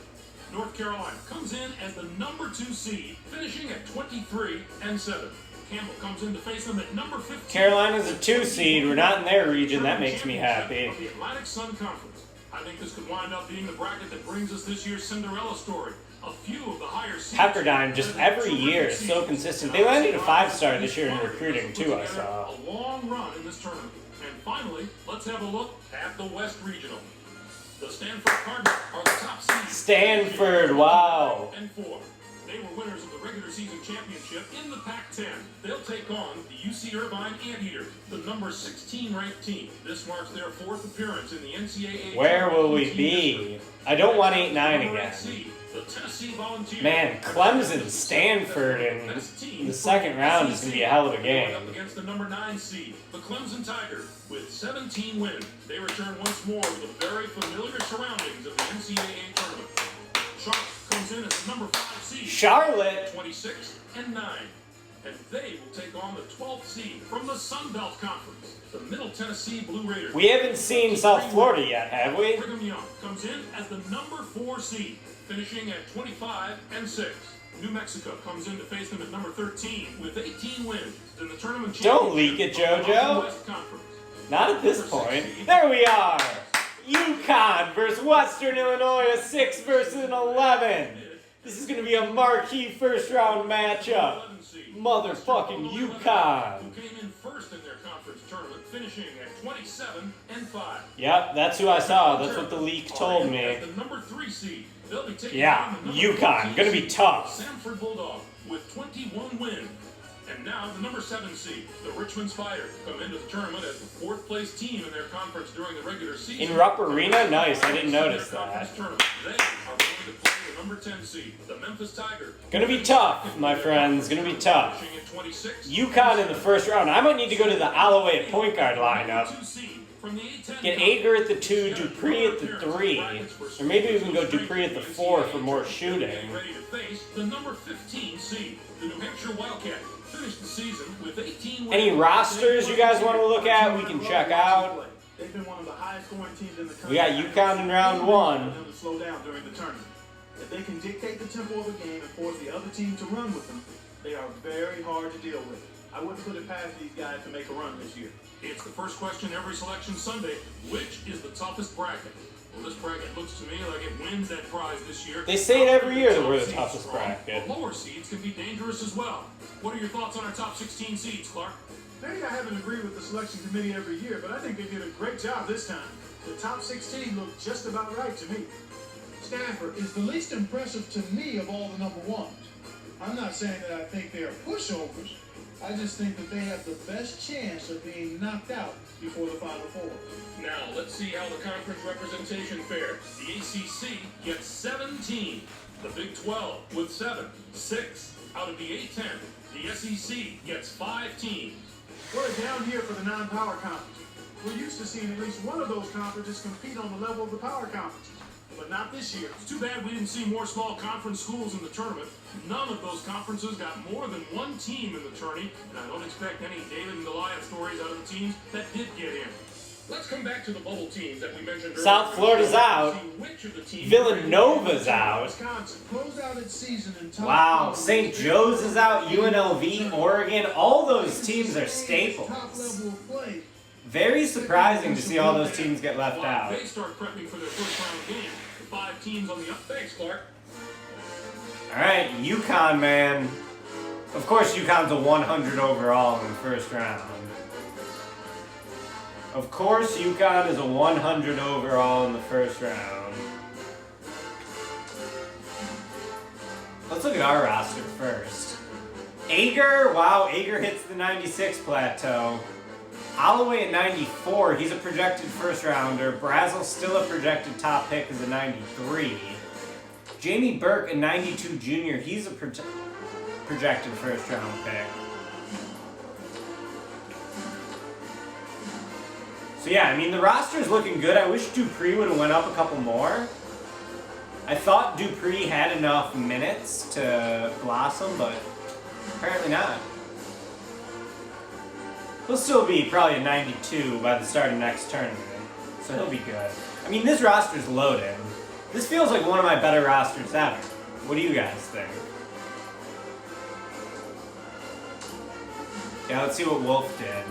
North Carolina comes in as the number 2 seed, finishing at 23-7. Campbell comes in to face them at number 15. Carolina's a 2 seed. We're not in their region. That makes me happy. Of the Atlantic Sun Conference. I think this could wind up being the bracket that brings us this year's Cinderella story. A few of the higher seeds. Pepperdine just every year is so consistent. They landed a 5-star this year in recruiting too, I saw. A long run in this tournament. And finally, let's have a look at the West Regional. The Stanford Cardinals are the top seed. Stanford, wow. And 4. They were winners of the regular season championship in the Pac-10. They'll take on the UC Irvine Anteaters, the number 16 ranked team. This marks their 4th appearance in the NCAA. Where will we be? I don't want 8-9 again. The Tennessee Volunteers. Man, Clemson, Stanford in the second round is going to be a hell of a game. Up against the number 9 seed, the Clemson Tigers, with 17 wins. They return once more to the very familiar surroundings of the NCAA tournament. Charlotte comes in as the number 5 seed. Charlotte. 26-9. And they will take on the 12th seed from the Sun Belt Conference, the Middle Tennessee Blue Raiders. We haven't seen South Florida yet, have we? Brigham Young comes in as the number 4 seed, finishing at 25-6. New Mexico comes in to face them at number 13 with 18 wins in the tournament. Don't leak it, JoJo. West Conference. Not at this point. There we are. UConn versus Western Illinois, a 6 versus an 11. This is going to be a marquee first-round matchup. Motherfucking UConn. Who came in first in their conference tournament, finishing at 27-5. Yep, that's who I saw. That's what the leak told me. As the number 3 seed, they'll be taking Yeah, on the number UConn. 14 Gonna be seed, tough. Samford Bulldog with 21 wins. And now the number 7 seed, the Richmond Spiders, come into the tournament as the 4th place team in their conference during the regular season. In Rupp Arena? Nice, I didn't notice that. They are going to play the number 10 seed, the Memphis Tigers. Gonna be tough, my friends. Gonna be tough. Finishing at 26. UConn in the first round. I might need to go to the Alloway at point guard lineup. Get Ager at the 2, Dupree at the 3, or maybe even go Dupree at the 4 for more shooting. Ready to face the number 15 seed, the New Hampshire Wildcats. Finished the season with 18 Any rosters you guys want to look at, we can check out. They've been one of the highest scoring teams in the country. We got UConn in round 1. To slow down during the tournament. If they can dictate the tempo of the game and force the other team to run with them, they are very hard to deal with. I wouldn't put it past these guys to make a run this year. It's the first question every selection Sunday. Which is the toughest bracket? Well, this bracket looks to me like it wins that prize this year. They say it every year that we're the toughest bracket. The lower seeds can be dangerous as well. What are your thoughts on our top 16 seeds, Clark? Maybe I haven't agreed with the selection committee every year, but I think they did a great job this time. The top 16 look just about right to me. Stanford is the least impressive to me of all the number ones. I'm not saying that I think they are pushovers. I just think that they have the best chance of being knocked out before the Final Four. Now, let's see how the conference representation fares. The ACC gets 7 teams. The Big 12 with 7. 6 out of the A-10. The SEC gets 5 teams. What a down year for the non-power conference. We're used to seeing at least one of those conferences compete on the level of the power conferences. But not this year. It's too bad we didn't see more small conference schools in the tournament. None of those conferences got more than 1 team in the tourney, and I don't expect any David and Goliath stories out of the teams that did get in. Let's come back to the bubble teams that we mentioned earlier. South Florida's out. Which of the teams Villanova's out. Wisconsin closed out its season in top Wow, 12. St. Joe's is out, UNLV, Oregon. All those teams are staples. Top level of play. Very surprising to see all those teams get left While out. they start prepping for their first round game, the 5 teams on the up. Thanks, Clark. All right, UConn, man. Of course, UConn's a 100 overall in the first round. Of course, UConn is a 100 overall in the first round. Let's look at our roster first. Ager, wow, Ager hits the 96 plateau. Alloway at 94, he's a projected first rounder. Brazel's still a projected top pick as a 93. Jamie Burke, a 92 junior, he's a projected first round pick. So yeah, I mean, the roster's looking good. I wish Dupree would have went up a couple more. I thought Dupree had enough minutes to blossom, but apparently not. He'll still be probably a 92 by the start of next tournament, so he'll be good. I mean, this roster's loaded. This feels like one of my better rosters ever. What do you guys think? Yeah, let's see what Wolf did.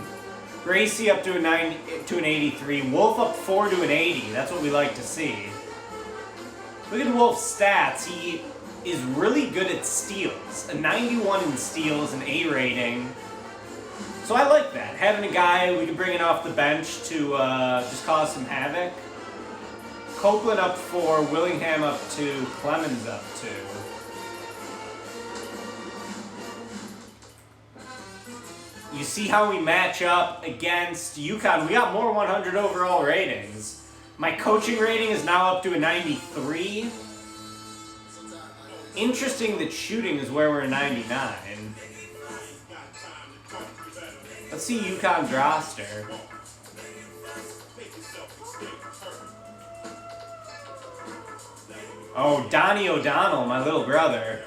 Gracie up to an 83. Wolf up 4 to an 80. That's what we like to see. Look at Wolf's stats. He is really good at steals. A 91 in steals, an A rating. So I like that. Having a guy we can bring in off the bench to just cause some havoc. Copeland up 4, Willingham up 2, Clemens up 2. You see how we match up against UConn. We got more 100 overall ratings. My coaching rating is now up to a 93. Interesting that shooting is where we're a 99. Let's see UConn's roster. Oh, Donnie O'Donnell, my little brother.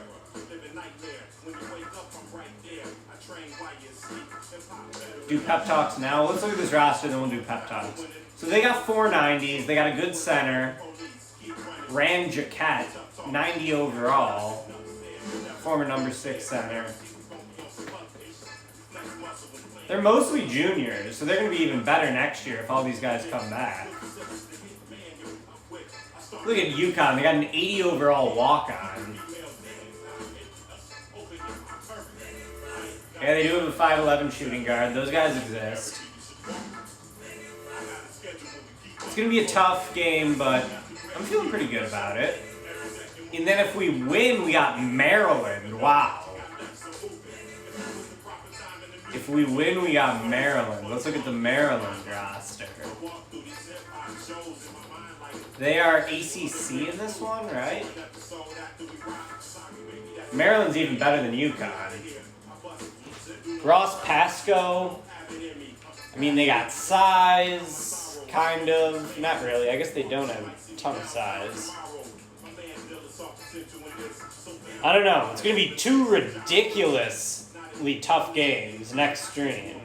Do pep talks now. Let's look at this roster, then we'll do pep talks. So they got 4 90s. They got a good center. Rand Jaquette, 90 overall. Former number 6 center. They're mostly juniors, so they're going to be even better next year if all these guys come back. Look at UConn. They got an 80 overall walk-on. Yeah, they do have a 5'11 shooting guard. Those guys exist. It's going to be a tough game, but I'm feeling pretty good about it. And then if we win, we got Maryland. Wow. If we win, we got Maryland. Let's look at the Maryland roster. They are ACC in this one, right? Maryland's even better than UConn. Ross Pasco. I mean, they got size, kind of. Not really. I guess they don't have a ton of size. I don't know. It's going to be two ridiculously tough games next stream.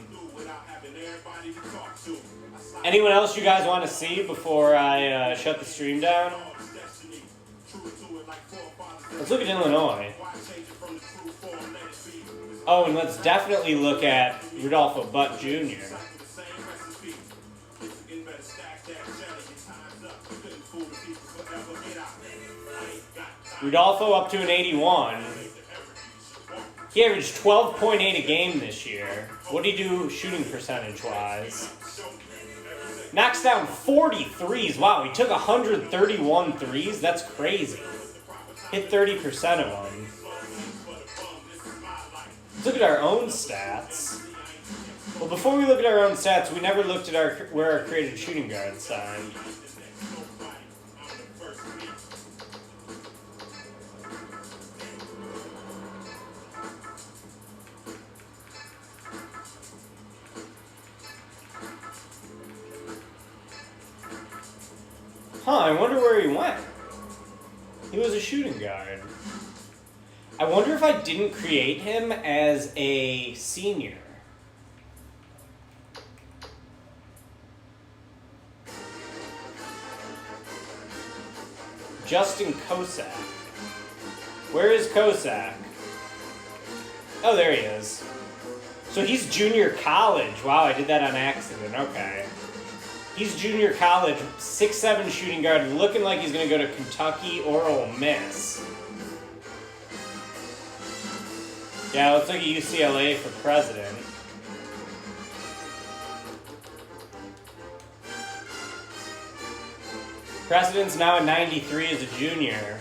Anyone else you guys want to see before I shut the stream down? Let's look at Illinois. Oh, and let's definitely look at Rudolfo Butt Jr. Rudolfo up to an 81. He averaged 12.8 a game this year. What did he do shooting percentage-wise? Knocks down 40 threes. Wow, he took 131 threes? That's crazy. Hit 30% of them. Let's look at our own stats. Well, before we look at our own stats, we never looked at where our created shooting guard signed. Huh, I wonder where he went. He was a shooting guard. I wonder if I didn't create him as a senior. Justin Kosak. Where is Kosak? Oh, there he is. So he's junior college. Wow, I did that on accident. Okay. He's junior college, 6'7" shooting guard, looking like he's going to go to Kentucky or Ole Miss. Yeah, let's look at UCLA for president. President's now at 93 as a junior.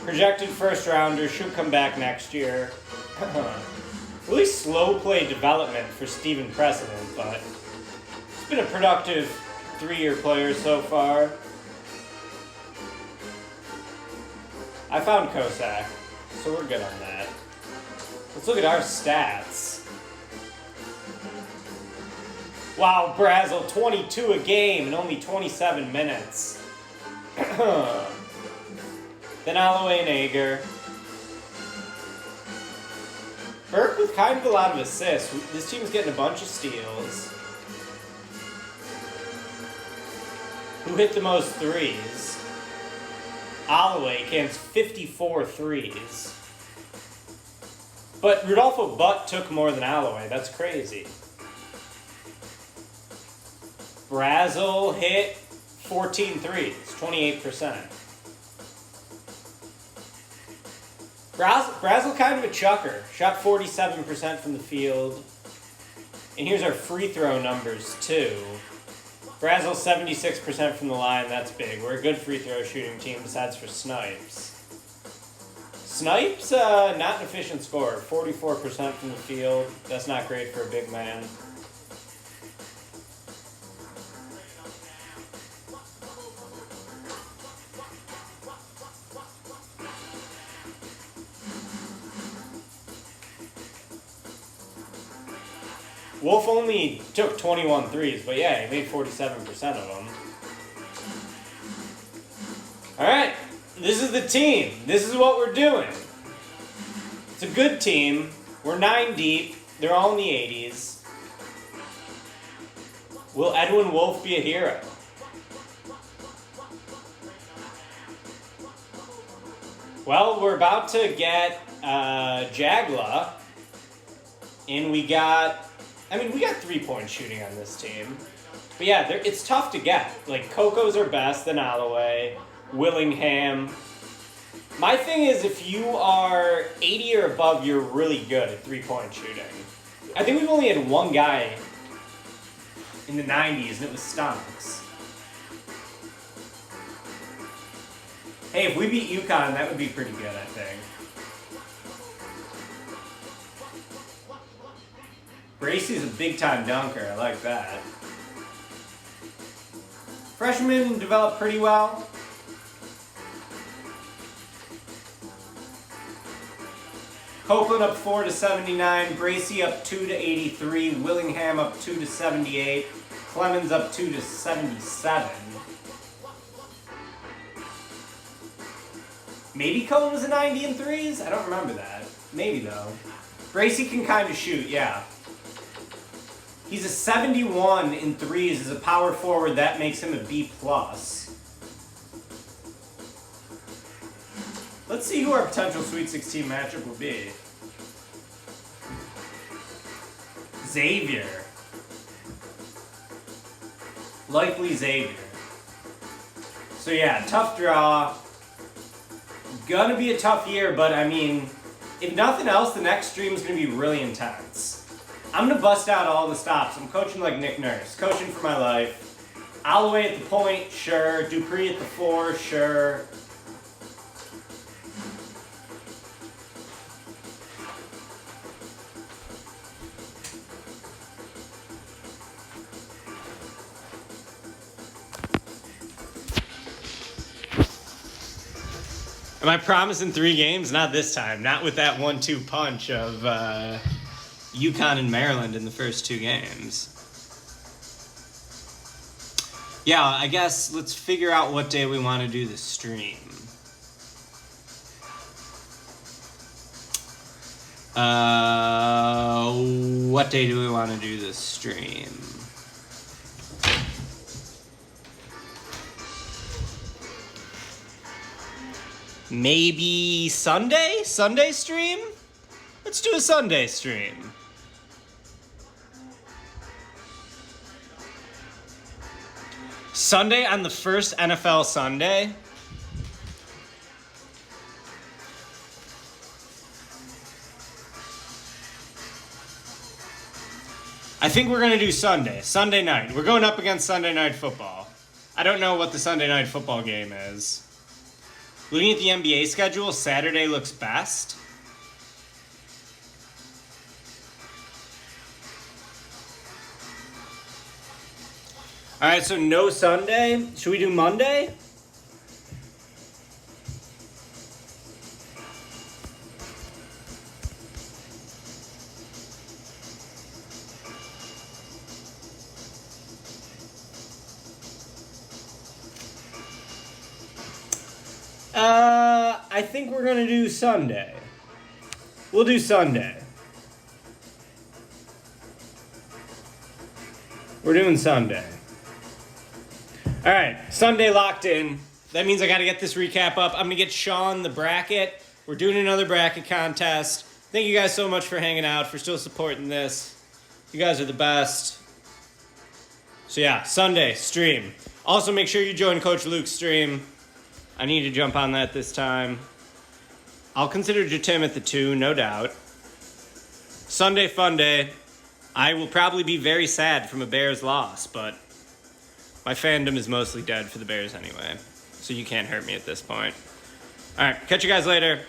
Projected first rounder, should come back next year. Really slow play development for Stephen President, but it's been a productive 3-year player so far. I found Kosak, so we're good on that. Let's look at our stats. Wow, Brazel, 22 a game in only 27 minutes. Then Holloway and Ager. Burke with kind of a lot of assists. This team's getting a bunch of steals. Who hit the most threes? Holloway cans 54 threes. But Rudolfo Butt took more than Holloway. That's crazy. Brazel hit 14 threes, 28%. Brazel kind of a chucker. Shot 47% from the field. And here's our free throw numbers, too. Brazel 76% from the line. That's big. We're a good free throw shooting team besides for Snipes. Snipes, not an efficient scorer. 44% from the field. That's not great for a big man. Wolf only took 21 threes, but yeah, he made 47% of them. Alright, this is the team. This is what we're doing. It's a good team. We're 9 deep. They're all in the 80s. Will Edwin Wolf be a hero? Well, we're about to get Jagla, and we got 3-point shooting on this team. But yeah, it's tough to get. Like, Coco's our best, then Holloway, Willingham. My thing is, if you are 80 or above, you're really good at 3-point shooting. I think we've only had one guy in the 90s, and it was Stonks. Hey, if we beat UConn, that would be pretty good, I think. Bracey's a big-time dunker. I like that. Freshmen developed pretty well. Copeland up 4 to 79. Bracey up 2 to 83. Willingham up 2 to 78. Clemens up 2 to 77. Maybe Cohen was a 90 in threes? I don't remember that. Maybe, though. Bracey can kind of shoot, yeah. He's a 71 in threes as a power forward. That makes him a B+. Let's see who our potential Sweet 16 matchup will be. Xavier. Likely Xavier. So yeah, tough draw. Gonna be a tough year, but I mean, if nothing else, the next stream is gonna be really intense. I'm gonna bust out all the stops. I'm coaching like Nick Nurse, coaching for my life. Alloway at the point, sure. Dupree at the 4, sure. Am I promising 3 games? Not this time. Not with that 1-2 punch of UConn and Maryland in the first 2 games. Yeah, I guess let's figure out what day we want to do the stream. What day do we want to do this stream? Maybe Sunday? Sunday stream? Let's do a Sunday stream. Sunday on the first NFL Sunday? I think we're going to do Sunday. Sunday night. We're going up against Sunday Night Football. I don't know what the Sunday Night Football game is. Looking at the NBA schedule, Saturday looks best. All right, so no Sunday. Should we do Monday? I think we're going to do Sunday. We'll do Sunday. We're doing Sunday. All right, Sunday locked in. That means I got to get this recap up. I'm going to get Sean the bracket. We're doing another bracket contest. Thank you guys so much for hanging out, for still supporting this. You guys are the best. So yeah, Sunday, stream. Also, make sure you join Coach Luke's stream. I need to jump on that this time. I'll consider Jatim at the 2, no doubt. Sunday fun day. I will probably be very sad from a Bears loss, but my fandom is mostly dead for the Bears anyway, so you can't hurt me at this point. All right, catch you guys later.